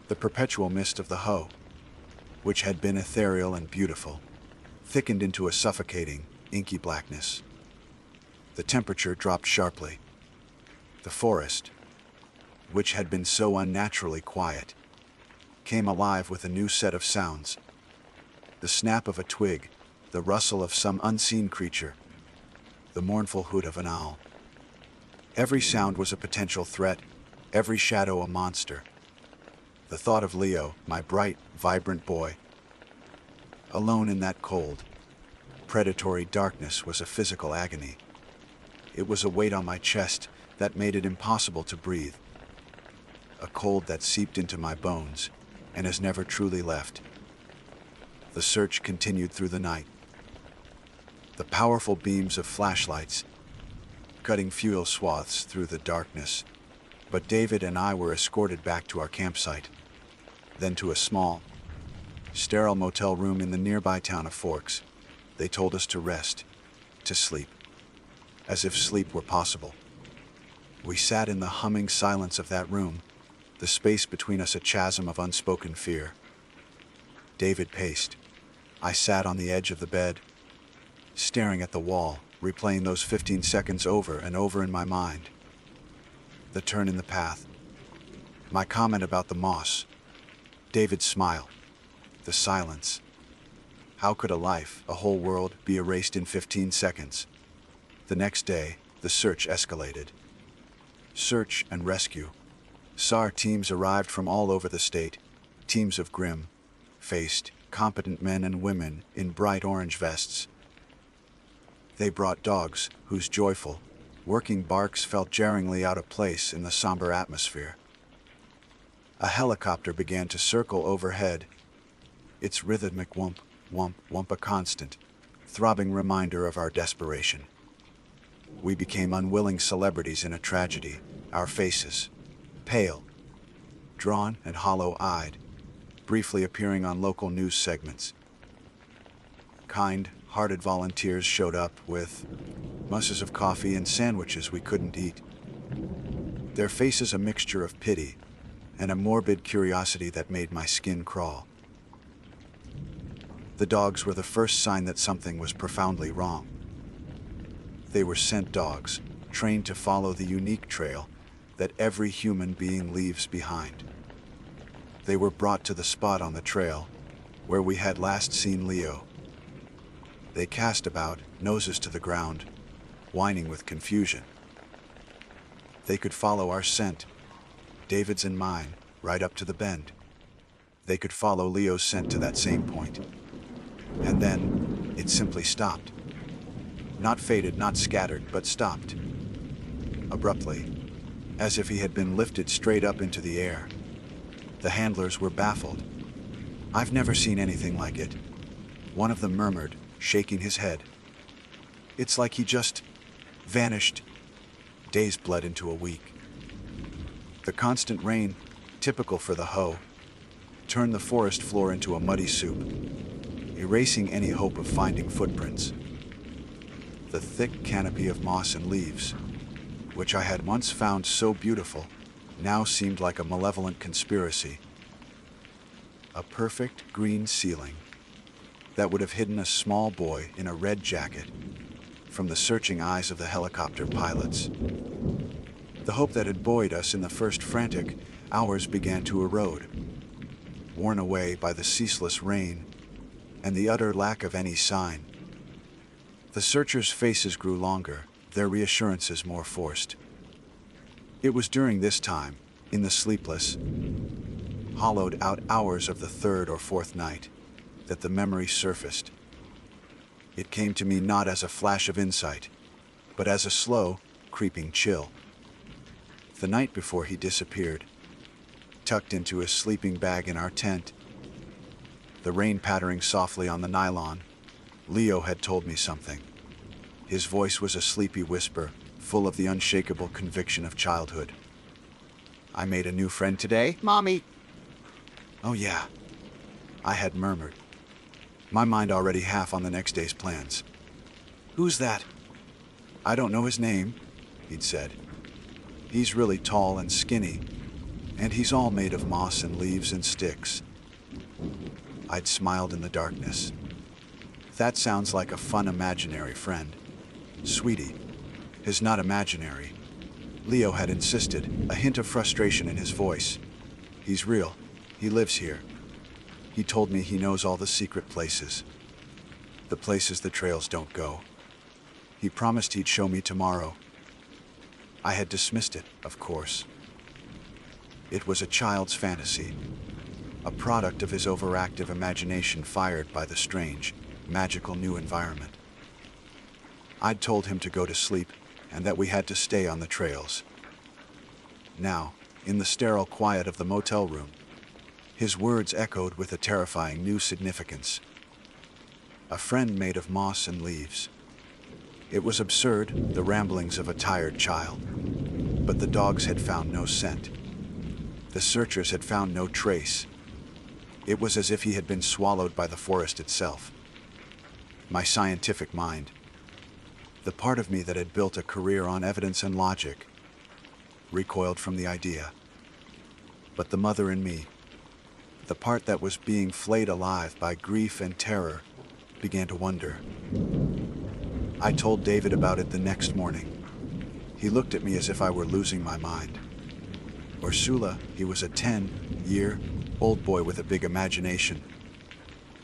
The perpetual mist of the Ho, which had been ethereal and beautiful, thickened into a suffocating, inky blackness. The temperature dropped sharply. The forest, which had been so unnaturally quiet, came alive with a new set of sounds. The snap of a twig, the rustle of some unseen creature, the mournful hoot of an owl. Every sound was a potential threat, every shadow a monster. The thought of Leo, my bright, vibrant boy, alone in that cold, predatory darkness, was a physical agony. It was a weight on my chest that made it impossible to breathe. A cold that seeped into my bones and has never truly left. The search continued through the night. The powerful beams of flashlights cutting fuel swaths through the darkness, but David and I were escorted back to our campsite, then to a small, sterile motel room in the nearby town of Forks. They told us to rest, to sleep, as if sleep were possible. We sat in the humming silence of that room, the space between us a chasm of unspoken fear. David paced. I sat on the edge of the bed, staring at the wall, replaying those 15 seconds over and over in my mind. The turn in the path, my comment about the moss, David's smile, the silence. How could a life, a whole world, be erased in 15 seconds? The next day, the search escalated. Search and rescue. SAR teams arrived from all over the state, teams of grim-faced, competent men and women in bright orange vests. They brought dogs whose joyful, working barks felt jarringly out of place in the somber atmosphere. A helicopter began to circle overhead, its rhythmic whump, whump, whump a constant, throbbing reminder of our desperation. We became unwilling celebrities in a tragedy, our faces, pale, drawn and hollow-eyed, briefly appearing on local news segments. Kind-hearted volunteers showed up with musses of coffee and sandwiches we couldn't eat. Their faces a mixture of pity and a morbid curiosity that made my skin crawl. The dogs were the first sign that something was profoundly wrong. They were scent dogs, trained to follow the unique trail that every human being leaves behind. They were brought to the spot on the trail where we had last seen Leo. They cast about, noses to the ground, whining with confusion. They could follow our scent, David's and mine, right up to the bend. They could follow Leo's scent to that same point. And then, it simply stopped. Not faded, not scattered, but stopped. Abruptly, as if he had been lifted straight up into the air. The handlers were baffled. "I've never seen anything like it," one of them murmured, shaking his head. "It's like he just vanished." Days bled into a week. The constant rain, typical for the Ho, turned the forest floor into a muddy soup, erasing any hope of finding footprints. The thick canopy of moss and leaves, which I had once found so beautiful, now seemed like a malevolent conspiracy. A perfect green ceiling that would have hidden a small boy in a red jacket from the searching eyes of the helicopter pilots. The hope that had buoyed us in the first frantic hours began to erode, worn away by the ceaseless rain and the utter lack of any sign. The searchers' faces grew longer, their reassurances more forced. It was during this time, in the sleepless, hollowed-out hours of the third or fourth night, that the memory surfaced. It came to me not as a flash of insight, but as a slow, creeping chill. The night before he disappeared, tucked into his sleeping bag in our tent, the rain pattering softly on the nylon, Leo had told me something. His voice was a sleepy whisper, full of the unshakable conviction of childhood. "I made a new friend today, Mommy." "Oh yeah," I had murmured, my mind already half on the next day's plans. "Who's that?" "I don't know his name," he'd said. "He's really tall and skinny, and he's all made of moss and leaves and sticks." I'd smiled in the darkness. "That sounds like a fun imaginary friend." "Sweetie, he's not imaginary," Leo had insisted, a hint of frustration in his voice. "He's real. He lives here. He told me he knows all the secret places. The places the trails don't go. He promised he'd show me tomorrow." I had dismissed it, of course. It was a child's fantasy, a product of his overactive imagination fired by the strange, magical new environment. I'd told him to go to sleep and that we had to stay on the trails. Now, in the sterile quiet of the motel room, his words echoed with a terrifying new significance. A friend made of moss and leaves. It was absurd, the ramblings of a tired child. But the dogs had found no scent. The searchers had found no trace. It was as if he had been swallowed by the forest itself. My scientific mind, the part of me that had built a career on evidence and logic, recoiled from the idea. But the mother in me, the part that was being flayed alive by grief and terror, began to wonder. I told David about it the next morning. He looked at me as if I were losing my mind. Ursula, he was a 10-year-old boy with a big imagination.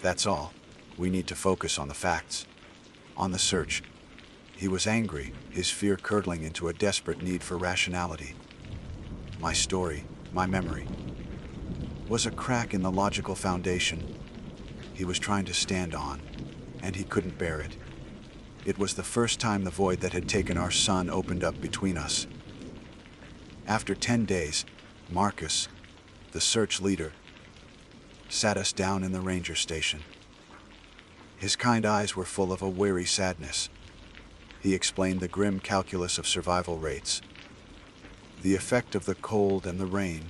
That's all. We need to focus on the facts. On the search. He was angry, his fear curdling into a desperate need for rationality. My story, my memory, was a crack in the logical foundation he was trying to stand on, and he couldn't bear it. It was the first time the void that had taken our son opened up between us. After 10 days, Marcus, the search leader, sat us down in the ranger station. His kind eyes were full of a weary sadness. He explained the grim calculus of survival rates, the effect of the cold and the rain,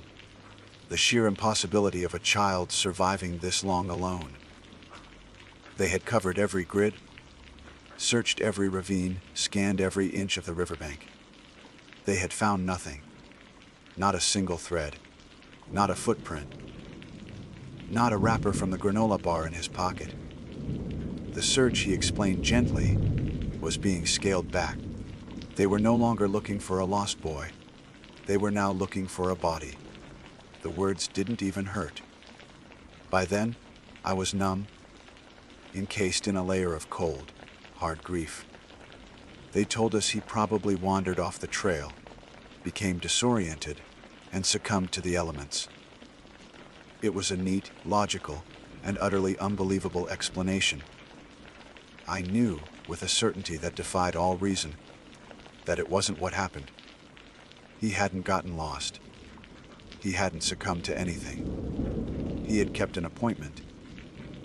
the sheer impossibility of a child surviving this long alone. They had covered every grid, searched every ravine, scanned every inch of the riverbank. They had found nothing. Not a single thread. Not a footprint. Not a wrapper from the granola bar in his pocket. The search, he explained gently, was being scaled back. They were no longer looking for a lost boy. They were now looking for a body. The words didn't even hurt. By then, I was numb, encased in a layer of cold, hard grief. They told us he probably wandered off the trail, became disoriented, and succumbed to the elements. It was a neat, logical, and utterly unbelievable explanation. I knew, with a certainty that defied all reason, that it wasn't what happened. He hadn't gotten lost. He hadn't succumbed to anything. He had kept an appointment.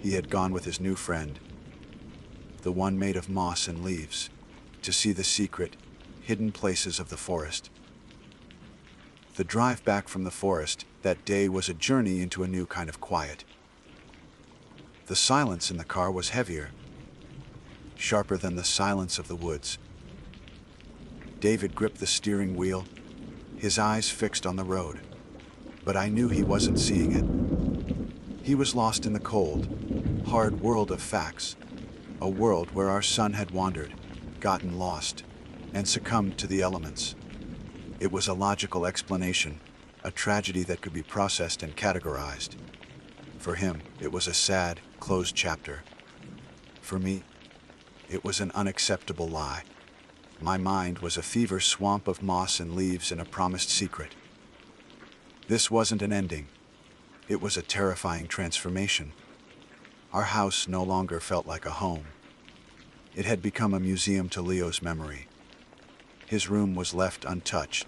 He had gone with his new friend, the one made of moss and leaves, to see the secret, hidden places of the forest. The drive back from the forest that day was a journey into a new kind of quiet. The silence in the car was heavier, sharper than the silence of the woods. David gripped the steering wheel, his eyes fixed on the road, but I knew he wasn't seeing it. He was lost in the cold, hard world of facts, a world where our son had wandered, gotten lost, and succumbed to the elements. It was a logical explanation, a tragedy that could be processed and categorized. For him, it was a sad, closed chapter. For me, it was an unacceptable lie. My mind was a fever swamp of moss and leaves and a promised secret. This wasn't an ending. It was a terrifying transformation. Our house no longer felt like a home. It had become a museum to Leo's memory. His room was left untouched.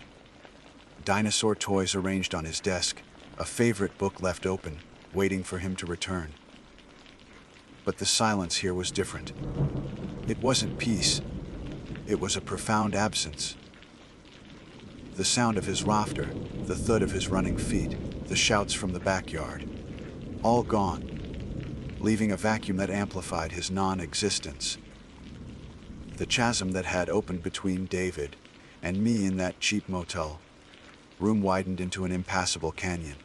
dinosaur toys arranged on his desk, a favorite book left open, waiting for him to return. But the silence here was different. It wasn't peace. It was a profound absence. The sound of his laughter, the thud of his running feet, the shouts from the backyard, all gone, leaving a vacuum that amplified his non-existence. The chasm that had opened between David and me in that cheap motel room widened into an impassable canyon.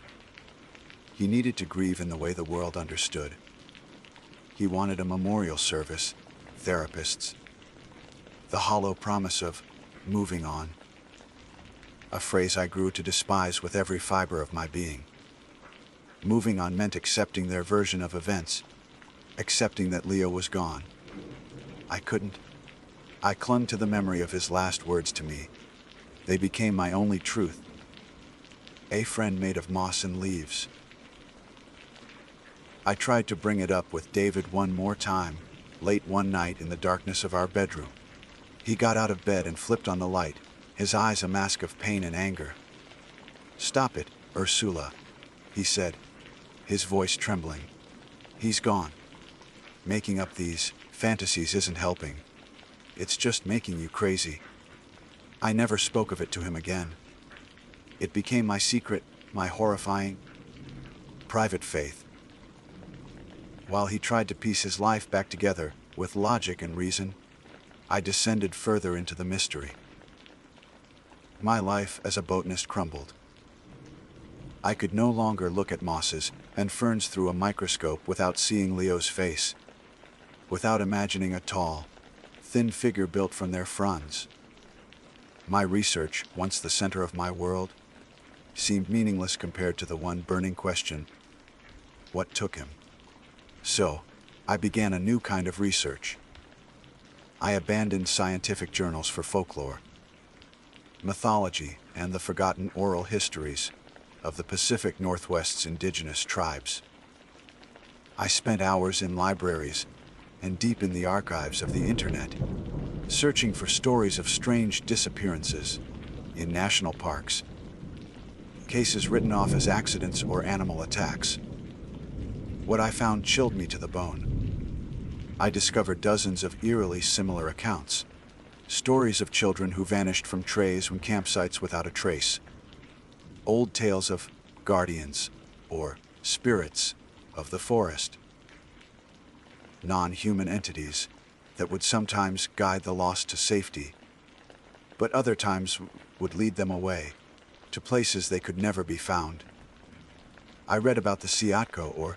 He needed to grieve in the way the world understood. He wanted a memorial service, therapists, the hollow promise of moving on. A phrase I grew to despise with every fiber of my being. Moving on meant accepting their version of events, accepting that Leo was gone. I couldn't. I clung to the memory of his last words to me. They became my only truth. A friend made of moss and leaves. I tried to bring it up with David one more time, late one night in the darkness of our bedroom. He got out of bed and flipped on the light, his eyes a mask of pain and anger. "Stop it, Ursula," he said, his voice trembling. "He's gone. Making up these fantasies isn't helping. It's just making you crazy." I never spoke of it to him again. It became my secret, my horrifying, private faith. While he tried to piece his life back together with logic and reason, I descended further into the mystery. My life as a botanist crumbled. I could no longer look at mosses and ferns through a microscope without seeing Leo's face, without imagining a tall, thin figure built from their fronds. My research, once the center of my world, seemed meaningless compared to the one burning question: what took him? So, I began a new kind of research. I abandoned scientific journals for folklore, mythology, and the forgotten oral histories of the Pacific Northwest's indigenous tribes. I spent hours in libraries and deep in the archives of the internet, searching for stories of strange disappearances in national parks, cases written off as accidents or animal attacks. What I found chilled me to the bone. I discovered dozens of eerily similar accounts, stories of children who vanished from trays when campsites without a trace, old tales of guardians or spirits of the forest, non-human entities that would sometimes guide the lost to safety, but other times would lead them away to places they could never be found. I read about the Siatko, or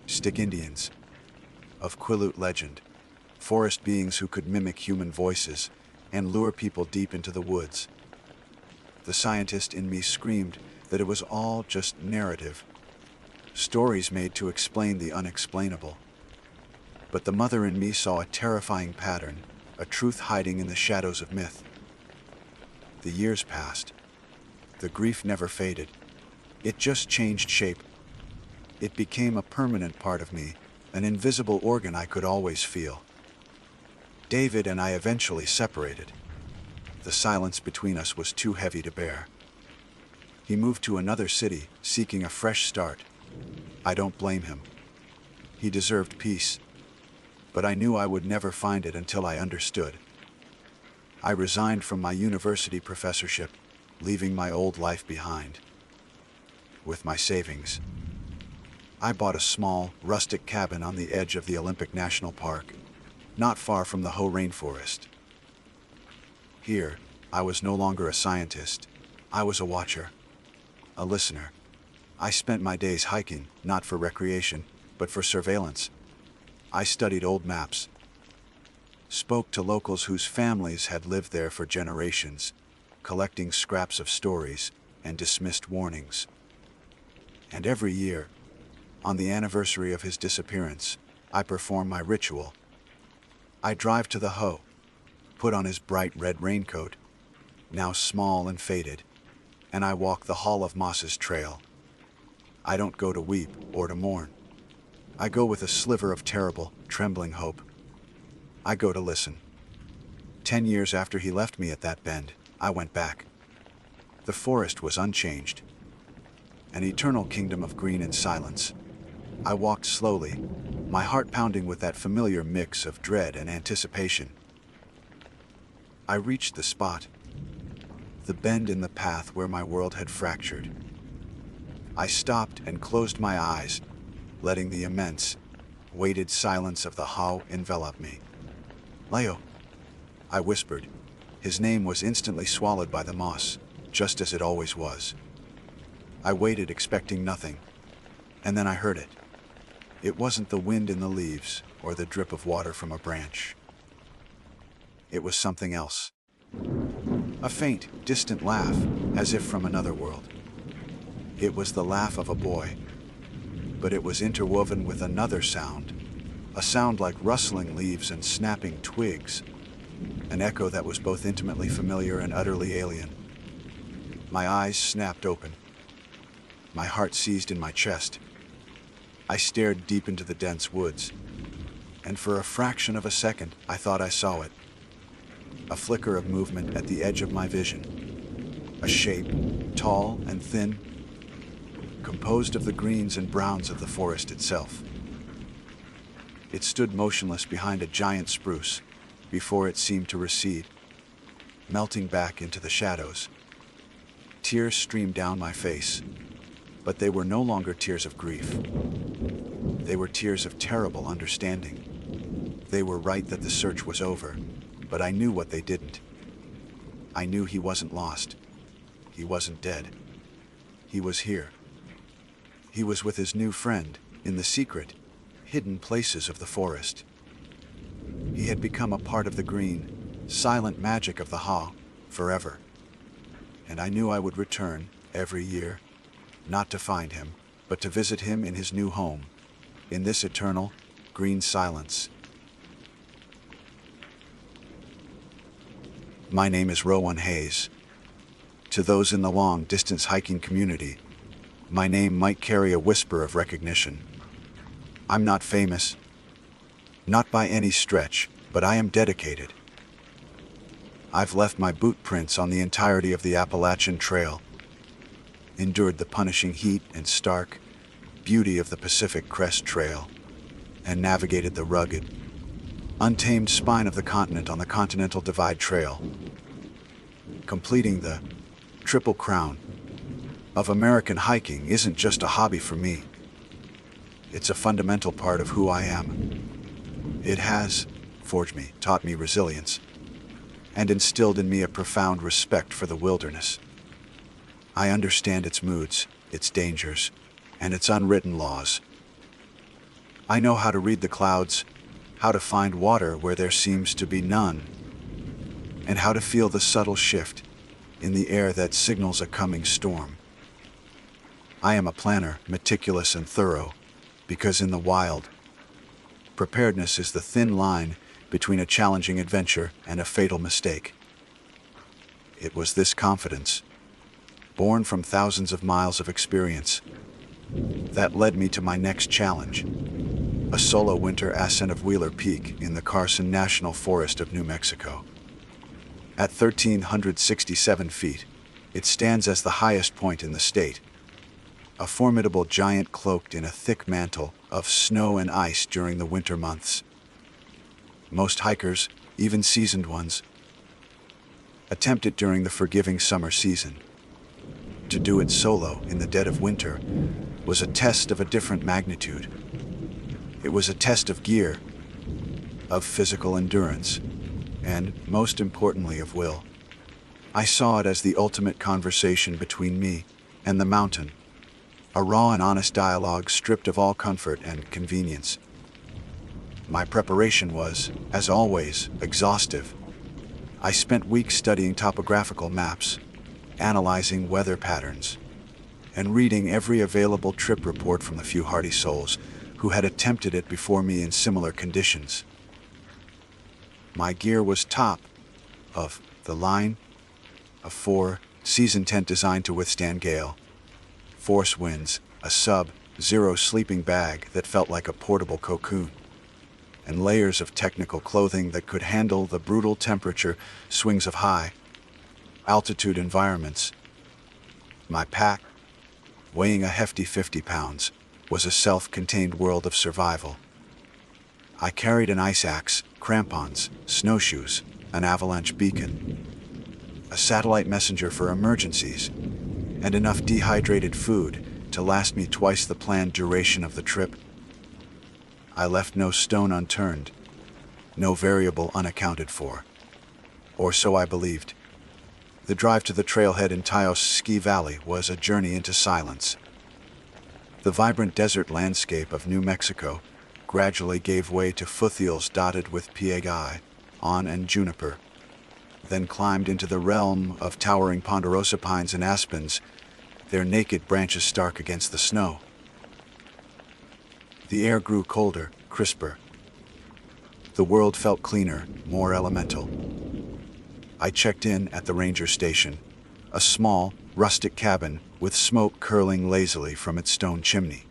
Stick Indians, of Quileute legend, forest beings who could mimic human voices and lure people deep into the woods. The scientist in me screamed that it was all just narrative, stories made to explain the unexplainable. But the mother in me saw a terrifying pattern, a truth hiding in the shadows of myth. The years passed. The grief never faded. It just changed shape. It became a permanent part of me, an invisible organ I could always feel. David and I eventually separated. The silence between us was too heavy to bear. He moved to another city, seeking a fresh start. I don't blame him. He deserved peace. But I knew I would never find it until I understood. I resigned from my university professorship, leaving my old life behind. With my savings, I bought a small, rustic cabin on the edge of the Olympic National Park, not far from the Hoh rainforest. Here, I was no longer a scientist. I was a watcher, a listener. I spent my days hiking, not for recreation, but for surveillance. I studied old maps, spoke to locals whose families had lived there for generations, collecting scraps of stories and dismissed warnings. And every year, on the anniversary of his disappearance, I perform my ritual. I drive to the Hoh, put on his bright red raincoat, now small and faded, and I walk the Hall of Moss's trail. I don't go to weep or to mourn. I go with a sliver of terrible, trembling hope. I go to listen. 10 years after he left me at that bend, I went back. The forest was unchanged, an eternal kingdom of green and silence. I walked slowly, my heart pounding with that familiar mix of dread and anticipation. I reached the spot, the bend in the path where my world had fractured. I stopped and closed my eyes, letting the immense, weighted silence of the how envelop me. "Leo," I whispered. His name was instantly swallowed by the moss, just as it always was. I waited, expecting nothing, and then I heard it. It wasn't the wind in the leaves or the drip of water from a branch. It was something else. A faint, distant laugh, as if from another world. It was the laugh of a boy, but it was interwoven with another sound, a sound like rustling leaves and snapping twigs, an echo that was both intimately familiar and utterly alien. My eyes snapped open. My heart seized in my chest. I stared deep into the dense woods, and for a fraction of a second I thought I saw it. A flicker of movement at the edge of my vision. A shape, tall and thin, composed of the greens and browns of the forest itself. It stood motionless behind a giant spruce before it seemed to recede, melting back into the shadows. Tears streamed down my face, but they were no longer tears of grief. They were tears of terrible understanding. They were right that the search was over, but I knew what they didn't. I knew he wasn't lost. He wasn't dead. He was here. He was with his new friend in the secret, hidden places of the forest. He had become a part of the green, silent magic of the Ha forever. And I knew I would return every year, not to find him, but to visit him in his new home, in this eternal, green silence. My name is Rowan Hayes. To those in the long-distance hiking community, my name might carry a whisper of recognition. I'm not famous, not by any stretch, but I am dedicated. I've left my boot prints on the entirety of the Appalachian Trail, endured the punishing heat and stark beauty of the Pacific Crest Trail, and navigated the rugged, untamed spine of the continent on the Continental Divide Trail, completing the Triple Crown of American hiking isn't just a hobby for me. It's a fundamental part of who I am. It has forged me, taught me resilience, and instilled in me a profound respect for the wilderness. I understand its moods, its dangers, and its unwritten laws. I know how to read the clouds, how to find water where there seems to be none, and how to feel the subtle shift in the air that signals a coming storm. I am a planner, meticulous and thorough, because in the wild, preparedness is the thin line between a challenging adventure and a fatal mistake. It was this confidence, born from thousands of miles of experience, that led me to my next challenge, a solo winter ascent of Wheeler Peak in the Carson National Forest of New Mexico. At 1,367 feet, it stands as the highest point in the state, a formidable giant cloaked in a thick mantle of snow and ice during the winter months. Most hikers, even seasoned ones, attempt it during the forgiving summer season. To do it solo in the dead of winter was a test of a different magnitude. It was a test of gear, of physical endurance, and, most importantly, of will. I saw it as the ultimate conversation between me and the mountain, a raw and honest dialogue stripped of all comfort and convenience. My preparation was, as always, exhaustive. I spent weeks studying topographical maps, analyzing weather patterns, and reading every available trip report from the few hardy souls who had attempted it before me in similar conditions. My gear was top of the line, a 4-season tent designed to withstand gale, force winds, a sub-zero sleeping bag that felt like a portable cocoon, and layers of technical clothing that could handle the brutal temperature swings of high altitude environments. My pack, weighing a hefty 50 pounds, was a self-contained world of survival. I carried an ice axe, crampons, snowshoes, an avalanche beacon, a satellite messenger for emergencies, and enough dehydrated food to last me twice the planned duration of the trip. I left no stone unturned, no variable unaccounted for. Or so I believed. The drive to the trailhead in Taos Ski Valley was a journey into silence. The vibrant desert landscape of New Mexico gradually gave way to foothills dotted with piegui, on and juniper, then climbed into the realm of towering ponderosa pines and aspens, their naked branches stark against the snow. The air grew colder, crisper. The world felt cleaner, more elemental. I checked in at the ranger station, a small, rustic cabin with smoke curling lazily from its stone chimney.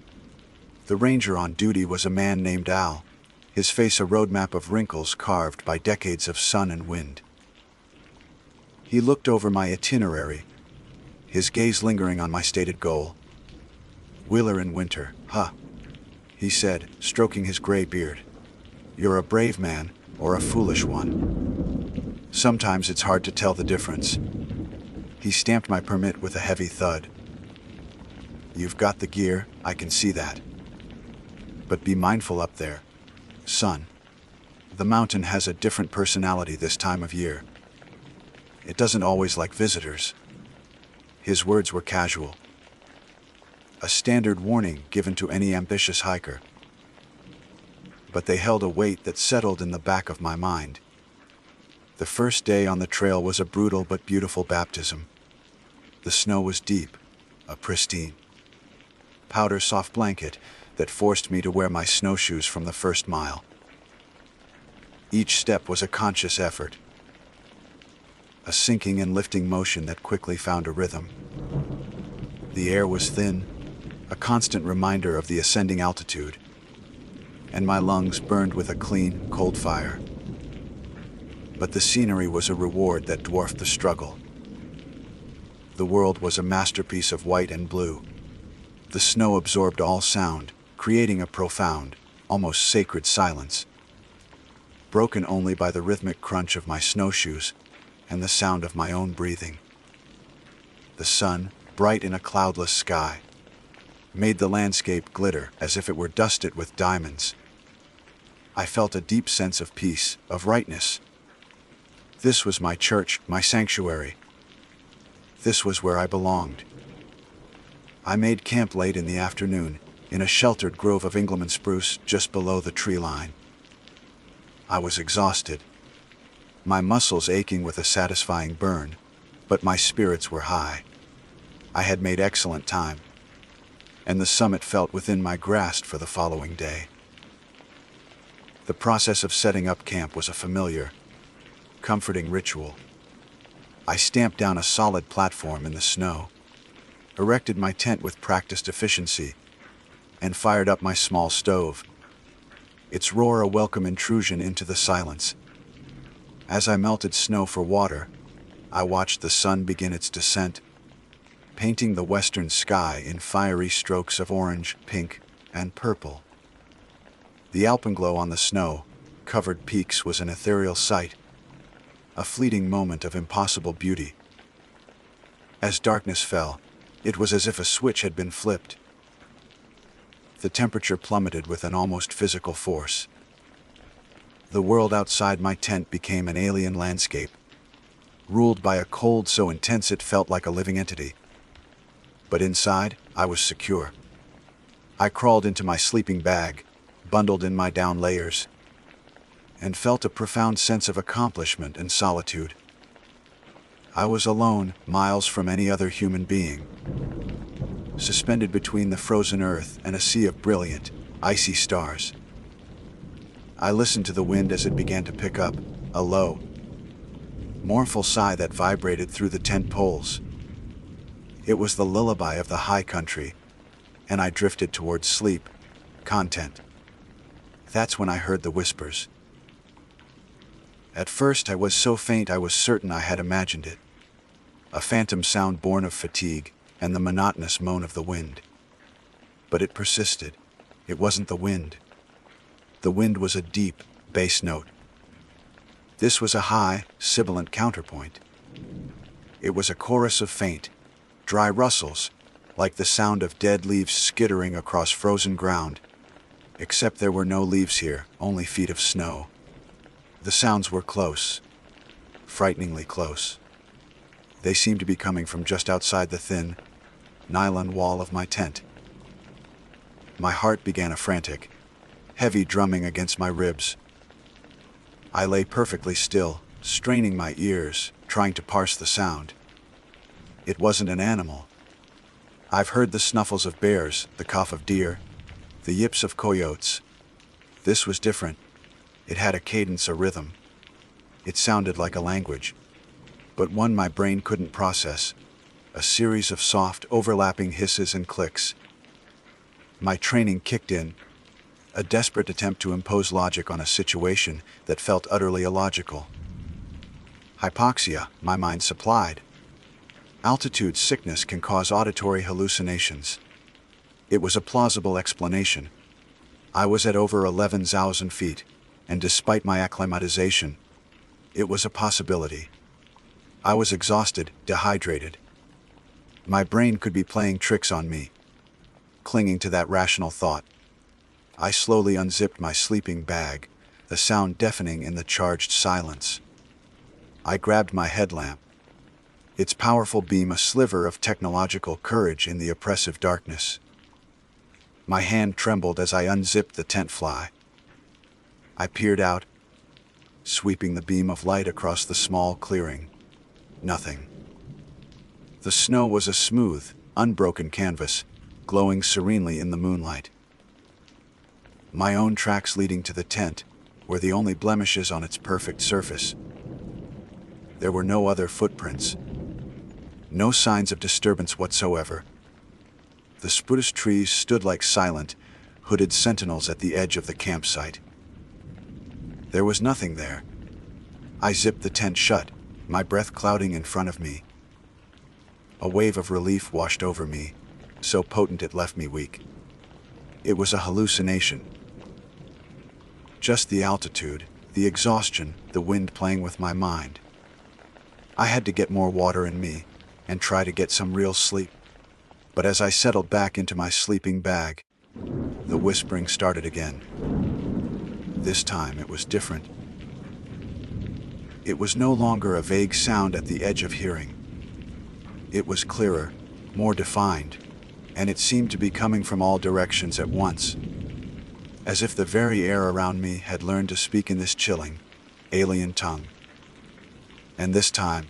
The ranger on duty was a man named Al, his face a roadmap of wrinkles carved by decades of sun and wind. He looked over my itinerary, his gaze lingering on my stated goal. "Wheeler in winter, huh?" he said, stroking his gray beard. "You're a brave man or a foolish one. Sometimes it's hard to tell the difference." He stamped my permit with a heavy thud. "You've got the gear, I can see that. But be mindful up there, son. The mountain has a different personality this time of year. It doesn't always like visitors." His words were casual, a standard warning given to any ambitious hiker. But they held a weight that settled in the back of my mind. The first day on the trail was a brutal but beautiful baptism. The snow was deep, a pristine, powder-soft blanket that forced me to wear my snowshoes from the first mile. Each step was a conscious effort, a sinking and lifting motion that quickly found a rhythm. The air was thin, a constant reminder of the ascending altitude, and my lungs burned with a clean, cold fire. But the scenery was a reward that dwarfed the struggle. The world was a masterpiece of white and blue. The snow absorbed all sound, creating a profound, almost sacred silence, broken only by the rhythmic crunch of my snowshoes and the sound of my own breathing. The sun, bright in a cloudless sky, made the landscape glitter as if it were dusted with diamonds. I felt a deep sense of peace, of rightness. This was my church, my sanctuary. This was where I belonged. I made camp late in the afternoon, in a sheltered grove of Engelmann spruce just below the tree line. I was exhausted, my muscles aching with a satisfying burn, but my spirits were high. I had made excellent time, and the summit felt within my grasp for the following day. The process of setting up camp was a familiar, comforting ritual. I stamped down a solid platform in the snow, erected my tent with practiced efficiency, and fired up my small stove, its roar a welcome intrusion into the silence. As I melted snow for water, I watched the sun begin its descent, painting the western sky in fiery strokes of orange, pink, and purple. The alpenglow on the snow-covered peaks was an ethereal sight, a fleeting moment of impossible beauty. As darkness fell, it was as if a switch had been flipped. The temperature plummeted with an almost physical force. The world outside my tent became an alien landscape, ruled by a cold so intense it felt like a living entity. But inside, I was secure. I crawled into my sleeping bag, bundled in my down layers, and felt a profound sense of accomplishment and solitude. I was alone, miles from any other human being, suspended between the frozen earth and a sea of brilliant, icy stars. I listened to the wind as it began to pick up, a low, mournful sigh that vibrated through the tent poles. It was the lullaby of the high country, and I drifted towards sleep, content. That's when I heard the whispers. At first I was so faint I was certain I had imagined it. A phantom sound born of fatigue, and the monotonous moan of the wind. But it persisted. It wasn't the wind. The wind was a deep, bass note. This was a high, sibilant counterpoint. It was a chorus of faint, dry rustles, like the sound of dead leaves skittering across frozen ground, except there were no leaves here, only feet of snow. The sounds were close, frighteningly close. They seemed to be coming from just outside the thin, nylon wall of my tent. My heart began a frantic, heavy drumming against my ribs. I lay perfectly still, straining my ears, trying to parse the sound. It wasn't an animal. I've heard the snuffles of bears, the cough of deer, the yips of coyotes. This was different. It had a cadence, a rhythm. It sounded like a language, but one my brain couldn't process. A series of soft, overlapping hisses and clicks. My training kicked in, a desperate attempt to impose logic on a situation that felt utterly illogical. Hypoxia, my mind supplied. Altitude sickness can cause auditory hallucinations. It was a plausible explanation. I was at over 11,000 feet, and despite my acclimatization, it was a possibility. I was exhausted, dehydrated. My brain could be playing tricks on me. Clinging to that rational thought, I slowly unzipped my sleeping bag, the sound deafening in the charged silence. I grabbed my headlamp, its powerful beam a sliver of technological courage in the oppressive darkness. My hand trembled as I unzipped the tent fly. I peered out, sweeping the beam of light across the small clearing. Nothing. The snow was a smooth, unbroken canvas, glowing serenely in the moonlight. My own tracks leading to the tent were the only blemishes on its perfect surface. There were no other footprints, no signs of disturbance whatsoever. The spruce trees stood like silent, hooded sentinels at the edge of the campsite. There was nothing there. I zipped the tent shut, my breath clouding in front of me. A wave of relief washed over me, so potent it left me weak. It was a hallucination. Just the altitude, the exhaustion, the wind playing with my mind. I had to get more water in me and try to get some real sleep. But as I settled back into my sleeping bag, the whispering started again. This time it was different. It was no longer a vague sound at the edge of hearing. It was clearer, more defined, and it seemed to be coming from all directions at once, as if the very air around me had learned to speak in this chilling, alien tongue. And this time,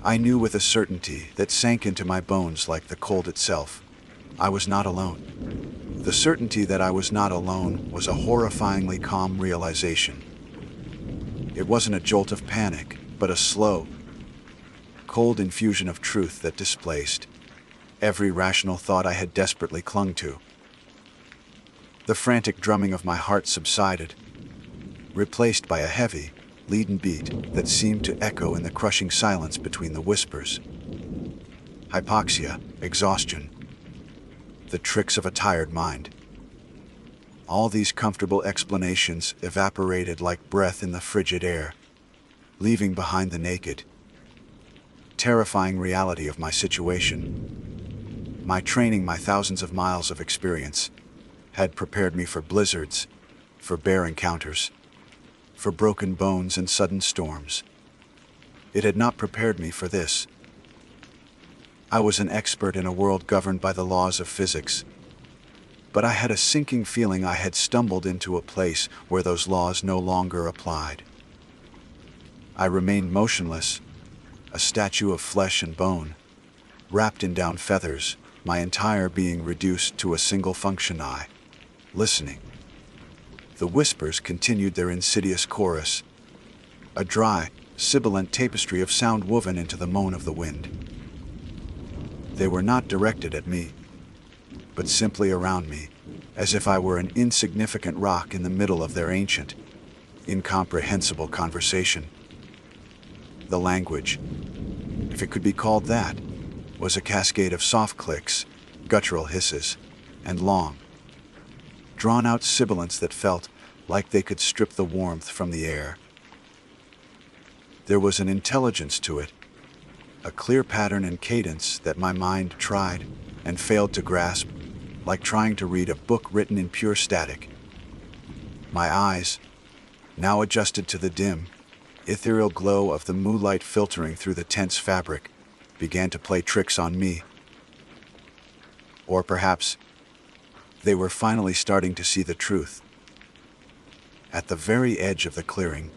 I knew with a certainty that sank into my bones like the cold itself, I was not alone. The certainty that I was not alone was a horrifyingly calm realization. It wasn't a jolt of panic, but a slow, cold infusion of truth that displaced every rational thought I had desperately clung to. The frantic drumming of my heart subsided, replaced by a heavy, leaden beat that seemed to echo in the crushing silence between the whispers. Hypoxia, exhaustion, the tricks of a tired mind. All these comfortable explanations evaporated like breath in the frigid air, leaving behind the naked, terrifying reality of my situation. My training, my thousands of miles of experience, had prepared me for blizzards, for bear encounters, for broken bones and sudden storms. It had not prepared me for this. I was an expert in a world governed by the laws of physics, but I had a sinking feeling I had stumbled into a place where those laws no longer applied. I remained motionless, a statue of flesh and bone, wrapped in down feathers, my entire being reduced to a single function: listening. The whispers continued their insidious chorus, a dry, sibilant tapestry of sound woven into the moan of the wind. They were not directed at me, but simply around me, as if I were an insignificant rock in the middle of their ancient, incomprehensible conversation. The language, if it could be called that, was a cascade of soft clicks, guttural hisses, and long, drawn-out sibilants that felt like they could strip the warmth from the air. There was an intelligence to it, a clear pattern and cadence that my mind tried and failed to grasp, like trying to read a book written in pure static. My eyes, now adjusted to the dim, ethereal glow of the moonlight filtering through the tense fabric, began to play tricks on me. Or perhaps they were finally starting to see the truth. At the very edge of the clearing,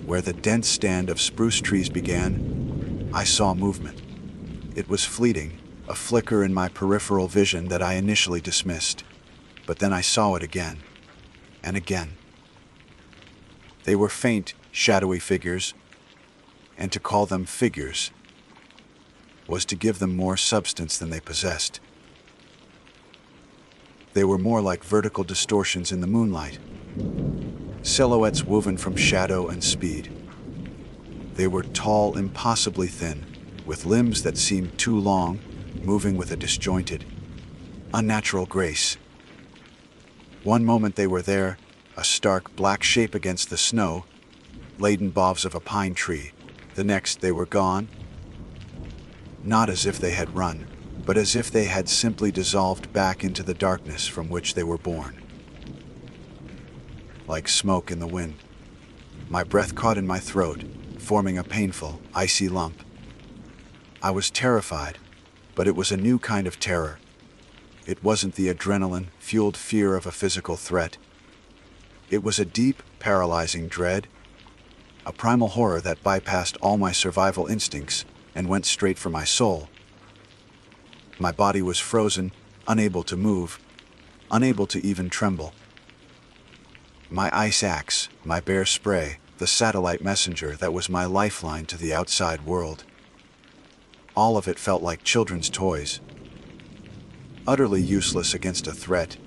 where the dense stand of spruce trees began, I saw movement. It was fleeting, a flicker in my peripheral vision that I initially dismissed. But then I saw it again, and again. They were faint, shadowy figures, and to call them figures was to give them more substance than they possessed. They were more like vertical distortions in the moonlight, silhouettes woven from shadow and speed. They were tall, impossibly thin, with limbs that seemed too long, moving with a disjointed, unnatural grace. One moment they were there, a stark black shape against the snow, laden boughs of a pine tree. The next they were gone, not as if they had run, but as if they had simply dissolved back into the darkness from which they were born. Like smoke in the wind, my breath caught in my throat, forming a painful, icy lump. I was terrified, but it was a new kind of terror. It wasn't the adrenaline-fueled fear of a physical threat. It was a deep, paralyzing dread, a primal horror that bypassed all my survival instincts and went straight for my soul. My body was frozen, unable to move, unable to even tremble. My ice axe, my bear spray, the satellite messenger that was my lifeline to the outside world. All of it felt like children's toys, utterly useless against a threat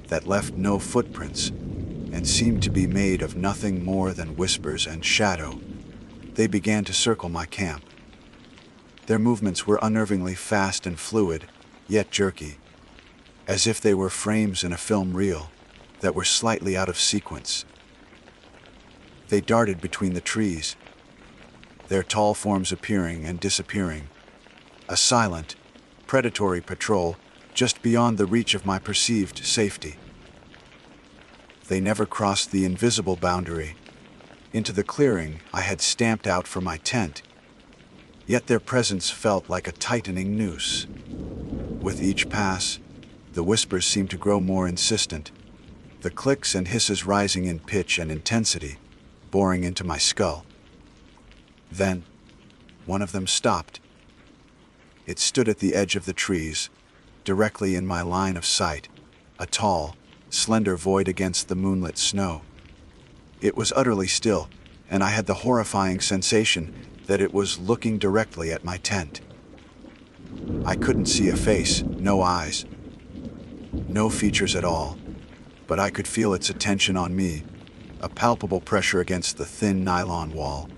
that left no footprints and seemed to be made of nothing more than whispers and shadow. They began to circle my camp. Their movements were unnervingly fast and fluid, yet jerky, as if they were frames in a film reel that were slightly out of sequence. They darted between the trees, their tall forms appearing and disappearing, a silent, predatory patrol just beyond the reach of my perceived safety. They never crossed the invisible boundary into the clearing I had stamped out for my tent, yet their presence felt like a tightening noose. With each pass, the whispers seemed to grow more insistent, the clicks and hisses rising in pitch and intensity, boring into my skull. Then, one of them stopped. It stood at the edge of the trees, directly in my line of sight, a tall, slender void against the moonlit snow. It was utterly still, and I had the horrifying sensation that it was looking directly at my tent. I couldn't see a face, no eyes, no features at all, but I could feel its attention on me, a palpable pressure against the thin nylon wall.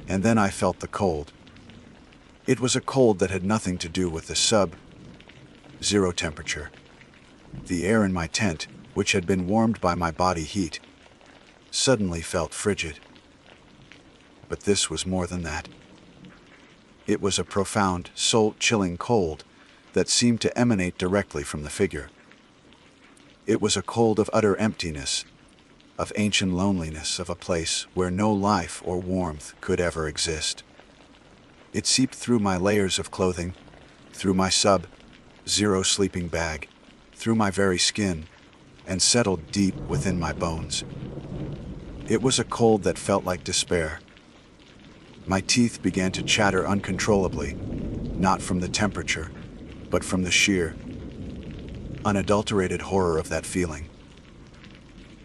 And then I felt the cold. It was a cold that had nothing to do with the sub-zero temperature. The air in my tent, which had been warmed by my body heat, suddenly felt frigid. But this was more than that. It was a profound, soul-chilling cold that seemed to emanate directly from the figure. It was a cold of utter emptiness, of ancient loneliness, of a place where no life or warmth could ever exist. It seeped through my layers of clothing, through my sub-zero sleeping bag, through my very skin, and settled deep within my bones. It was a cold that felt like despair. My teeth began to chatter uncontrollably, not from the temperature, but from the sheer, unadulterated horror of that feeling.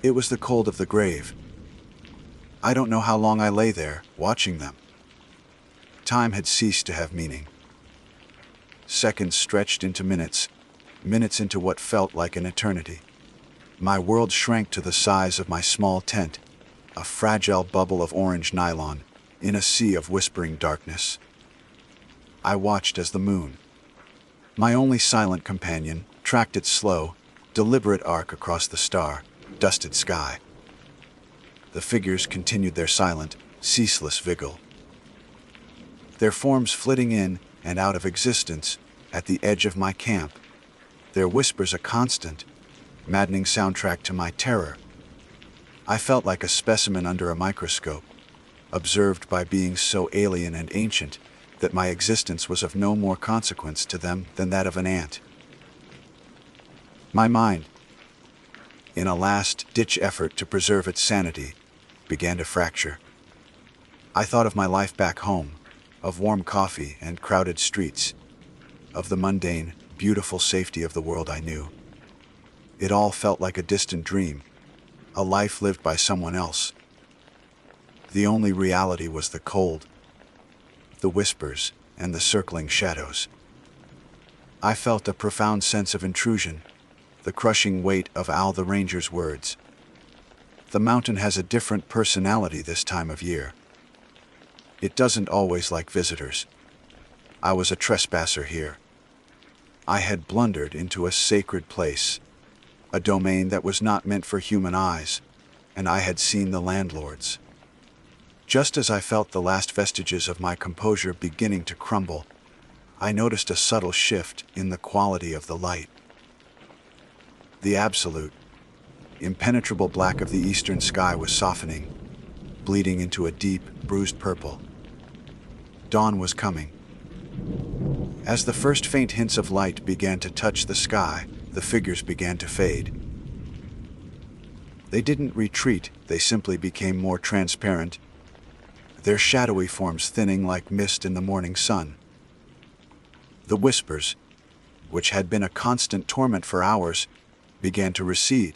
It was the cold of the grave. I don't know how long I lay there, watching them. Time had ceased to have meaning. Seconds stretched into minutes, minutes into what felt like an eternity. My world shrank to the size of my small tent, a fragile bubble of orange nylon, in a sea of whispering darkness. I watched as the moon, my only silent companion, tracked its slow, deliberate arc across the star-dusted sky. The figures continued their silent, ceaseless vigil, their forms flitting in and out of existence at the edge of my camp, their whispers a constant, maddening soundtrack to my terror. I felt like a specimen under a microscope, observed by beings so alien and ancient that my existence was of no more consequence to them than that of an ant. My mind, in a last-ditch effort to preserve its sanity, began to fracture. I thought of my life back home, of warm coffee and crowded streets, of the mundane, beautiful safety of the world I knew. It all felt like a distant dream, a life lived by someone else. The only reality was the cold, the whispers, and the circling shadows. I felt a profound sense of intrusion, the crushing weight of Al the Ranger's words. The mountain has a different personality this time of year. It doesn't always like visitors. I was a trespasser here. I had blundered into a sacred place, a domain that was not meant for human eyes, and I had seen the landlords. Just as I felt the last vestiges of my composure beginning to crumble, I noticed a subtle shift in the quality of the light. The absolute, impenetrable black of the eastern sky was softening, bleeding into a deep, bruised purple. Dawn was coming. As the first faint hints of light began to touch the sky, the figures began to fade. They didn't retreat, they simply became more transparent, their shadowy forms thinning like mist in the morning sun. The whispers, which had been a constant torment for hours, began to recede,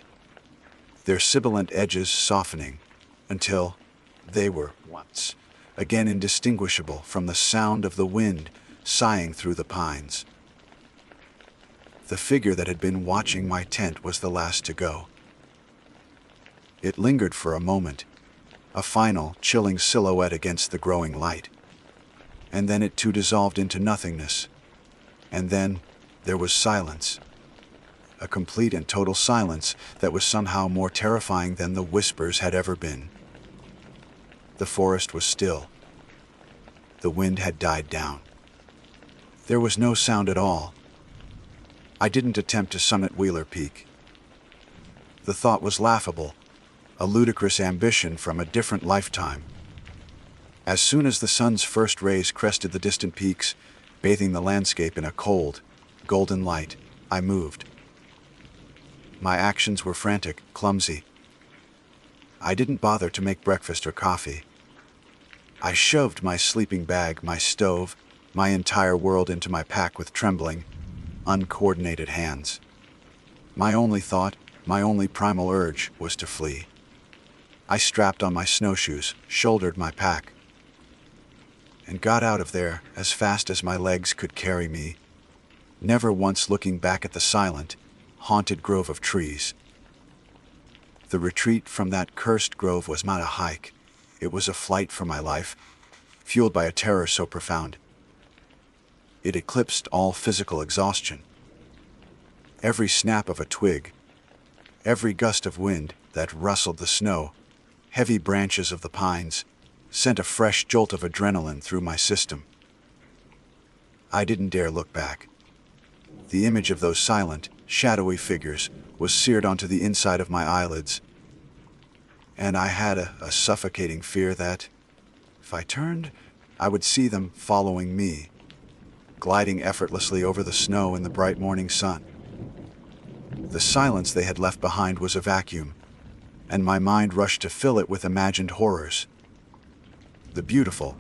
their sibilant edges softening, until they were once again indistinguishable from the sound of the wind sighing through the pines. The figure that had been watching my tent was the last to go. It lingered for a moment, a final, chilling silhouette against the growing light. And then it too dissolved into nothingness. And then there was silence. A complete and total silence that was somehow more terrifying than the whispers had ever been. The forest was still. The wind had died down. There was no sound at all. I didn't attempt to summit Wheeler Peak. The thought was laughable, a ludicrous ambition from a different lifetime. As soon as the sun's first rays crested the distant peaks, bathing the landscape in a cold, golden light, I moved. My actions were frantic, clumsy. I didn't bother to make breakfast or coffee. I shoved my sleeping bag, my stove, my entire world into my pack with trembling, uncoordinated hands. My only thought, my only primal urge, was to flee. I strapped on my snowshoes, shouldered my pack, and got out of there as fast as my legs could carry me, never once looking back at the silent, haunted grove of trees. The retreat from that cursed grove was not a hike. It was a flight for my life, fueled by a terror so profound. It eclipsed all physical exhaustion. Every snap of a twig, every gust of wind that rustled the snow, heavy branches of the pines, sent a fresh jolt of adrenaline through my system. I didn't dare look back. The image of those silent, shadowy figures was seared onto the inside of my eyelids, and I had a suffocating fear that, if I turned, I would see them following me, gliding effortlessly over the snow in the bright morning sun. The silence they had left behind was a vacuum, and my mind rushed to fill it with imagined horrors. The beautiful,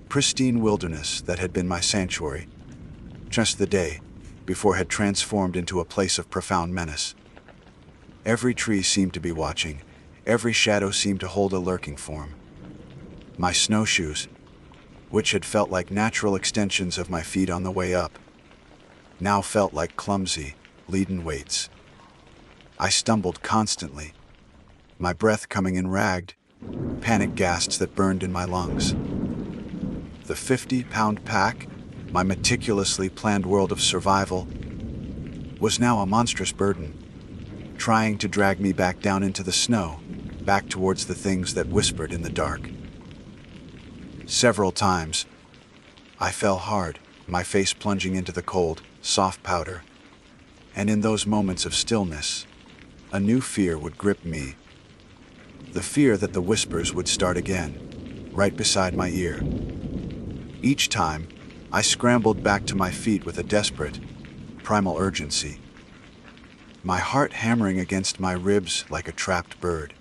pristine wilderness that had been my sanctuary, just the day before had transformed into a place of profound menace. Every tree seemed to be watching, every shadow seemed to hold a lurking form. My snowshoes, which had felt like natural extensions of my feet on the way up, now felt like clumsy, leaden weights. I stumbled constantly, my breath coming in ragged, panic gasps that burned in my lungs. The 50-pound pack, my meticulously planned world of survival, was now a monstrous burden, trying to drag me back down into the snow, back towards the things that whispered in the dark. Several times, I fell hard, my face plunging into the cold, soft powder. And in those moments of stillness, a new fear would grip me. The fear that the whispers would start again, right beside my ear. Each time, I scrambled back to my feet with a desperate, primal urgency, my heart hammering against my ribs like a trapped bird.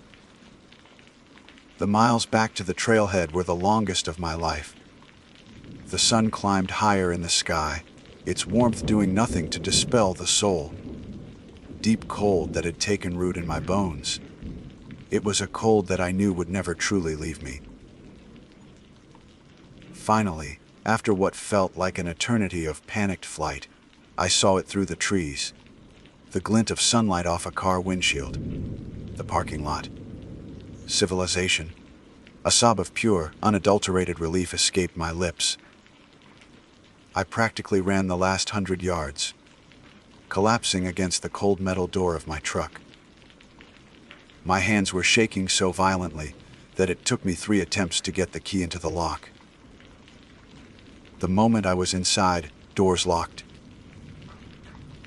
The miles back to the trailhead were the longest of my life. The sun climbed higher in the sky, its warmth doing nothing to dispel the soul. Deep cold that had taken root in my bones. It was a cold that I knew would never truly leave me. Finally, after what felt like an eternity of panicked flight, I saw it through the trees. The glint of sunlight off a car windshield. The parking lot. Civilization. A sob of pure, unadulterated relief escaped my lips. I practically ran the last 100 yards, collapsing against the cold metal door of my truck. My hands were shaking so violently that it took me 3 attempts to get the key into the lock. The moment I was inside, doors locked.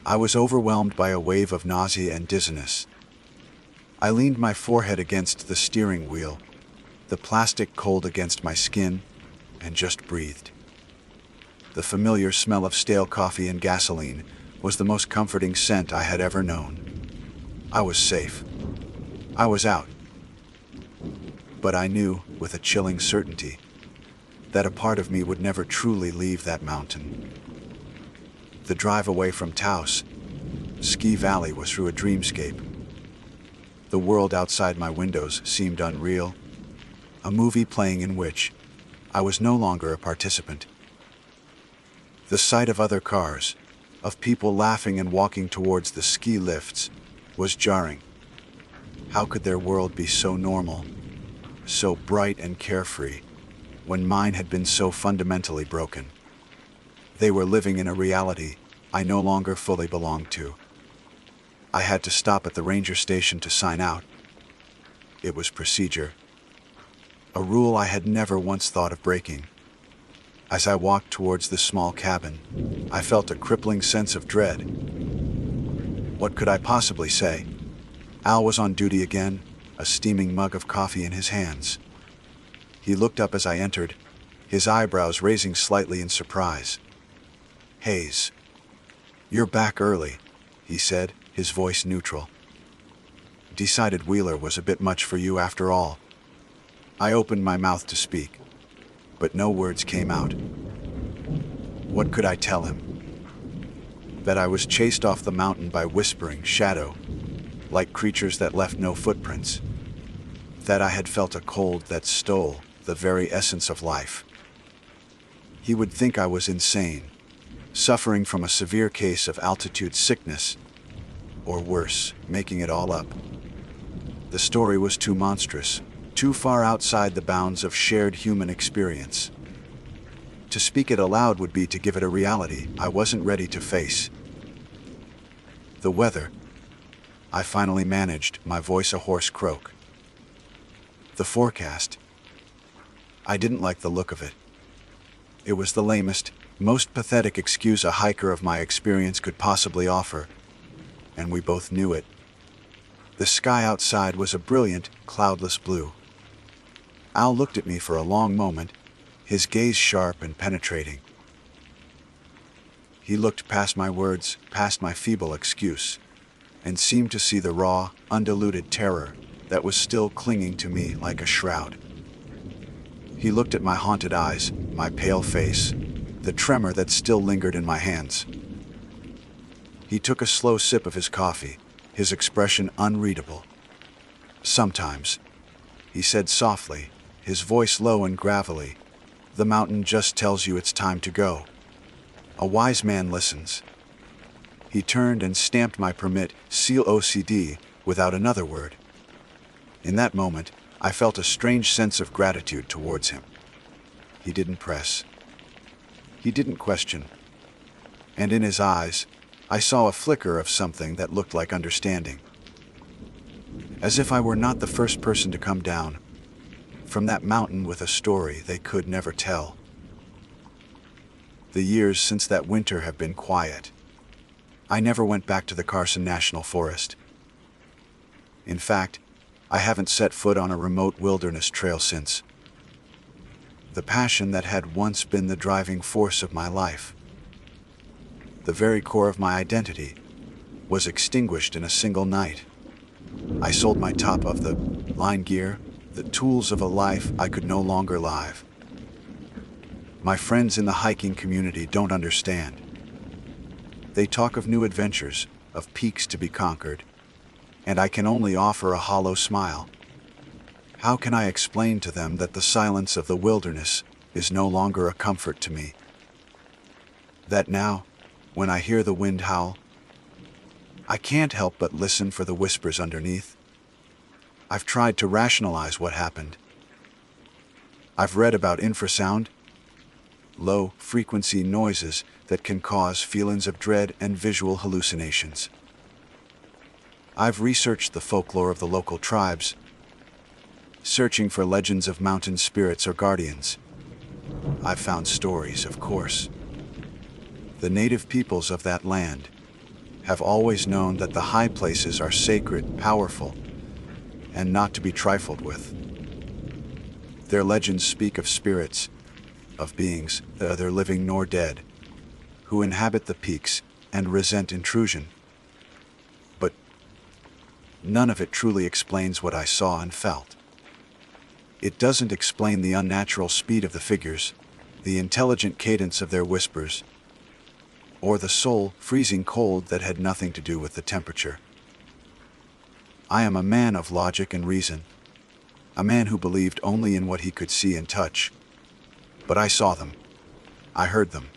I was overwhelmed by a wave of nausea and dizziness. I leaned my forehead against the steering wheel, the plastic cold against my skin, and just breathed. The familiar smell of stale coffee and gasoline was the most comforting scent I had ever known. I was safe. I was out. But I knew, with a chilling certainty, that a part of me would never truly leave that mountain. The drive away from Taos, Ski Valley, was through a dreamscape. The world outside my windows seemed unreal, a movie playing in which I was no longer a participant. The sight of other cars, of people laughing and walking towards the ski lifts, was jarring. How could their world be so normal, so bright and carefree, when mine had been so fundamentally broken? They were living in a reality I no longer fully belonged to. I had to stop at the ranger station to sign out. It was procedure, a rule I had never once thought of breaking. As I walked towards the small cabin, I felt a crippling sense of dread. What could I possibly say? Al was on duty again, a steaming mug of coffee in his hands. He looked up as I entered, his eyebrows raising slightly in surprise. "Hayes, you're back early," he said, his voice neutral. "Decided Wheeler was a bit much for you after all." I opened my mouth to speak, but no words came out. What could I tell him? That I was chased off the mountain by whispering shadow, like creatures that left no footprints. That I had felt a cold that stole the very essence of life. He would think I was insane, suffering from a severe case of altitude sickness, or worse, making it all up. The story was too monstrous, too far outside the bounds of shared human experience. To speak it aloud would be to give it a reality I wasn't ready to face. The weather. I finally managed, my voice a hoarse croak. The forecast. I didn't like the look of it. It was the lamest, most pathetic excuse a hiker of my experience could possibly offer, and we both knew it. The sky outside was a brilliant, cloudless blue. Al looked at me for a long moment, his gaze sharp and penetrating. He looked past my words, past my feeble excuse, and seemed to see the raw, undiluted terror that was still clinging to me like a shroud. He looked at my haunted eyes, my pale face, the tremor that still lingered in my hands. He took a slow sip of his coffee, his expression unreadable. "Sometimes," he said softly, his voice low and gravelly, "the mountain just tells you it's time to go. A wise man listens." He turned and stamped my permit, seal OCD, without another word. In that moment, I felt a strange sense of gratitude towards him. He didn't press. He didn't question. And in his eyes, I saw a flicker of something that looked like understanding. As if I were not the first person to come down from that mountain with a story they could never tell. The years since that winter have been quiet. I never went back to the Carson National Forest. In fact, I haven't set foot on a remote wilderness trail since. The passion that had once been the driving force of my life, the very core of my identity, was extinguished in a single night. I sold my top of the line gear, the tools of a life I could no longer live. My friends in the hiking community don't understand. They talk of new adventures, of peaks to be conquered, and I can only offer a hollow smile. How can I explain to them that the silence of the wilderness is no longer a comfort to me? That now, when I hear the wind howl, I can't help but listen for the whispers underneath. I've tried to rationalize what happened. I've read about infrasound, low-frequency noises that can cause feelings of dread and visual hallucinations. I've researched the folklore of the local tribes, searching for legends of mountain spirits or guardians. I've found stories, of course. The native peoples of that land have always known that the high places are sacred, powerful, and not to be trifled with. Their legends speak of spirits, of beings, neither living nor dead, who inhabit the peaks and resent intrusion. But none of it truly explains what I saw and felt. It doesn't explain the unnatural speed of the figures, the intelligent cadence of their whispers, or the soul-freezing cold that had nothing to do with the temperature. I am a man of logic and reason, a man who believed only in what he could see and touch. But I saw them. I heard them.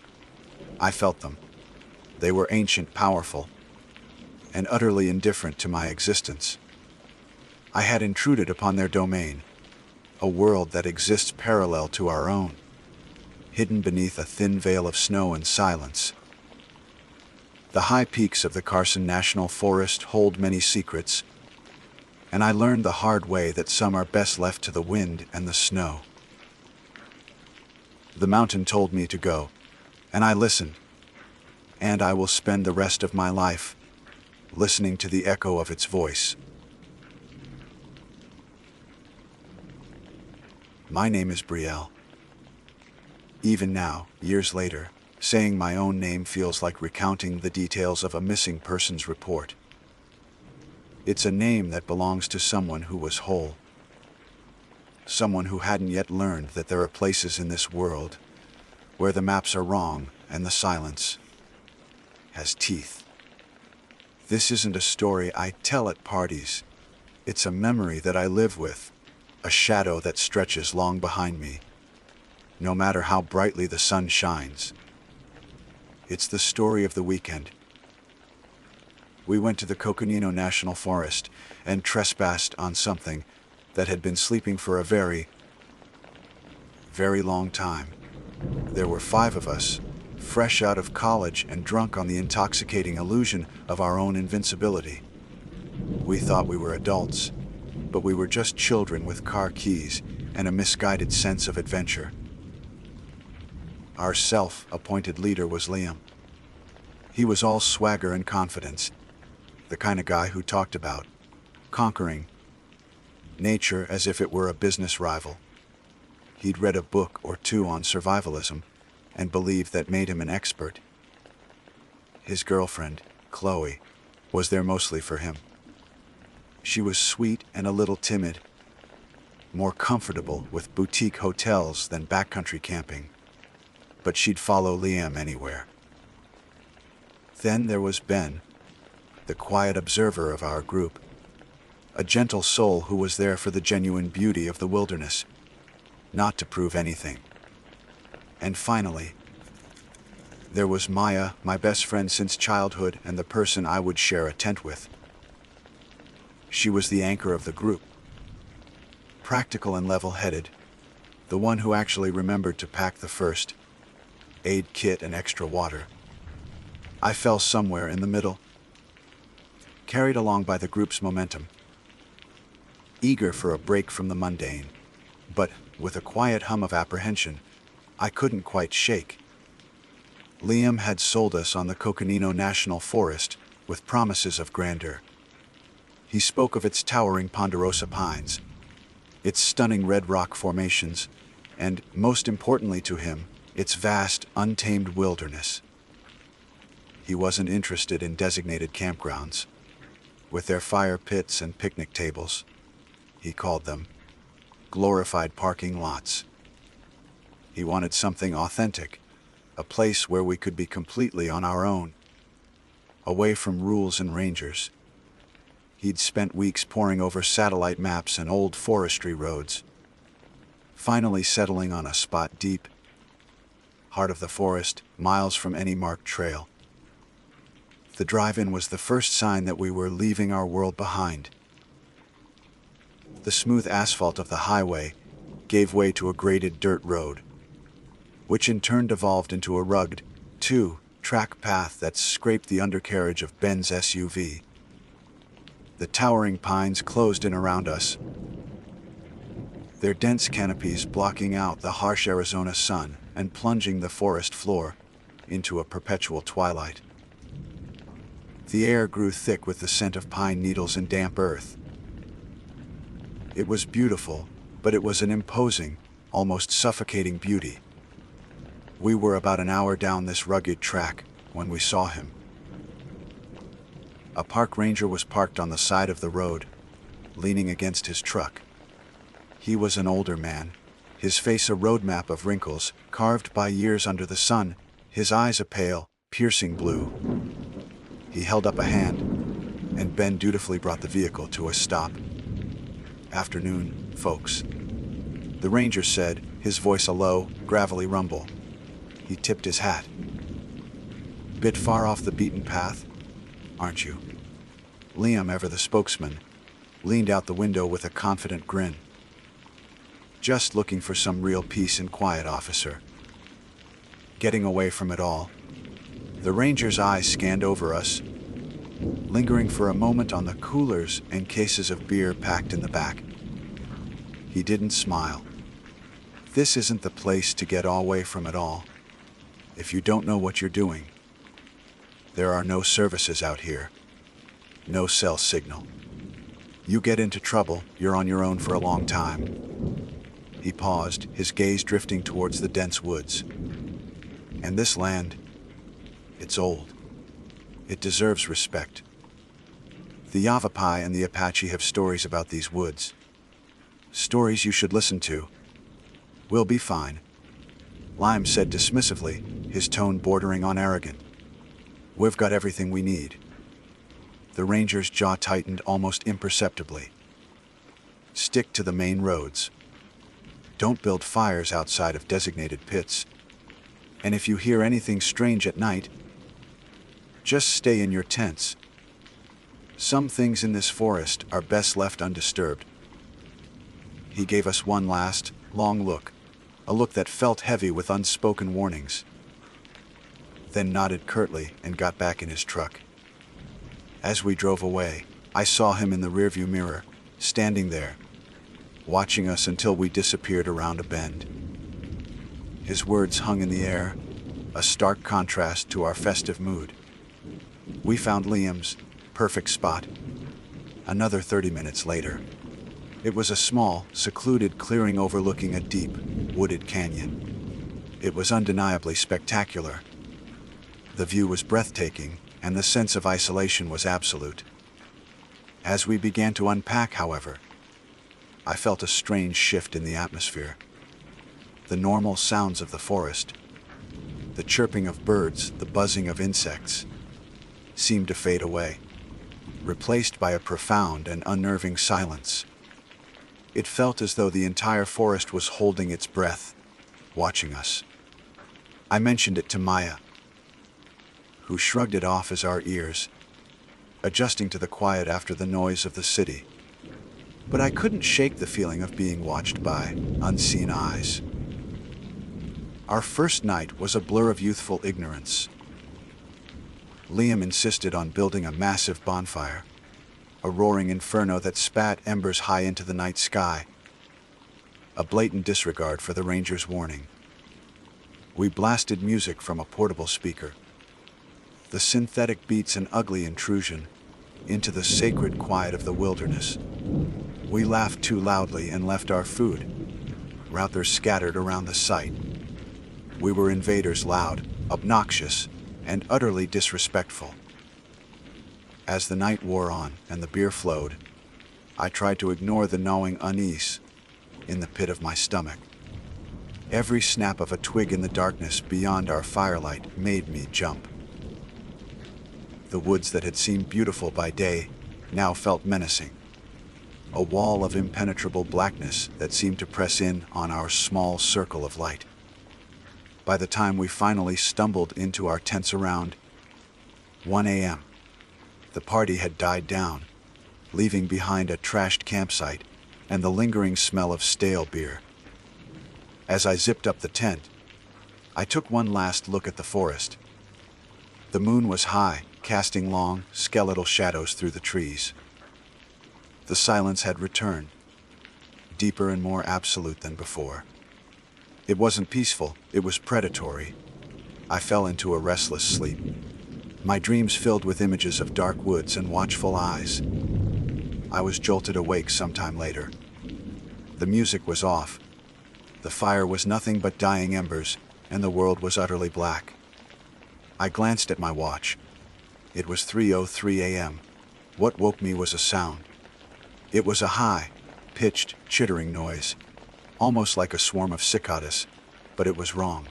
I felt them. They were ancient, powerful, and utterly indifferent to my existence. I had intruded upon their domain, a world that exists parallel to our own, hidden beneath a thin veil of snow and silence. The high peaks of the Carson National Forest hold many secrets, and I learned the hard way that some are best left to the wind and the snow. The mountain told me to go, and I listened, and I will spend the rest of my life listening to the echo of its voice. My name is Brielle. Even now, years later, saying my own name feels like recounting the details of a missing persons report. It's a name that belongs to someone who was whole. Someone who hadn't yet learned that there are places in this world where the maps are wrong and the silence has teeth. This isn't a story I tell at parties. It's a memory that I live with, a shadow that stretches long behind me, no matter how brightly the sun shines. It's the story of the weekend. We went to the Coconino National Forest and trespassed on something that had been sleeping for a very, very long time. There were 5 of us, fresh out of college and drunk on the intoxicating illusion of our own invincibility. We thought we were adults, but we were just children with car keys and a misguided sense of adventure. Our self-appointed leader was Liam. He was all swagger and confidence, the kind of guy who talked about conquering nature as if it were a business rival. He'd read a book or 2 on survivalism and believed that made him an expert. His girlfriend, Chloe, was there mostly for him. She was sweet and a little timid, more comfortable with boutique hotels than backcountry camping, but she'd follow Liam anywhere. Then there was Ben, the quiet observer of our group, a gentle soul who was there for the genuine beauty of the wilderness, not to prove anything. And finally, there was Maya, my best friend since childhood and the person I would share a tent with. She was the anchor of the group, practical and level-headed, the one who actually remembered to pack the first aid kit and extra water. I fell somewhere in the middle, carried along by the group's momentum, eager for a break from the mundane, but with a quiet hum of apprehension I couldn't quite shake. Liam had sold us on the Coconino National Forest with promises of grandeur. He spoke of its towering ponderosa pines, its stunning red rock formations, and, most importantly to him, its vast, untamed wilderness. He wasn't interested in designated campgrounds, with their fire pits and picnic tables. He called them glorified parking lots. He wanted something authentic, a place where we could be completely on our own, away from rules and rangers. He'd spent weeks poring over satellite maps and old forestry roads, finally settling on a spot deep, heart of the forest, miles from any marked trail. The drive-in was the first sign that we were leaving our world behind. The smooth asphalt of the highway gave way to a graded dirt road, which in turn devolved into a rugged, two-track path that scraped the undercarriage of Ben's SUV. The towering pines closed in around us, their dense canopies blocking out the harsh Arizona sun and plunging the forest floor into a perpetual twilight. The air grew thick with the scent of pine needles and damp earth. It was beautiful, but it was an imposing, almost suffocating beauty. We were about an hour down this rugged track when we saw him. A park ranger was parked on the side of the road, leaning against his truck. He was an older man, his face a road map of wrinkles carved by years under the sun, his eyes a pale, piercing blue. He held up a hand, and Ben dutifully brought the vehicle to a stop. "Afternoon, folks," the ranger said, his voice a low, gravelly rumble. He tipped his hat. "Bit far off the beaten path, aren't you?" Liam, ever the spokesman, leaned out the window with a confident grin. "Just looking for some real peace and quiet, officer. Getting away from it all." The ranger's eyes scanned over us, lingering for a moment on the coolers and cases of beer packed in the back. He didn't smile. "This isn't the place to get away from it all. If you don't know what you're doing, there are no services out here. No cell signal. You get into trouble, you're on your own for a long time." He paused, his gaze drifting towards the dense woods. "And this land, it's old. It deserves respect. The Yavapai and the Apache have stories about these woods. Stories you should listen to. We'll be fine," Lime said dismissively, his tone bordering on arrogant. "We've got everything we need." The ranger's jaw tightened almost imperceptibly. "Stick to the main roads. Don't build fires outside of designated pits. And if you hear anything strange at night, just stay in your tents. Some things in this forest are best left undisturbed." He gave us one last, long look, a look that felt heavy with unspoken warnings, then nodded curtly and got back in his truck. As we drove away, I saw him in the rearview mirror, standing there, watching us until we disappeared around a bend. His words hung in the air, a stark contrast to our festive mood. We found Liam's perfect spot another 30 minutes later. It was a small, secluded clearing overlooking a deep, wooded canyon. It was undeniably spectacular. The view was breathtaking, and the sense of isolation was absolute. As we began to unpack, however, I felt a strange shift in the atmosphere. The normal sounds of the forest, the chirping of birds, the buzzing of insects, seemed to fade away, replaced by a profound and unnerving silence. It felt as though the entire forest was holding its breath, watching us. I mentioned it to Maya, who shrugged it off as our ears, adjusting to the quiet after the noise of the city. but I couldn't shake the feeling of being watched by unseen eyes. Our first night was a blur of youthful ignorance. Liam insisted on building a massive bonfire, a roaring inferno that spat embers high into the night sky, a blatant disregard for the ranger's warning. We blasted music from a portable speaker, the synthetic beats an ugly intrusion into the sacred quiet of the wilderness. We laughed too loudly and left our food, rather scattered around the site. We were invaders, loud, obnoxious, and utterly disrespectful. As the night wore on and the beer flowed, I tried to ignore the gnawing unease in the pit of my stomach. Every snap of a twig in the darkness beyond our firelight made me jump. The woods that had seemed beautiful by day now felt menacing, a wall of impenetrable blackness that seemed to press in on our small circle of light. By the time we finally stumbled into our tents around 1 a.m., the party had died down, leaving behind a trashed campsite and the lingering smell of stale beer. As I zipped up the tent, I took one last look at the forest. The moon was high, casting long, skeletal shadows through the trees. The silence had returned, deeper and more absolute than before. It wasn't peaceful, it was predatory. I fell into a restless sleep, my dreams filled with images of dark woods and watchful eyes. I was jolted awake sometime later. The music was off. The fire was nothing but dying embers, and the world was utterly black. I glanced at my watch. It was 3:03 a.m. What woke me was a sound. It was a high, pitched, chittering noise, almost like a swarm of cicadas, but it was wrong.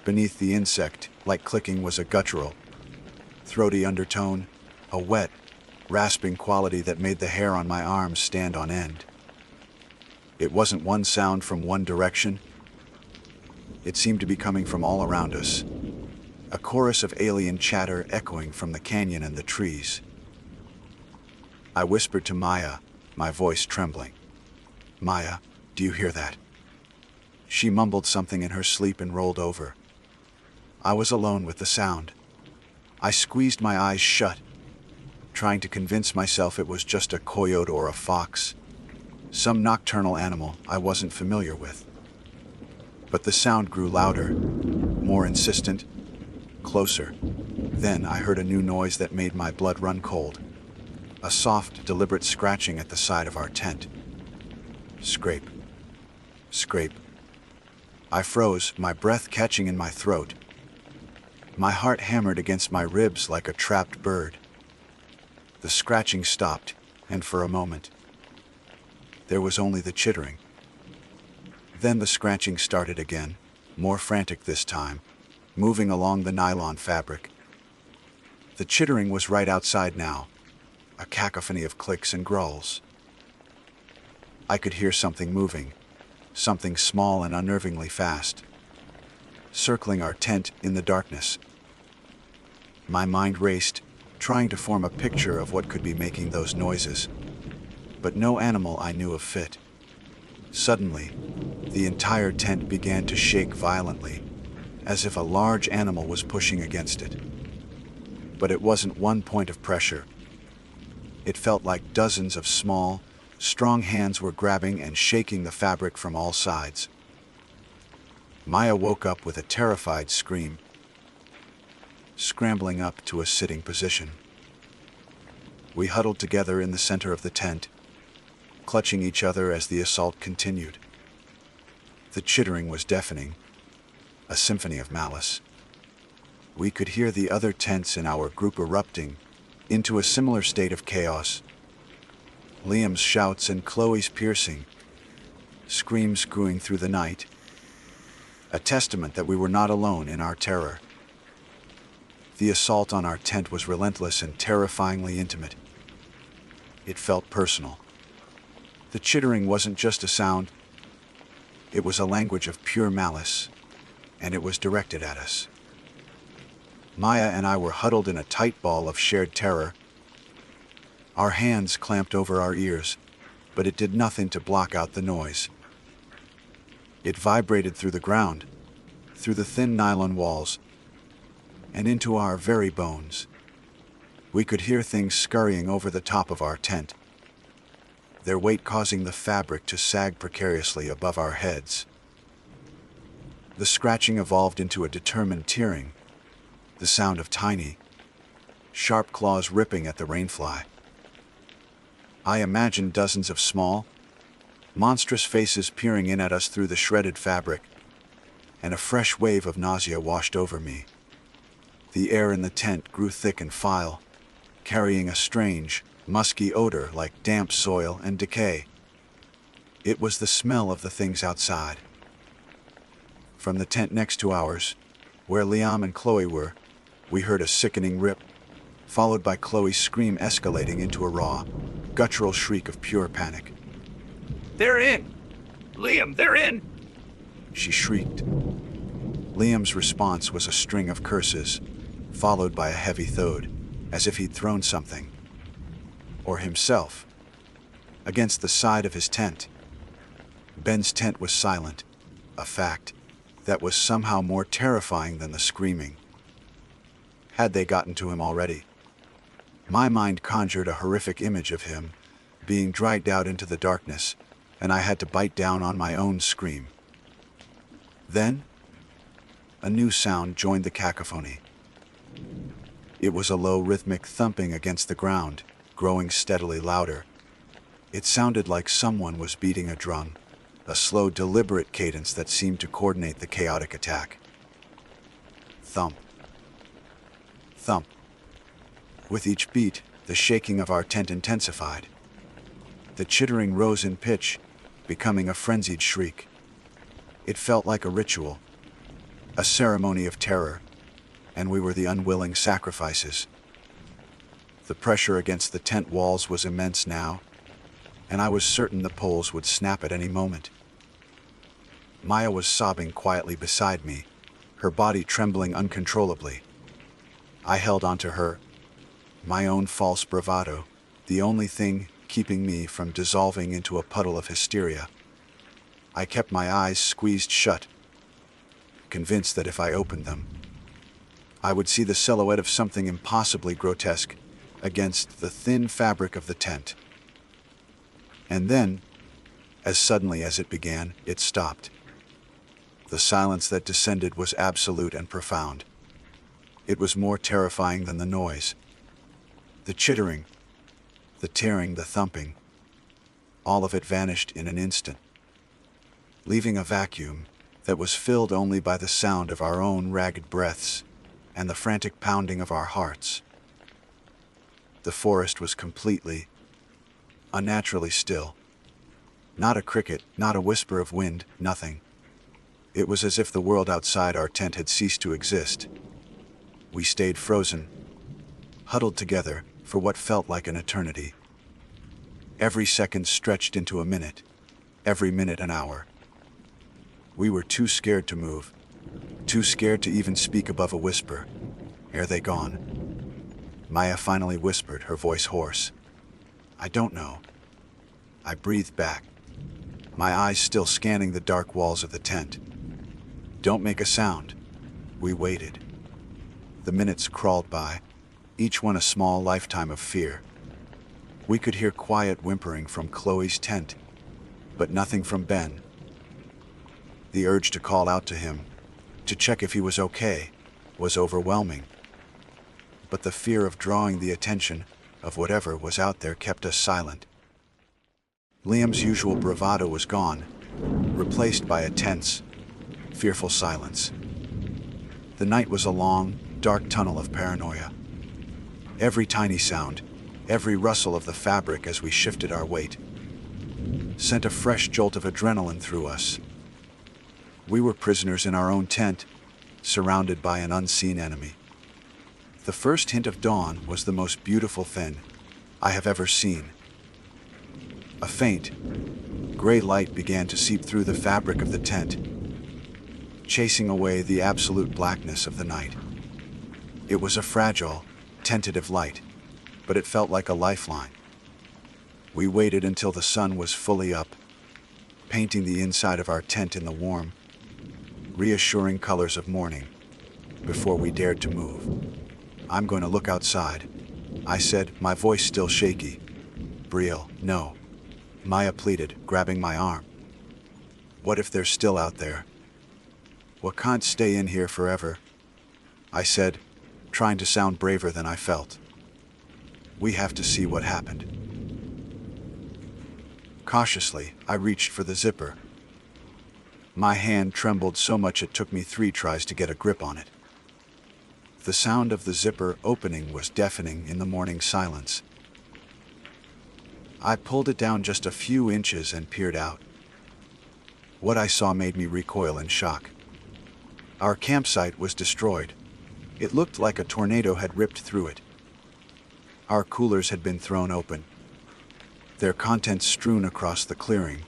Beneath the insect, like clicking, was a guttural, throaty undertone, a wet, rasping quality that made the hair on my arms stand on end. It wasn't one sound from one direction. It seemed to be coming from all around us, a chorus of alien chatter echoing from the canyon and the trees. I whispered to Maya, my voice trembling. "Maya, do you hear that?" She mumbled something in her sleep and rolled over. I was alone with the sound. I squeezed my eyes shut, trying to convince myself it was just a coyote or a fox, some nocturnal animal I wasn't familiar with. But the sound grew louder, more insistent, closer. Then I heard a new noise that made my blood run cold. A soft, deliberate scratching at the side of our tent. Scrape. Scrape. I froze, my breath catching in my throat. My heart hammered against my ribs like a trapped bird. The scratching stopped, and for a moment, there was only the chittering. Then the scratching started again, more frantic this time, moving along the nylon fabric. The chittering was right outside now, a cacophony of clicks and growls. I could hear something moving, something small and unnervingly fast, circling our tent in the darkness. My mind raced, trying to form a picture of what could be making those noises, but no animal I knew of fit. Suddenly, the entire tent began to shake violently, as if a large animal was pushing against it. But it wasn't one point of pressure. It felt like dozens of small, strong hands were grabbing and shaking the fabric from all sides. Maya woke up with a terrified scream, scrambling up to a sitting position. We huddled together in the center of the tent, clutching each other as the assault continued. The chittering was deafening, a symphony of malice. We could hear the other tents in our group erupting into a similar state of chaos. Liam's shouts and Chloe's piercing screams screwing through the night, a testament that we were not alone in our terror. The assault on our tent was relentless and terrifyingly intimate. It felt personal. The chittering wasn't just a sound, it was a language of pure malice, and it was directed at us. Maya and I were huddled in a tight ball of shared terror, our hands clamped over our ears, but it did nothing to block out the noise. It vibrated through the ground, through the thin nylon walls, and into our very bones. We could hear things scurrying over the top of our tent, their weight causing the fabric to sag precariously above our heads. The scratching evolved into a determined tearing, the sound of tiny, sharp claws ripping at the rainfly. I imagined dozens of small, monstrous faces peering in at us through the shredded fabric, and a fresh wave of nausea washed over me. The air in the tent grew thick and foul, carrying a strange, musky odor like damp soil and decay. It was the smell of the things outside. From the tent next to ours, where Liam and Chloe were, we heard a sickening rip, followed by Chloe's scream escalating into a raw, guttural shriek of pure panic. They're in! Liam, they're in! She shrieked. Liam's response was a string of curses, followed by a heavy thud, as if he'd thrown something, or himself, against the side of his tent. Ben's tent was silent, a fact that was somehow more terrifying than the screaming. Had they gotten to him already? My mind conjured a horrific image of him being dragged out into the darkness, and I had to bite down on my own scream. Then, a new sound joined the cacophony. It was a low rhythmic thumping against the ground, growing steadily louder. It sounded like someone was beating a drum, a slow, deliberate cadence that seemed to coordinate the chaotic attack. Thump. Thump. With each beat, the shaking of our tent intensified. The chittering rose in pitch, becoming a frenzied shriek. It felt like a ritual, a ceremony of terror, and we were the unwilling sacrifices. The pressure against the tent walls was immense now, and I was certain the poles would snap at any moment. Maya was sobbing quietly beside me, her body trembling uncontrollably. I held onto her, my own false bravado, the only thing keeping me from dissolving into a puddle of hysteria. I kept my eyes squeezed shut, convinced that if I opened them, I would see the silhouette of something impossibly grotesque against the thin fabric of the tent. And then, as suddenly as it began, it stopped. The silence that descended was absolute and profound. It was more terrifying than the noise. The chittering, the tearing, the thumping, all of it vanished in an instant, leaving a vacuum that was filled only by the sound of our own ragged breaths and the frantic pounding of our hearts. The forest was completely, unnaturally still. Not a cricket, not a whisper of wind, nothing. It was as if the world outside our tent had ceased to exist. We stayed frozen, huddled together for what felt like an eternity. Every second stretched into a minute, every minute an hour. We were too scared to move, too scared to even speak above a whisper. Ere they gone? Maya finally whispered, her voice hoarse. I don't know. I breathed back, my eyes still scanning the dark walls of the tent. Don't make a sound. We waited. The minutes crawled by, each one a small lifetime of fear. We could hear quiet whimpering from Chloe's tent, but nothing from Ben. The urge to call out to him, to check if he was okay, was overwhelming. But the fear of drawing the attention of whatever was out there kept us silent. Liam's usual bravado was gone, replaced by a tense, fearful silence. The night was a long, dark tunnel of paranoia. Every tiny sound, every rustle of the fabric as we shifted our weight, sent a fresh jolt of adrenaline through us. We were prisoners in our own tent, surrounded by an unseen enemy. The first hint of dawn was the most beautiful thing I have ever seen. A faint, gray light began to seep through the fabric of the tent, chasing away the absolute blackness of the night. It was a fragile, tentative light, but it felt like a lifeline. We waited until the sun was fully up, painting the inside of our tent in the warm, reassuring colors of morning, before we dared to move. "I'm going to look outside," I said, my voice still shaky. "Brielle, no," Maya pleaded, grabbing my arm. "What if they're still out there? What can't stay in here forever?" I said, trying to sound braver than I felt. "We have to see what happened." Cautiously, I reached for the zipper. My hand trembled so much it took me 3 tries to get a grip on it. The sound of the zipper opening was deafening in the morning silence. I pulled it down just a few inches and peered out. What I saw made me recoil in shock. Our campsite was destroyed. It looked like a tornado had ripped through it. Our coolers had been thrown open, their contents strewn across the clearing.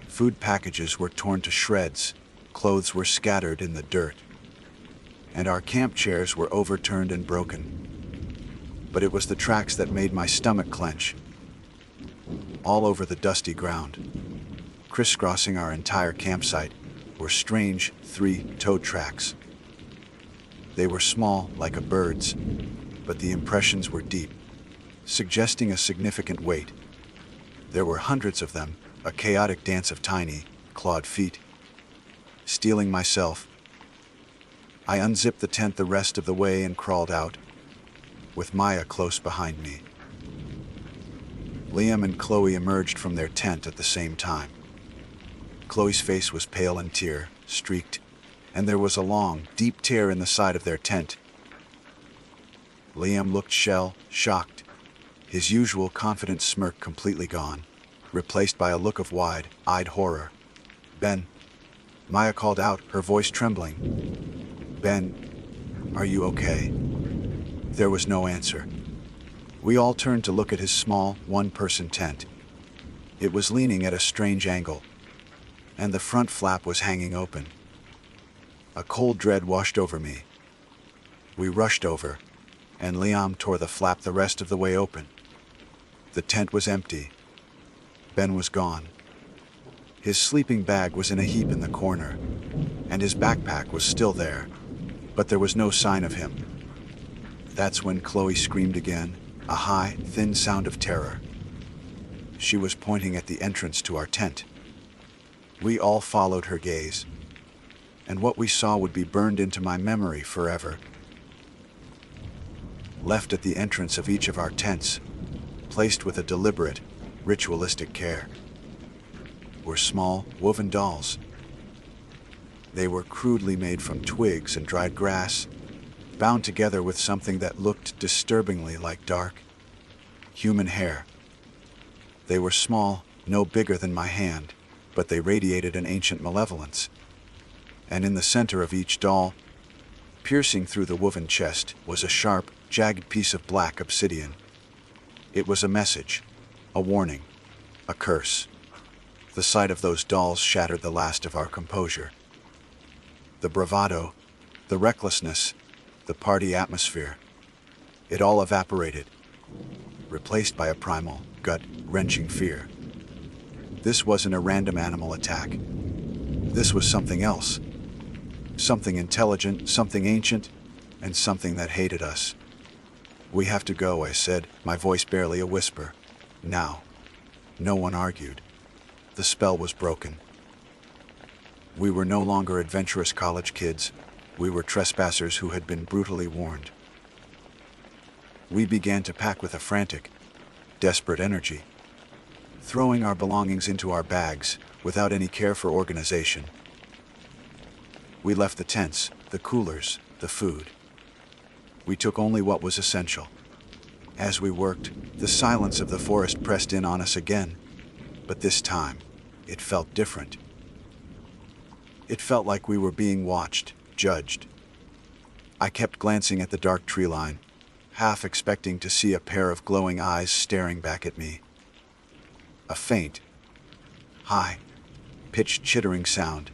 Food packages were torn to shreds, clothes were scattered in the dirt, and our camp chairs were overturned and broken. But it was the tracks that made my stomach clench. All over the dusty ground, crisscrossing our entire campsite, were strange 3-toed tracks. They were small, like a bird's, but the impressions were deep, suggesting a significant weight. There were hundreds of them, a chaotic dance of tiny, clawed feet. Steeling myself, I unzipped the tent the rest of the way and crawled out, with Maya close behind me. Liam and Chloe emerged from their tent at the same time. Chloe's face was pale and tear-streaked, and there was a long, deep tear in the side of their tent. Liam looked shocked, his usual confident smirk completely gone, replaced by a look of wide-eyed horror. "Ben," Maya called out, her voice trembling. "Ben, are you okay?" There was no answer. We all turned to look at his small, one-person tent. It was leaning at a strange angle, and the front flap was hanging open. A cold dread washed over me. We rushed over, and Liam tore the flap the rest of the way open. The tent was empty. Ben was gone. His sleeping bag was in a heap in the corner, and his backpack was still there, but there was no sign of him. That's when Chloe screamed again, a high, thin sound of terror. She was pointing at the entrance to our tent. We all followed her gaze, and what we saw would be burned into my memory forever. Left at the entrance of each of our tents, placed with a deliberate, ritualistic care, were small, woven dolls. They were crudely made from twigs and dried grass, bound together with something that looked disturbingly like dark, human hair. They were small, no bigger than my hand, but they radiated an ancient malevolence. And in the center of each doll, piercing through the woven chest, was a sharp, jagged piece of black obsidian. It was a message, a warning, a curse. The sight of those dolls shattered the last of our composure. The bravado, the recklessness, the party atmosphere, it all evaporated, replaced by a primal, gut-wrenching fear. This wasn't a random animal attack. This was something else. Something intelligent, something ancient, and something that hated us. "We have to go," I said, my voice barely a whisper. Now. No one argued. The spell was broken. We were no longer adventurous college kids. We were trespassers who had been brutally warned. We began to pack with a frantic, desperate energy, throwing our belongings into our bags without any care for organization. We left the tents, the coolers, the food. We took only what was essential. As we worked, the silence of the forest pressed in on us again, but this time, it felt different. It felt like we were being watched, judged. I kept glancing at the dark tree line, half expecting to see a pair of glowing eyes staring back at me. A faint, high-pitched chittering sound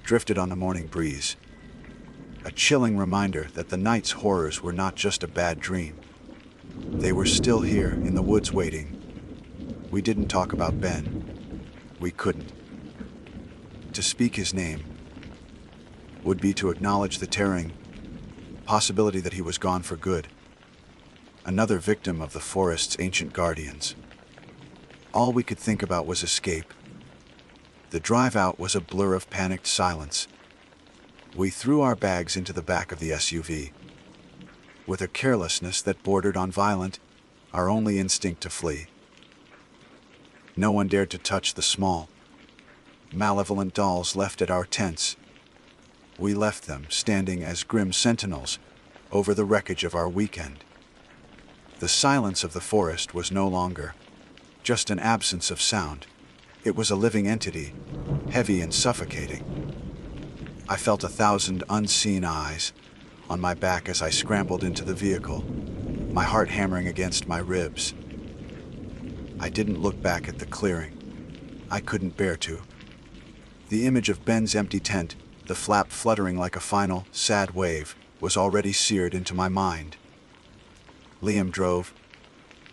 drifted on the morning breeze, a chilling reminder that the night's horrors were not just a bad dream. They were still here, in the woods waiting. We didn't talk about Ben. We couldn't. To speak his name would be to acknowledge the tearing possibility that he was gone for good. Another victim of the forest's ancient guardians. All we could think about was escape. The drive out was a blur of panicked silence. We threw our bags into the back of the SUV. With a carelessness that bordered on violent, our only instinct to flee. No one dared to touch the small, malevolent dolls left at our tents. We left them standing as grim sentinels over the wreckage of our weekend. The silence of the forest was no longer just an absence of sound. It was a living entity, heavy and suffocating. I felt 1,000 unseen eyes on my back as I scrambled into the vehicle, my heart hammering against my ribs. I didn't look back at the clearing. I couldn't bear to. The image of Ben's empty tent, the flap fluttering like a final, sad wave, was already seared into my mind. Liam drove,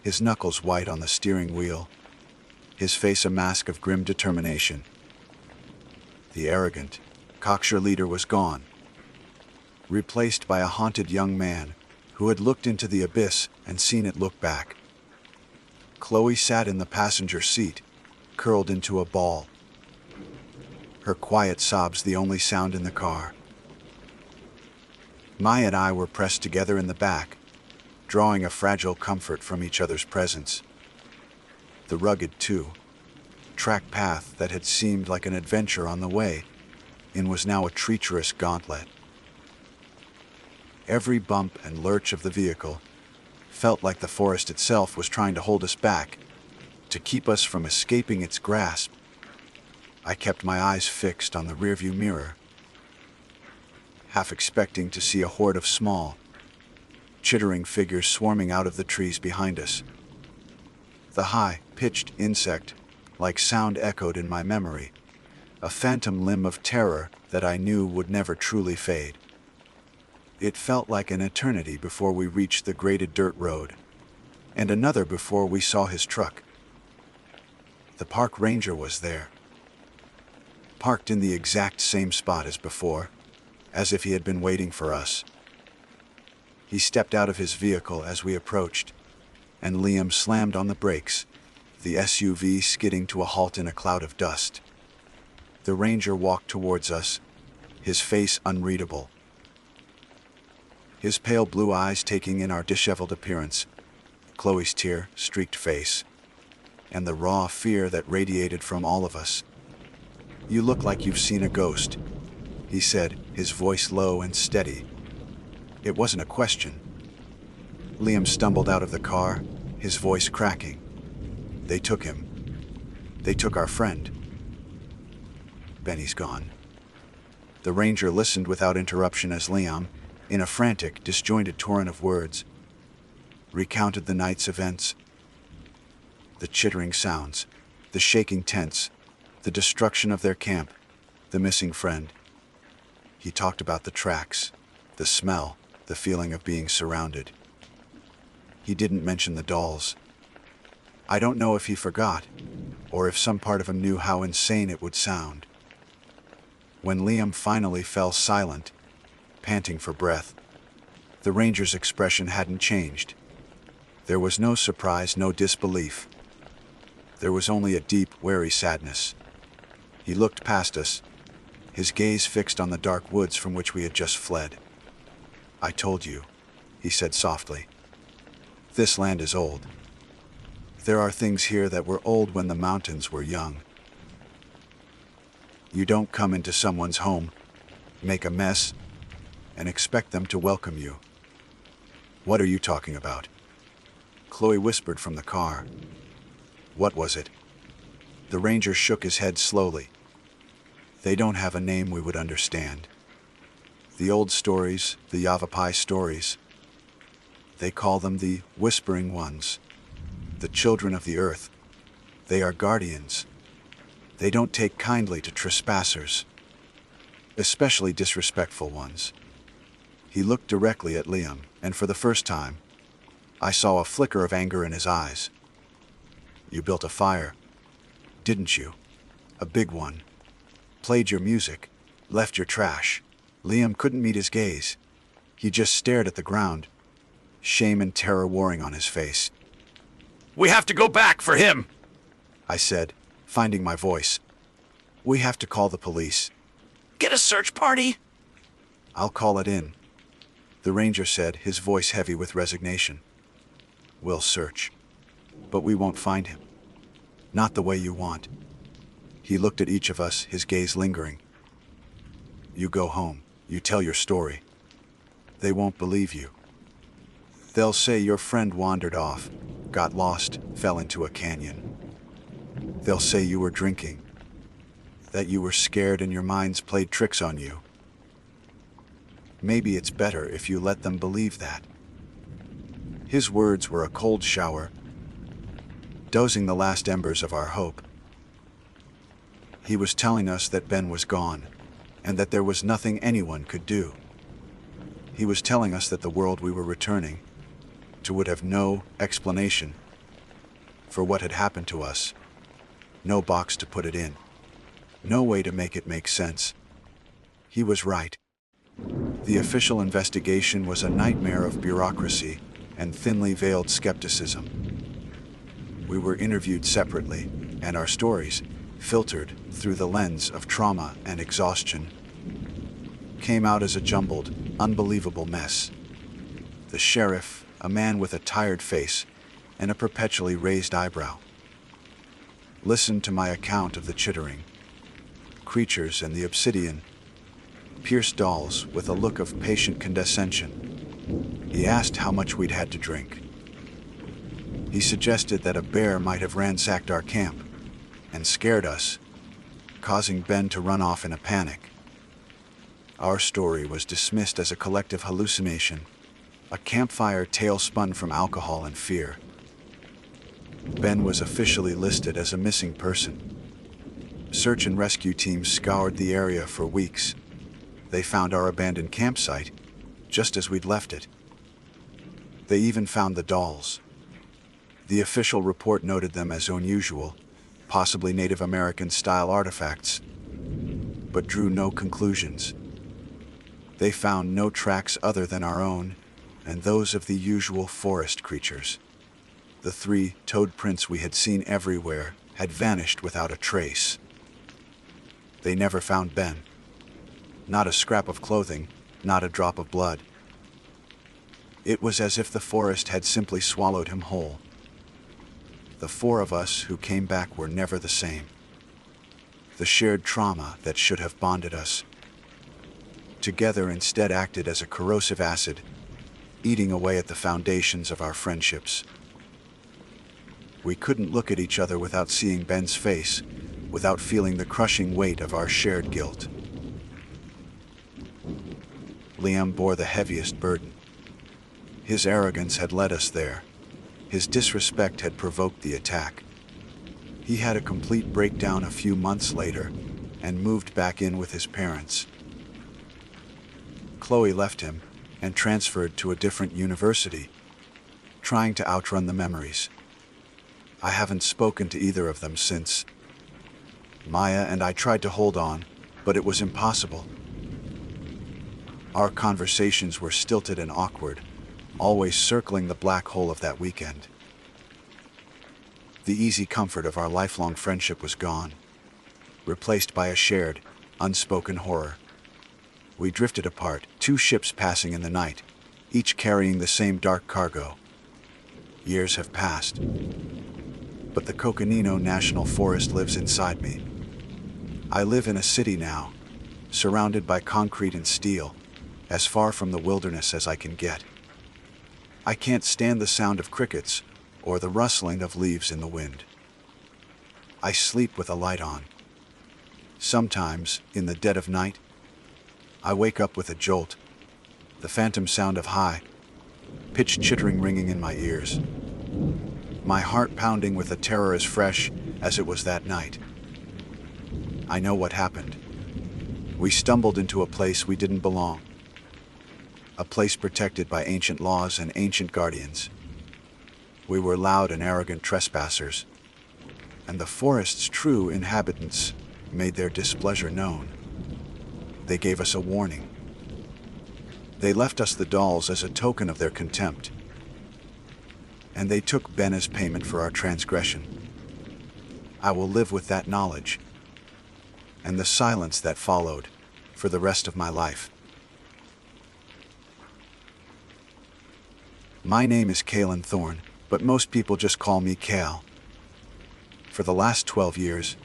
his knuckles white on the steering wheel, his face a mask of grim determination. The arrogant, cocksure leader was gone, replaced by a haunted young man who had looked into the abyss and seen it look back. Chloe sat in the passenger seat, curled into a ball. Her quiet sobs the only sound in the car. Maya and I were pressed together in the back, drawing a fragile comfort from each other's presence. The rugged two-track path that had seemed like an adventure on the way in was now a treacherous gauntlet. Every bump and lurch of the vehicle felt like the forest itself was trying to hold us back, to keep us from escaping its grasp. I kept my eyes fixed on the rearview mirror, half expecting to see a horde of small, chittering figures swarming out of the trees behind us. The high-pitched insect-like sound echoed in my memory, a phantom limb of terror that I knew would never truly fade. It felt like an eternity before we reached the graded dirt road, and another before we saw his truck. The park ranger was there, parked in the exact same spot as before, as if he had been waiting for us. He stepped out of his vehicle as we approached, and Liam slammed on the brakes, the SUV skidding to a halt in a cloud of dust. The ranger walked towards us, his face unreadable, his pale blue eyes taking in our disheveled appearance, Chloe's tear-streaked face, and the raw fear that radiated from all of us. "You look like you've seen a ghost," he said, his voice low and steady. It wasn't a question. Liam stumbled out of the car, his voice cracking. "They took him. They took our friend. Benny's gone." The ranger listened without interruption as Liam, in a frantic, disjointed torrent of words, recounted the night's events. The chittering sounds, the shaking tents, the destruction of their camp, the missing friend. He talked about the tracks, the smell, the feeling of being surrounded. He didn't mention the dolls. I don't know if he forgot, or if some part of him knew how insane it would sound. When Liam finally fell silent, panting for breath, the ranger's expression hadn't changed. There was no surprise, no disbelief. There was only a deep, wary sadness. He looked past us, his gaze fixed on the dark woods from which we had just fled. "I told you," he said softly. "This land is old. There are things here that were old when the mountains were young. You don't come into someone's home, make a mess, and expect them to welcome you." "What are you talking about?" Chloe whispered from the car. "What was it?" The ranger shook his head slowly. "They don't have a name we would understand. The old stories, the Yavapai stories. They call them the Whispering Ones, the children of the earth. They are guardians. They don't take kindly to trespassers, especially disrespectful ones." He looked directly at Liam, and for the first time, I saw a flicker of anger in his eyes. You built a fire, didn't you? A big one. Played your music, left your trash. Liam couldn't meet his gaze. He just stared at the ground, shame and terror warring on his face. We have to go back for him, I said, finding my voice. We have to call the police. Get a search party? I'll call it in, the ranger said, his voice heavy with resignation. We'll search, but we won't find him. Not the way you want. He looked at each of us, his gaze lingering. You go home, you tell your story. They won't believe you. They'll say your friend wandered off, got lost, fell into a canyon. They'll say you were drinking, that you were scared and your minds played tricks on you. Maybe it's better if you let them believe that. His words were a cold shower, dozing the last embers of our hope. He was telling us that Ben was gone, and that there was nothing anyone could do. He was telling us that the world we were returning to would have no explanation for what had happened to us, no box to put it in, no way to make it make sense. He was right. The official investigation was a nightmare of bureaucracy and thinly veiled skepticism. We were interviewed separately, and our stories, filtered through the lens of trauma and exhaustion, came out as a jumbled, unbelievable mess. The sheriff, a man with a tired face and a perpetually raised eyebrow, listened to my account of the chittering creatures and the obsidian pierced dolls with a look of patient condescension. He asked how much we'd had to drink. He suggested that a bear might have ransacked our camp and scared us, causing Ben to run off in a panic. Our story was dismissed as a collective hallucination, a campfire tale spun from alcohol and fear. Ben was officially listed as a missing person. Search and rescue teams scoured the area for weeks. They found our abandoned campsite, just as we'd left it. They even found the dolls. The official report noted them as unusual, possibly Native American-style artifacts, but drew no conclusions. They found no tracks other than our own, and those of the usual forest creatures. The 3 toed prints we had seen everywhere had vanished without a trace. They never found Ben. Not a scrap of clothing, not a drop of blood. It was as if the forest had simply swallowed him whole. The 4 of us who came back were never the same. The shared trauma that should have bonded us together instead acted as a corrosive acid, eating away at the foundations of our friendships. We couldn't look at each other without seeing Ben's face, without feeling the crushing weight of our shared guilt. Liam bore the heaviest burden. His arrogance had led us there. His disrespect had provoked the attack. He had a complete breakdown a few months later and moved back in with his parents. Chloe left him and transferred to a different university, trying to outrun the memories. I haven't spoken to either of them since. Maya and I tried to hold on, but it was impossible. Our conversations were stilted and awkward, always circling the black hole of that weekend. The easy comfort of our lifelong friendship was gone, replaced by a shared, unspoken horror. We drifted apart, 2 ships passing in the night, each carrying the same dark cargo. Years have passed, but the Coconino National Forest lives inside me. I live in a city now, surrounded by concrete and steel, as far from the wilderness as I can get. I can't stand the sound of crickets or the rustling of leaves in the wind. I sleep with a light on. Sometimes, in the dead of night, I wake up with a jolt, the phantom sound of high-pitched chittering ringing in my ears. My heart pounding with a terror as fresh as it was that night. I know what happened. We stumbled into a place we didn't belong. A place protected by ancient laws and ancient guardians. We were loud and arrogant trespassers, and the forest's true inhabitants made their displeasure known. They gave us a warning. They left us the dolls as a token of their contempt, and they took Ben as payment for our transgression. I will live with that knowledge, and the silence that followed, for the rest of my life. My name is Kalen Thorne, but most people just call me Cal. For the last 12 years,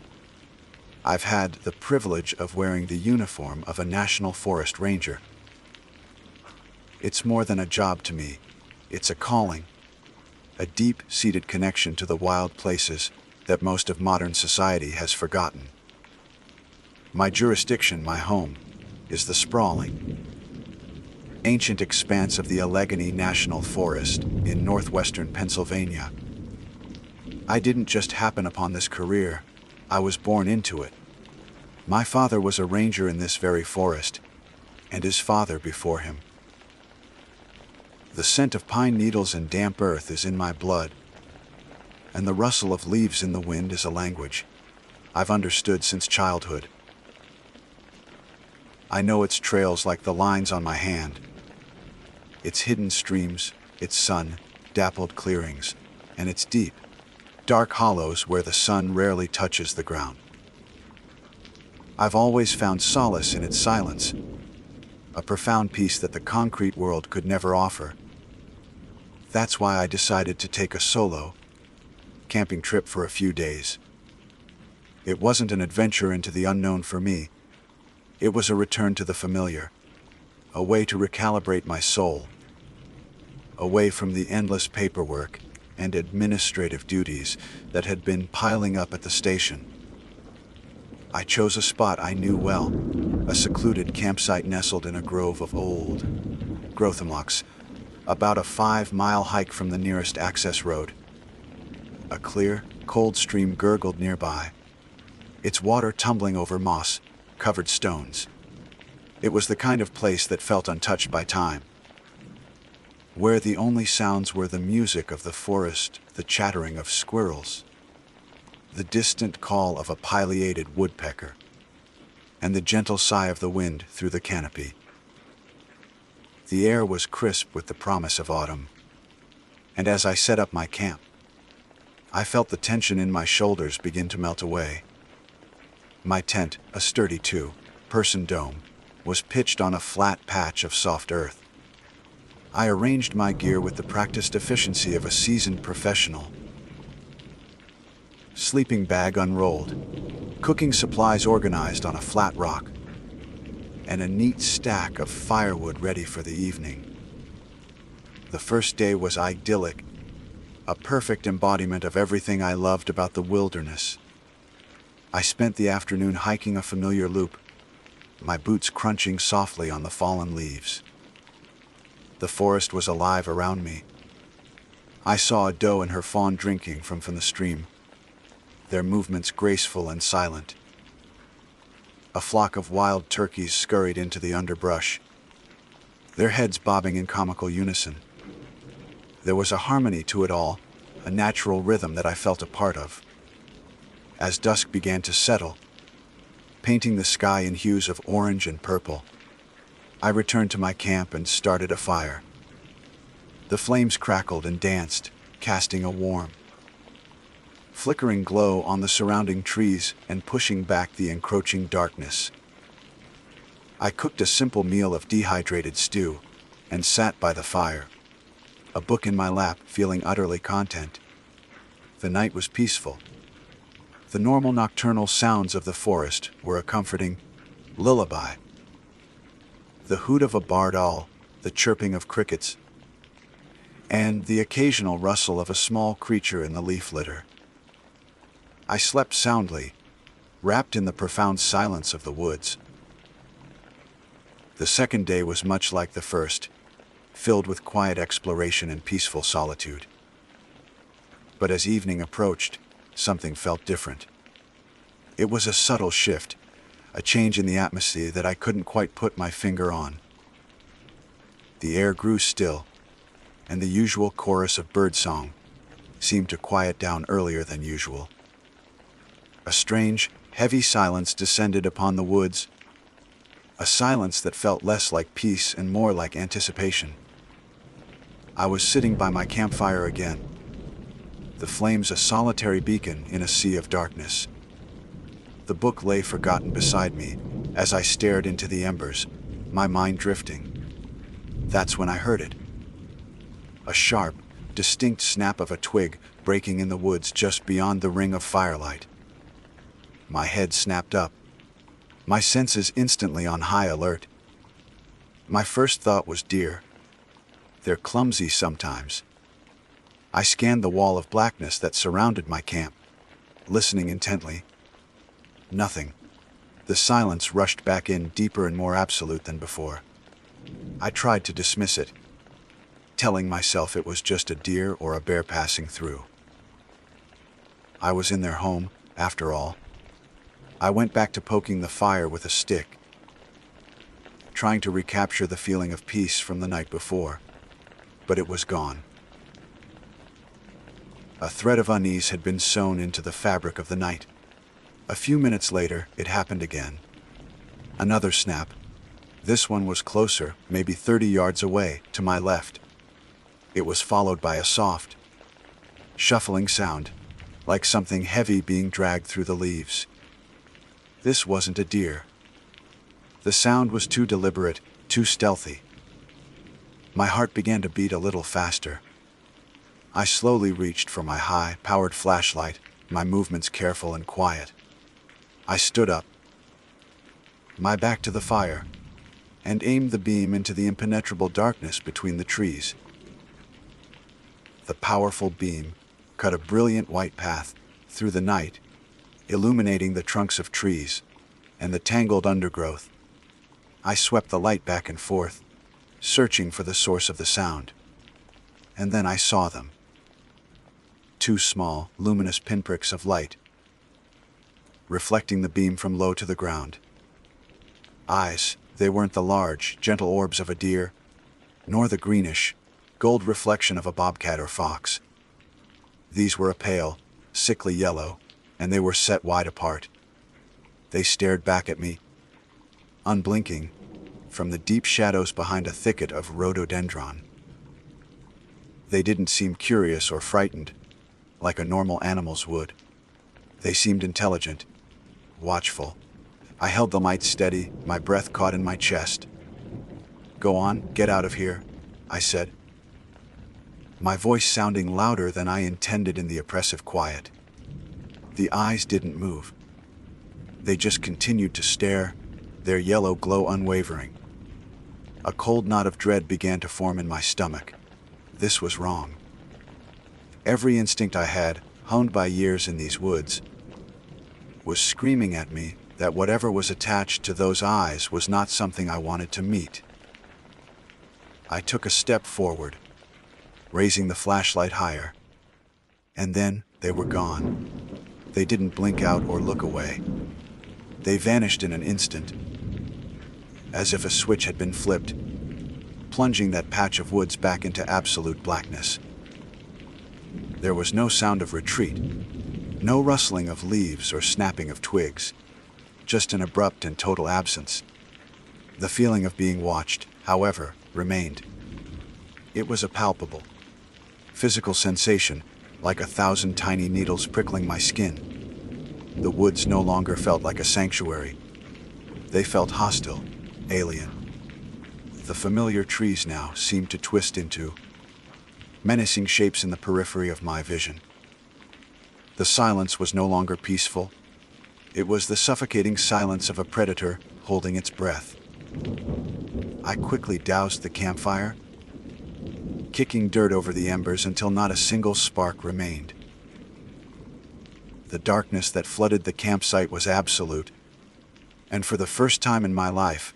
I've had the privilege of wearing the uniform of a National Forest Ranger. It's more than a job to me. It's a calling, a deep-seated connection to the wild places that most of modern society has forgotten. My jurisdiction, my home, is the sprawling, ancient expanse of the Allegheny National Forest in northwestern Pennsylvania. I didn't just happen upon this career, I was born into it. My father was a ranger in this very forest, and his father before him. The scent of pine needles and damp earth is in my blood, and the rustle of leaves in the wind is a language I've understood since childhood. I know its trails like the lines on my hand, its hidden streams, its sun-dappled clearings, and its deep, dark hollows where the sun rarely touches the ground. I've always found solace in its silence, a profound peace that the concrete world could never offer. That's why I decided to take a solo camping trip for a few days. It wasn't an adventure into the unknown for me. It was a return to the familiar, a way to recalibrate my soul, away from the endless paperwork and administrative duties that had been piling up at the station. I chose a spot I knew well, a secluded campsite nestled in a grove of old growth hemlocks, about a 5-mile hike from the nearest access road. A clear, cold stream gurgled nearby, its water tumbling over moss-covered stones. It was the kind of place that felt untouched by time, where the only sounds were the music of the forest, the chattering of squirrels, the distant call of a pileated woodpecker, and the gentle sigh of the wind through the canopy. The air was crisp with the promise of autumn, and as I set up my camp, I felt the tension in my shoulders begin to melt away. My tent, a sturdy 2-person dome, was pitched on a flat patch of soft earth. I arranged my gear with the practiced efficiency of a seasoned professional. Sleeping bag unrolled, cooking supplies organized on a flat rock, and a neat stack of firewood ready for the evening. The first day was idyllic, a perfect embodiment of everything I loved about the wilderness. I spent the afternoon hiking a familiar loop, my boots crunching softly on the fallen leaves. The forest was alive around me. I saw a doe and her fawn drinking from the stream, their movements graceful and silent. A flock of wild turkeys scurried into the underbrush, their heads bobbing in comical unison. There was a harmony to it all, a natural rhythm that I felt a part of. As dusk began to settle, painting the sky in hues of orange and purple, I returned to my camp and started a fire. The flames crackled and danced, casting a warm, flickering glow on the surrounding trees and pushing back the encroaching darkness. I cooked a simple meal of dehydrated stew and sat by the fire, a book in my lap, feeling utterly content. The night was peaceful. The normal nocturnal sounds of the forest were a comforting lullaby. The hoot of a barred owl, the chirping of crickets, and the occasional rustle of a small creature in the leaf litter. I slept soundly, wrapped in the profound silence of the woods. The second day was much like the first, filled with quiet exploration and peaceful solitude. But as evening approached, something felt different. It was a subtle shift, a change in the atmosphere that I couldn't quite put my finger on. The air grew still, and the usual chorus of birdsong seemed to quiet down earlier than usual. A strange, heavy silence descended upon the woods, a silence that felt less like peace and more like anticipation. I was sitting by my campfire again, the flames a solitary beacon in a sea of darkness. The book lay forgotten beside me as I stared into the embers, my mind drifting. That's when I heard it. A sharp, distinct snap of a twig breaking in the woods just beyond the ring of firelight. My head snapped up, my senses instantly on high alert. My first thought was deer. They're clumsy sometimes. I scanned the wall of blackness that surrounded my camp, listening intently. Nothing. The silence rushed back in deeper and more absolute than before. I tried to dismiss it, telling myself it was just a deer or a bear passing through. I was in their home, after all. I went back to poking the fire with a stick, trying to recapture the feeling of peace from the night before, but it was gone. A thread of unease had been sewn into the fabric of the night. A few minutes later, it happened again. Another snap. This one was closer, maybe 30 yards away, to my left. It was followed by a soft, shuffling sound, like something heavy being dragged through the leaves. This wasn't a deer. The sound was too deliberate, too stealthy. My heart began to beat a little faster. I slowly reached for my high-powered flashlight, my movements careful and quiet. I stood up, my back to the fire, and aimed the beam into the impenetrable darkness between the trees. The powerful beam cut a brilliant white path through the night, illuminating the trunks of trees and the tangled undergrowth. I swept the light back and forth, searching for the source of the sound. And then I saw them. Two small, luminous pinpricks of light, reflecting the beam from low to the ground. Eyes, they weren't the large, gentle orbs of a deer, nor the greenish, gold reflection of a bobcat or fox. These were a pale, sickly yellow, and they were set wide apart. They stared back at me, unblinking, from the deep shadows behind a thicket of rhododendron. They didn't seem curious or frightened, like a normal animal's would. They seemed intelligent, watchful. I held the light steady, my breath caught in my chest. "Go on, get out of here," I said, my voice sounding louder than I intended in the oppressive quiet. The eyes didn't move. They just continued to stare, their yellow glow unwavering. A cold knot of dread began to form in my stomach. This was wrong. Every instinct I had, honed by years in these woods, was screaming at me that whatever was attached to those eyes was not something I wanted to meet. I took a step forward, raising the flashlight higher, and then they were gone. They didn't blink out or look away. They vanished in an instant, as if a switch had been flipped, plunging that patch of woods back into absolute blackness. There was no sound of retreat, no rustling of leaves or snapping of twigs, just an abrupt and total absence. The feeling of being watched, however, remained. It was a palpable, physical sensation, like 1,000 tiny needles prickling my skin. The woods no longer felt like a sanctuary. They felt hostile, alien. The familiar trees now seemed to twist into menacing shapes in the periphery of my vision. The silence was no longer peaceful. It was the suffocating silence of a predator holding its breath. I quickly doused the campfire, kicking dirt over the embers until not a single spark remained. The darkness that flooded the campsite was absolute, and for the first time in my life,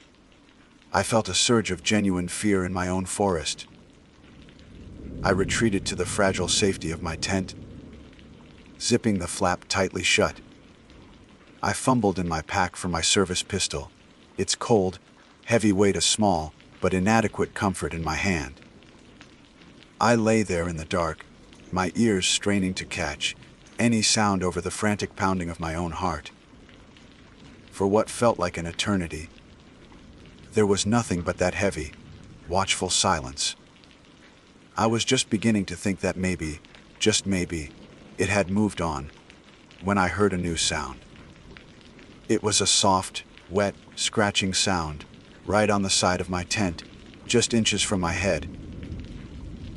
I felt a surge of genuine fear in my own forest. I retreated to the fragile safety of my tent, zipping the flap tightly shut. I fumbled in my pack for my service pistol, its cold, heavy weight a small but inadequate comfort in my hand. I lay there in the dark, my ears straining to catch any sound over the frantic pounding of my own heart. For what felt like an eternity, there was nothing but that heavy, watchful silence. I was just beginning to think that maybe, just maybe, it had moved on, when I heard a new sound. It was a soft, wet, scratching sound, right on the side of my tent, just inches from my head.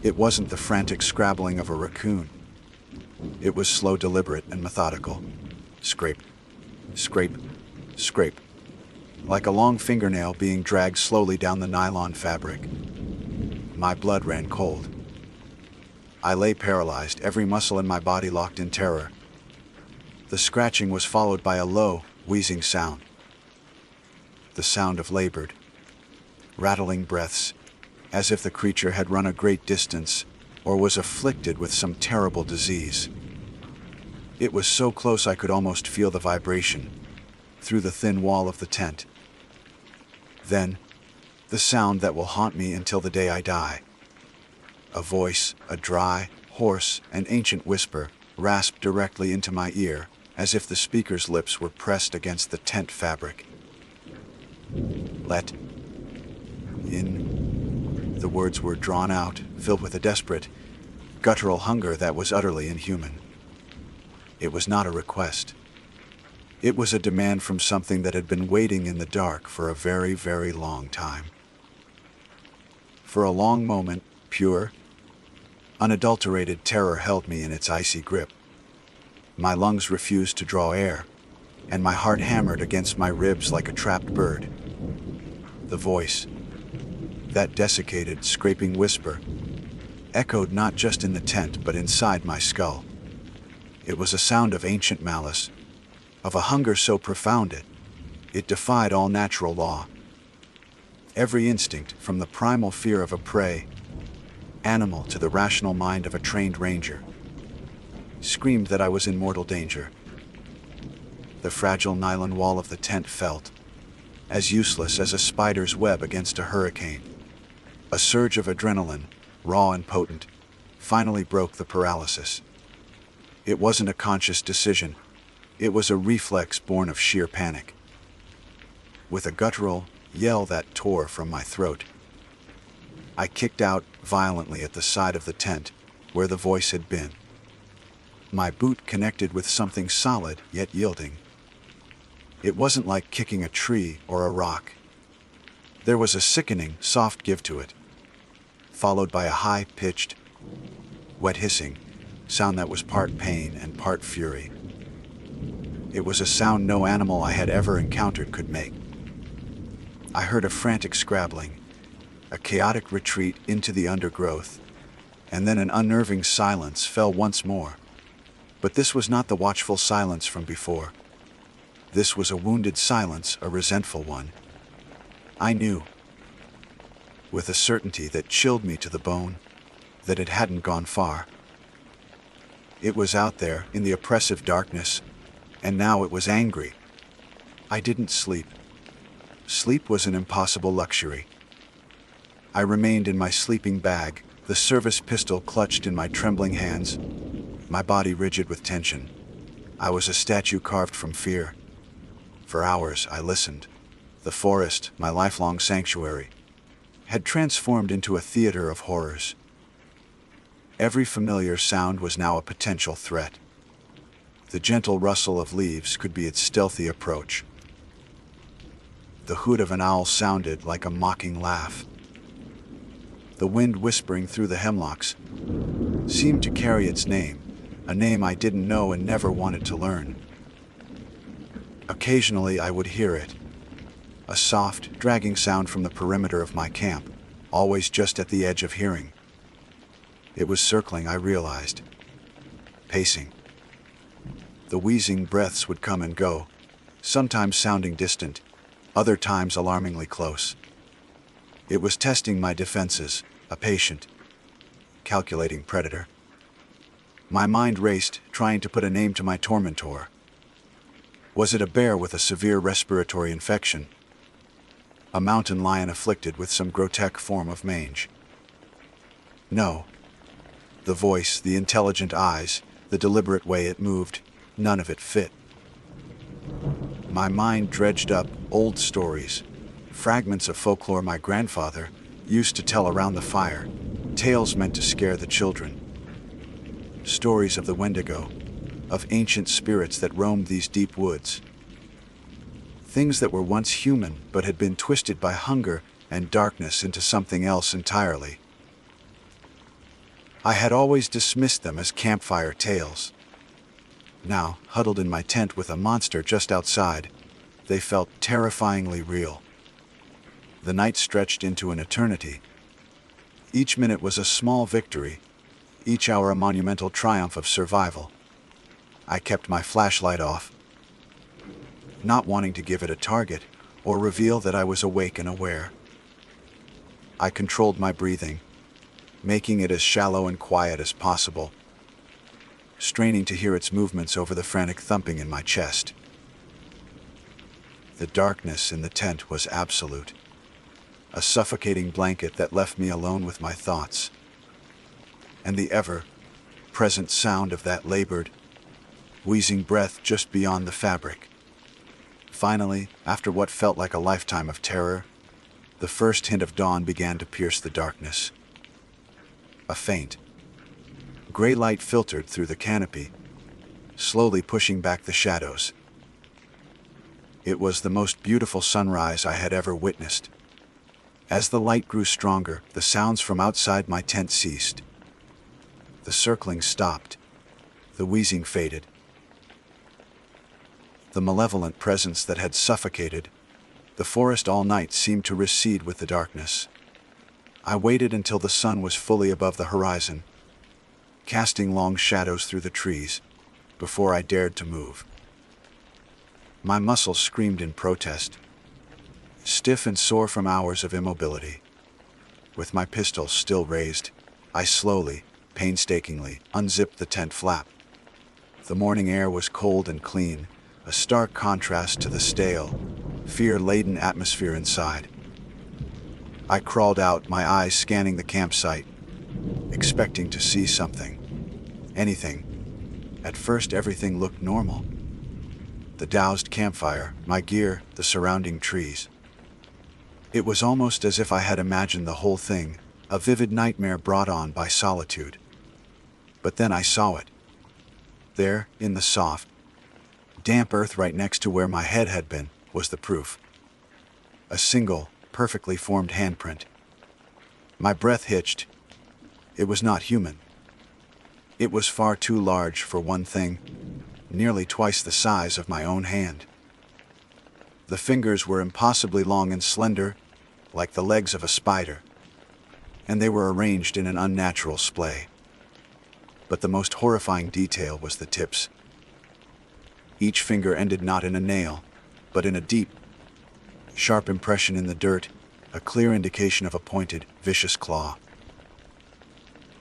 It wasn't the frantic scrabbling of a raccoon. It was slow, deliberate, and methodical. Scrape, scrape, scrape, like a long fingernail being dragged slowly down the nylon fabric. My blood ran cold. I lay paralyzed, every muscle in my body locked in terror. The scratching was followed by a low, wheezing sound. The sound of labored, rattling breaths, as if the creature had run a great distance or was afflicted with some terrible disease. It was so close I could almost feel the vibration through the thin wall of the tent. Then, the sound that will haunt me until the day I die. A voice, a dry, hoarse, and ancient whisper, rasped directly into my ear, as if the speaker's lips were pressed against the tent fabric. Let in. The words were drawn out, filled with a desperate, guttural hunger that was utterly inhuman. It was not a request. It was a demand from something that had been waiting in the dark for a very, very long time. For a long moment, pure, unadulterated terror held me in its icy grip. My lungs refused to draw air, and my heart hammered against my ribs like a trapped bird. The voice, that desiccated, scraping whisper, echoed not just in the tent but inside my skull. It was a sound of ancient malice, of a hunger so profound it defied all natural law. Every instinct, from the primal fear of a prey animal to the rational mind of a trained ranger, screamed that I was in mortal danger. The fragile nylon wall of the tent felt as useless as a spider's web against a hurricane. A surge of adrenaline, raw and potent, finally broke the paralysis. It wasn't a conscious decision. It was a reflex born of sheer panic. With a guttural yell that tore from my throat, I kicked out violently at the side of the tent where the voice had been. My boot connected with something solid yet yielding. It wasn't like kicking a tree or a rock. There was a sickening, soft give to it, followed by a high-pitched, wet hissing sound that was part pain and part fury. It was a sound no animal I had ever encountered could make. I heard a frantic scrabbling, a chaotic retreat into the undergrowth, and then an unnerving silence fell once more. But this was not the watchful silence from before. This was a wounded silence, a resentful one. I knew, with a certainty that chilled me to the bone, that it hadn't gone far. It was out there, in the oppressive darkness, and now it was angry. I didn't sleep. Sleep was an impossible luxury. I remained in my sleeping bag, the service pistol clutched in my trembling hands, my body rigid with tension. I was a statue carved from fear. For hours I listened. The forest, my lifelong sanctuary, had transformed into a theater of horrors. Every familiar sound was now a potential threat. The gentle rustle of leaves could be its stealthy approach. The hoot of an owl sounded like a mocking laugh. The wind whispering through the hemlocks seemed to carry its name, a name I didn't know and never wanted to learn. Occasionally I would hear it, a soft, dragging sound from the perimeter of my camp, always just at the edge of hearing. It was circling, I realized, pacing. The wheezing breaths would come and go, sometimes sounding distant, other times alarmingly close. It was testing my defenses, a patient, calculating predator. My mind raced, trying to put a name to my tormentor. Was it a bear with a severe respiratory infection? A mountain lion afflicted with some grotesque form of mange? No. The voice, the intelligent eyes, the deliberate way it moved, none of it fit. My mind dredged up old stories, fragments of folklore my grandfather used to tell around the fire, tales meant to scare the children. Stories of the Wendigo, of ancient spirits that roamed these deep woods. Things that were once human but had been twisted by hunger and darkness into something else entirely. I had always dismissed them as campfire tales. Now, huddled in my tent with a monster just outside, they felt terrifyingly real. The night stretched into an eternity. Each minute was a small victory, each hour a monumental triumph of survival. I kept my flashlight off, not wanting to give it a target or reveal that I was awake and aware. I controlled my breathing, making it as shallow and quiet as possible, straining to hear its movements over the frantic thumping in my chest. The darkness in the tent was absolute, a suffocating blanket that left me alone with my thoughts, and the ever-present sound of that labored, wheezing breath just beyond the fabric. Finally, after what felt like a lifetime of terror, the first hint of dawn began to pierce the darkness. A faint, gray light filtered through the canopy, slowly pushing back the shadows. It was the most beautiful sunrise I had ever witnessed. As the light grew stronger, the sounds from outside my tent ceased. The circling stopped. The wheezing faded. The malevolent presence that had suffocated the forest all night seemed to recede with the darkness. I waited until the sun was fully above the horizon, casting long shadows through the trees, before I dared to move. My muscles screamed in protest, stiff and sore from hours of immobility. With my pistol still raised, I slowly, painstakingly, unzipped the tent flap. The morning air was cold and clean, a stark contrast to the stale, fear-laden atmosphere inside. I crawled out, my eyes scanning the campsite, expecting to see something. Anything. At first, everything looked normal. The doused campfire, my gear, the surrounding trees. It was almost as if I had imagined the whole thing, a vivid nightmare brought on by solitude. But then I saw it. There, in the soft, damp earth right next to where my head had been, was the proof. A single, perfectly formed handprint. My breath hitched. It was not human. It was far too large for one thing, nearly twice the size of my own hand. The fingers were impossibly long and slender, like the legs of a spider, and they were arranged in an unnatural splay. But the most horrifying detail was the tips. Each finger ended not in a nail, but in a deep, sharp impression in the dirt, a clear indication of a pointed, vicious claw.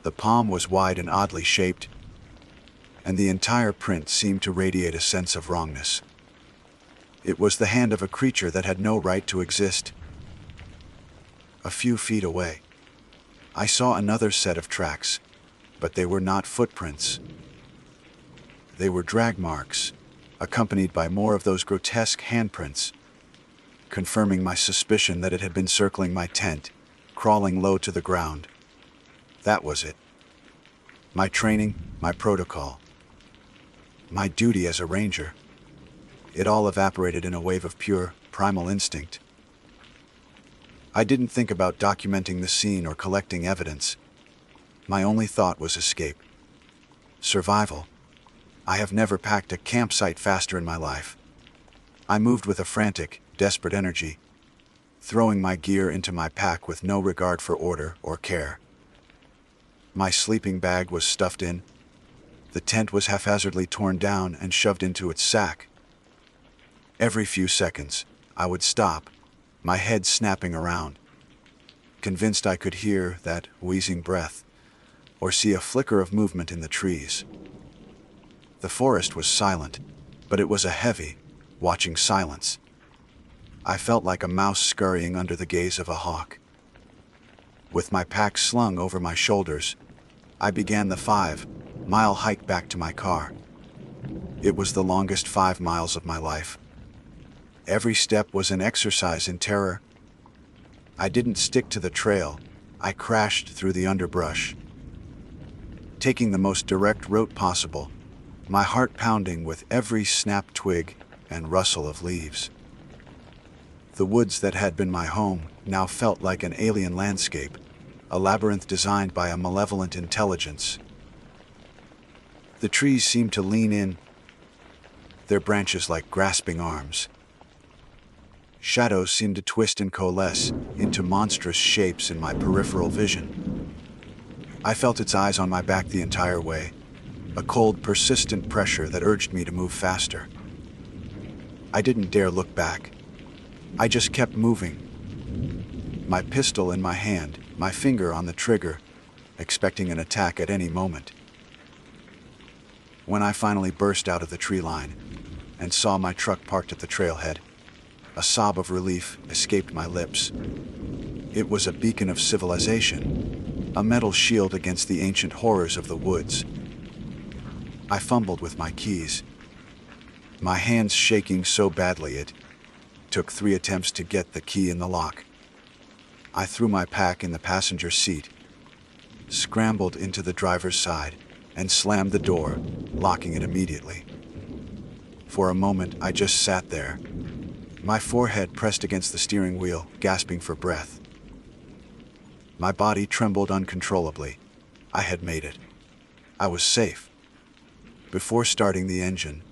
The palm was wide and oddly shaped, and the entire print seemed to radiate a sense of wrongness. It was the hand of a creature that had no right to exist. A few feet away, I saw another set of tracks, but they were not footprints. They were drag marks, accompanied by more of those grotesque handprints, confirming my suspicion that it had been circling my tent, crawling low to the ground. That was it. My training, my protocol, my duty as a ranger. It all evaporated in a wave of pure, primal instinct. I didn't think about documenting the scene or collecting evidence. My only thought was escape. Survival. I have never packed a campsite faster in my life. I moved with a frantic, desperate energy, throwing my gear into my pack with no regard for order or care. My sleeping bag was stuffed in. The tent was haphazardly torn down and shoved into its sack. Every few seconds, I would stop, my head snapping around, convinced I could hear that wheezing breath or see a flicker of movement in the trees. The forest was silent, but it was a heavy, watching silence. I felt like a mouse scurrying under the gaze of a hawk. With my pack slung over my shoulders, I began the 5-mile hike back to my car. It was the longest 5 miles of my life. Every step was an exercise in terror. I didn't stick to the trail. I crashed through the underbrush, taking the most direct route possible, my heart pounding with every snapped twig and rustle of leaves. The woods that had been my home now felt like an alien landscape, a labyrinth designed by a malevolent intelligence. The trees seemed to lean in, their branches like grasping arms. Shadows seemed to twist and coalesce into monstrous shapes in my peripheral vision. I felt its eyes on my back the entire way, a cold, persistent pressure that urged me to move faster. I didn't dare look back. I just kept moving, my pistol in my hand, my finger on the trigger, expecting an attack at any moment. When I finally burst out of the tree line and saw my truck parked at the trailhead, a sob of relief escaped my lips. It was a beacon of civilization, a metal shield against the ancient horrors of the woods. I fumbled with my keys, my hands shaking so badly it took 3 attempts to get the key in the lock. I threw my pack in the passenger seat, scrambled into the driver's side, and slammed the door, locking it immediately. For a moment, I just sat there, my forehead pressed against the steering wheel, gasping for breath. My body trembled uncontrollably. I had made it. I was safe. Before starting the engine,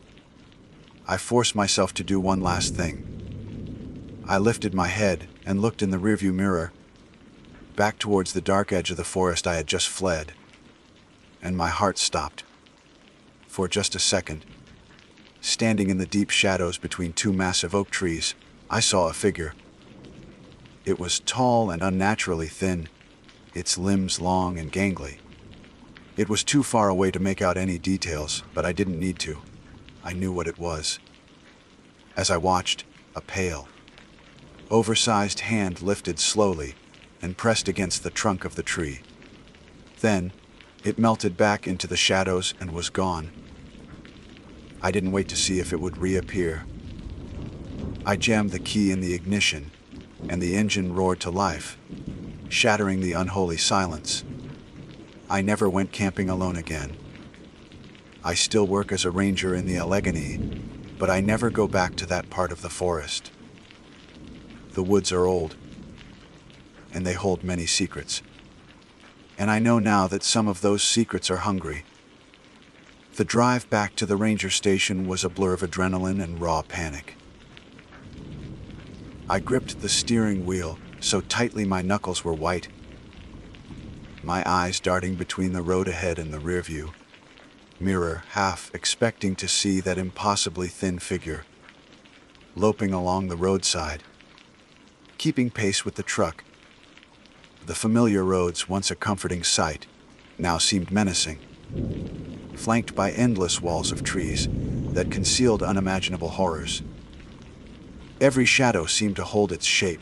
I forced myself to do one last thing. I lifted my head and looked in the rearview mirror, back towards the dark edge of the forest I had just fled, and my heart stopped. For just a second, standing in the deep shadows between 2 massive oak trees, I saw a figure. It was tall and unnaturally thin, its limbs long and gangly. It was too far away to make out any details, but I didn't need to. I knew what it was. As I watched, a pale, oversized hand lifted slowly and pressed against the trunk of the tree. Then, it melted back into the shadows and was gone. I didn't wait to see if it would reappear. I jammed the key in the ignition, and the engine roared to life, shattering the unholy silence. I never went camping alone again. I still work as a ranger in the Allegheny, but I never go back to that part of the forest. The woods are old, and they hold many secrets. And I know now that some of those secrets are hungry. The drive back to the ranger station was a blur of adrenaline and raw panic. I gripped the steering wheel so tightly my knuckles were white, my eyes darting between the road ahead and the rearview mirror, half expecting to see that impossibly thin figure loping along the roadside, keeping pace with the truck. The familiar roads, once a comforting sight, now seemed menacing, flanked by endless walls of trees that concealed unimaginable horrors. Every shadow seemed to hold its shape.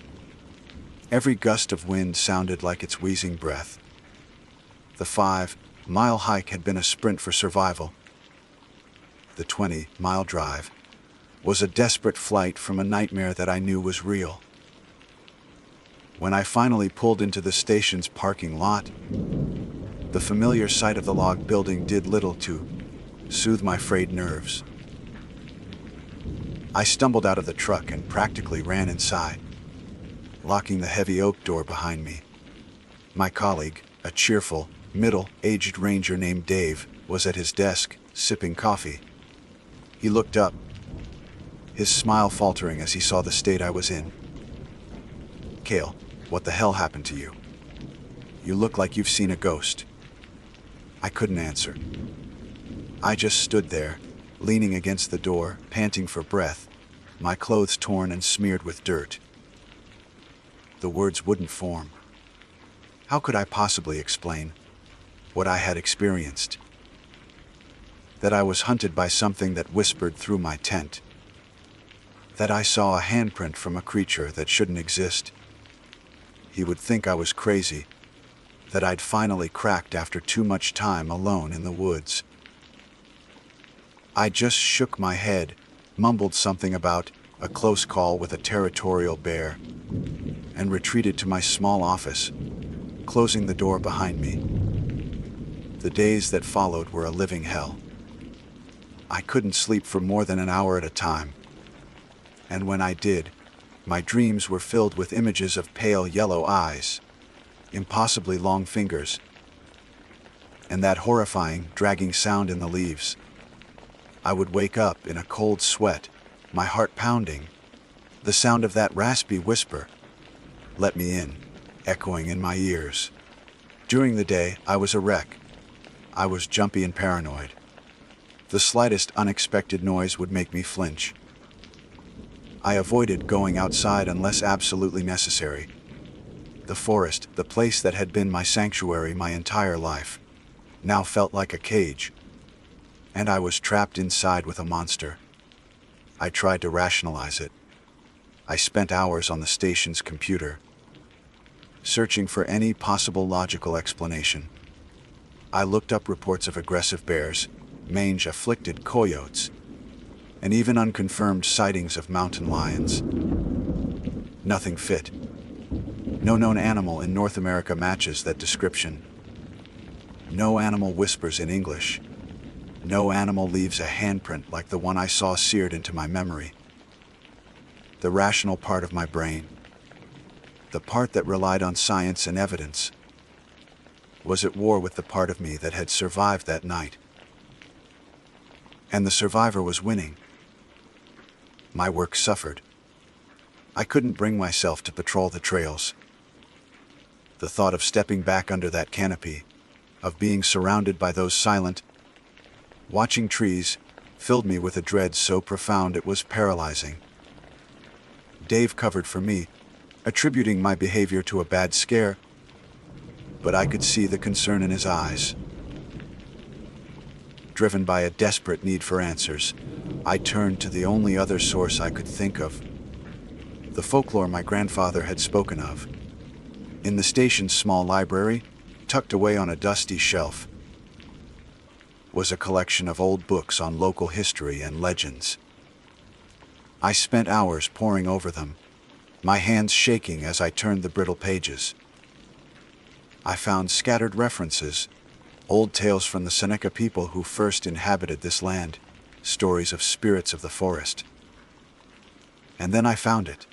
Every gust of wind sounded like its wheezing breath. The 5-mile hike had been a sprint for survival. The 20-mile drive was a desperate flight from a nightmare that I knew was real. When I finally pulled into the station's parking lot, the familiar sight of the log building did little to soothe my frayed nerves. I stumbled out of the truck and practically ran inside, locking the heavy oak door behind me. My colleague, a cheerful, middle-aged ranger named Dave, was at his desk, sipping coffee. He looked up, his smile faltering as he saw the state I was in. "Cale, what the hell happened to you? You look like you've seen a ghost." I couldn't answer. I just stood there, leaning against the door, panting for breath, my clothes torn and smeared with dirt. The words wouldn't form. How could I possibly explain what I had experienced? That I was hunted by something that whispered through my tent. That I saw a handprint from a creature that shouldn't exist. He would think I was crazy, that I'd finally cracked after too much time alone in the woods. I just shook my head, mumbled something about a close call with a territorial bear, and retreated to my small office, closing the door behind me. The days that followed were a living hell. I couldn't sleep for more than an hour at a time, and when I did, my dreams were filled with images of pale yellow eyes, impossibly long fingers, and that horrifying, dragging sound in the leaves. I would wake up in a cold sweat, my heart pounding, the sound of that raspy whisper, "Let me in," echoing in my ears. During the day, I was a wreck. I was jumpy and paranoid. The slightest unexpected noise would make me flinch. I avoided going outside unless absolutely necessary. The forest, the place that had been my sanctuary my entire life, now felt like a cage, and I was trapped inside with a monster. I tried to rationalize it. I spent hours on the station's computer, searching for any possible logical explanation. I looked up reports of aggressive bears, mange-afflicted coyotes, and even unconfirmed sightings of mountain lions. Nothing fit. No known animal in North America matches that description. No animal whispers in English. No animal leaves a handprint like the one I saw seared into my memory. The rational part of my brain, the part that relied on science and evidence, was at war with the part of me that had survived that night. And the survivor was winning. My work suffered. I couldn't bring myself to patrol the trails. The thought of stepping back under that canopy, of being surrounded by those silent, watching trees, filled me with a dread so profound it was paralyzing. Dave covered for me, attributing my behavior to a bad scare, but I could see the concern in his eyes. Driven by a desperate need for answers, I turned to the only other source I could think of, the folklore my grandfather had spoken of. In the station's small library, tucked away on a dusty shelf, was a collection of old books on local history and legends. I spent hours poring over them, my hands shaking as I turned the brittle pages. I found scattered references, old tales from the Seneca people who first inhabited this land, stories of spirits of the forest. And then I found it,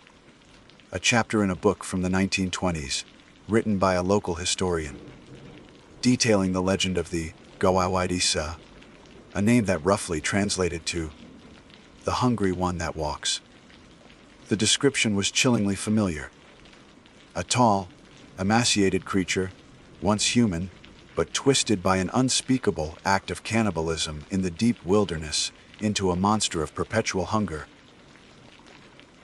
a chapter in a book from the 1920s, written by a local historian, detailing the legend of the Gawawaidisa, a name that roughly translated to the hungry one that walks. The description was chillingly familiar. A tall, emaciated creature, once human, but twisted by an unspeakable act of cannibalism in the deep wilderness into a monster of perpetual hunger.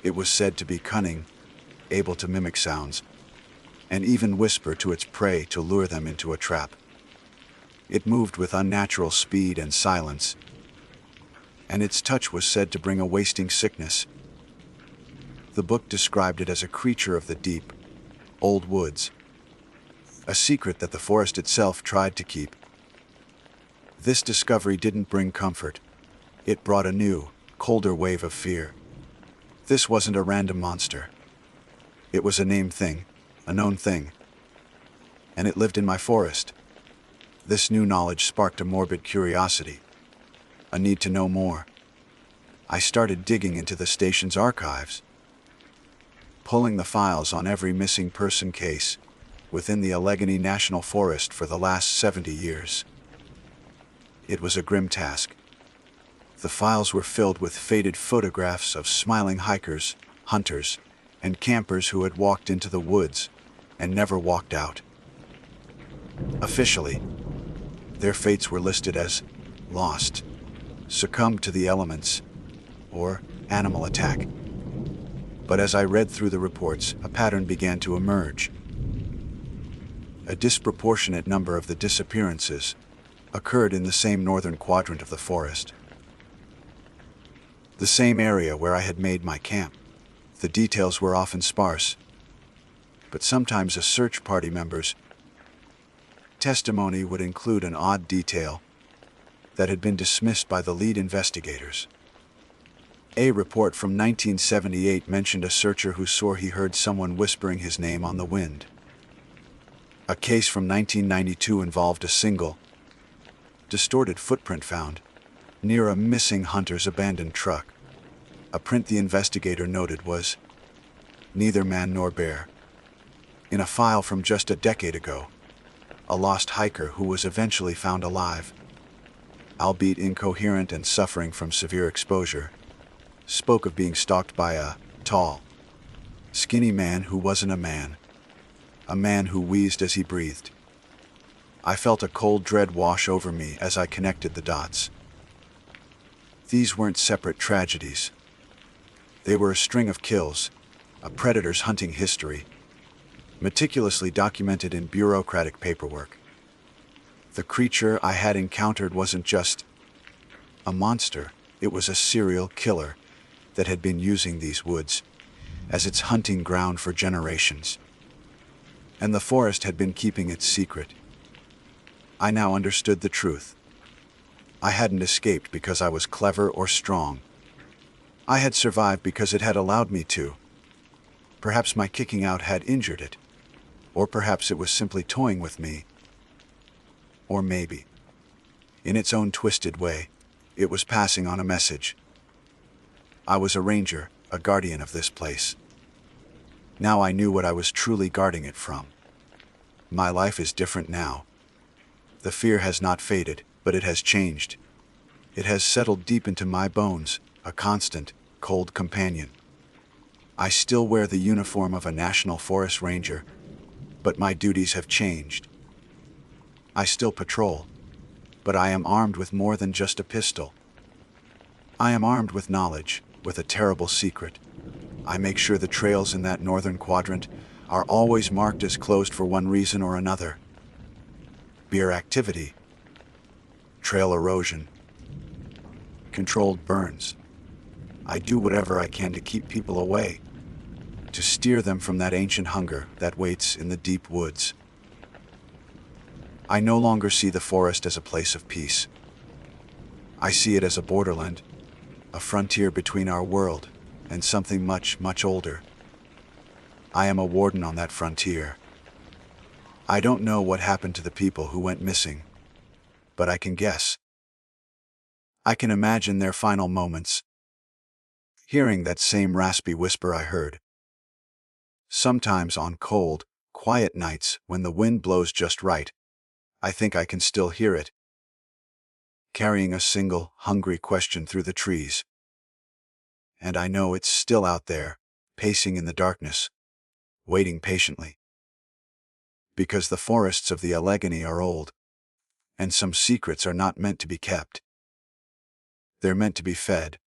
It was said to be cunning, able to mimic sounds, and even whisper to its prey to lure them into a trap. It moved with unnatural speed and silence, and its touch was said to bring a wasting sickness. The book described it as a creature of the deep, old woods, a secret that the forest itself tried to keep. This discovery didn't bring comfort. It brought a new, colder wave of fear. This wasn't a random monster. It was a named thing, a known thing, and it lived in my forest. This new knowledge sparked a morbid curiosity, a need to know more. I started digging into the station's archives, pulling the files on every missing person case within the Allegheny National Forest for the last 70 years. It was a grim task. The files were filled with faded photographs of smiling hikers, hunters, and campers who had walked into the woods and never walked out. Officially, their fates were listed as lost, succumbed to the elements, or animal attack. But as I read through the reports, a pattern began to emerge. A disproportionate number of the disappearances occurred in the same northern quadrant of the forest, the same area where I had made my camp. The details were often sparse, but sometimes a search party members testimony would include an odd detail that had been dismissed by the lead investigators. A report from 1978 mentioned a searcher who swore he heard someone whispering his name on the wind. A case from 1992 involved a single, distorted footprint found near a missing hunter's abandoned truck. A print the investigator noted was neither man nor bear. In a file from just a decade ago, a lost hiker who was eventually found alive, albeit incoherent and suffering from severe exposure, spoke of being stalked by a tall, skinny man who wasn't a man who wheezed as he breathed. I felt a cold dread wash over me as I connected the dots. These weren't separate tragedies. They were a string of kills, a predator's hunting history, meticulously documented in bureaucratic paperwork. The creature I had encountered wasn't just a monster, it was a serial killer that had been using these woods as its hunting ground for generations. And the forest had been keeping its secret. I now understood the truth. I hadn't escaped because I was clever or strong. I had survived because it had allowed me to. Perhaps my kicking out had injured it. Or perhaps it was simply toying with me. Or maybe, in its own twisted way, it was passing on a message. I was a ranger, a guardian of this place. Now I knew what I was truly guarding it from. My life is different now. The fear has not faded, but it has changed. It has settled deep into my bones, a constant, cold companion. I still wear the uniform of a National Forest Ranger, but my duties have changed. I still patrol, but I am armed with more than just a pistol. I am armed with knowledge, with a terrible secret. I make sure the trails in that northern quadrant are always marked as closed for one reason or another. Beer activity, trail erosion, controlled burns. I do whatever I can to keep people away, to steer them from that ancient hunger that waits in the deep woods. I no longer see the forest as a place of peace. I see it as a borderland, a frontier between our world and something much, much older. I am a warden on that frontier. I don't know what happened to the people who went missing, but I can guess. I can imagine their final moments, hearing that same raspy whisper I heard. Sometimes on cold, quiet nights when the wind blows just right, I think I can still hear it, carrying a single, hungry question through the trees. And I know it's still out there, pacing in the darkness, waiting patiently. Because the forests of the Allegheny are old, and some secrets are not meant to be kept. They're meant to be fed.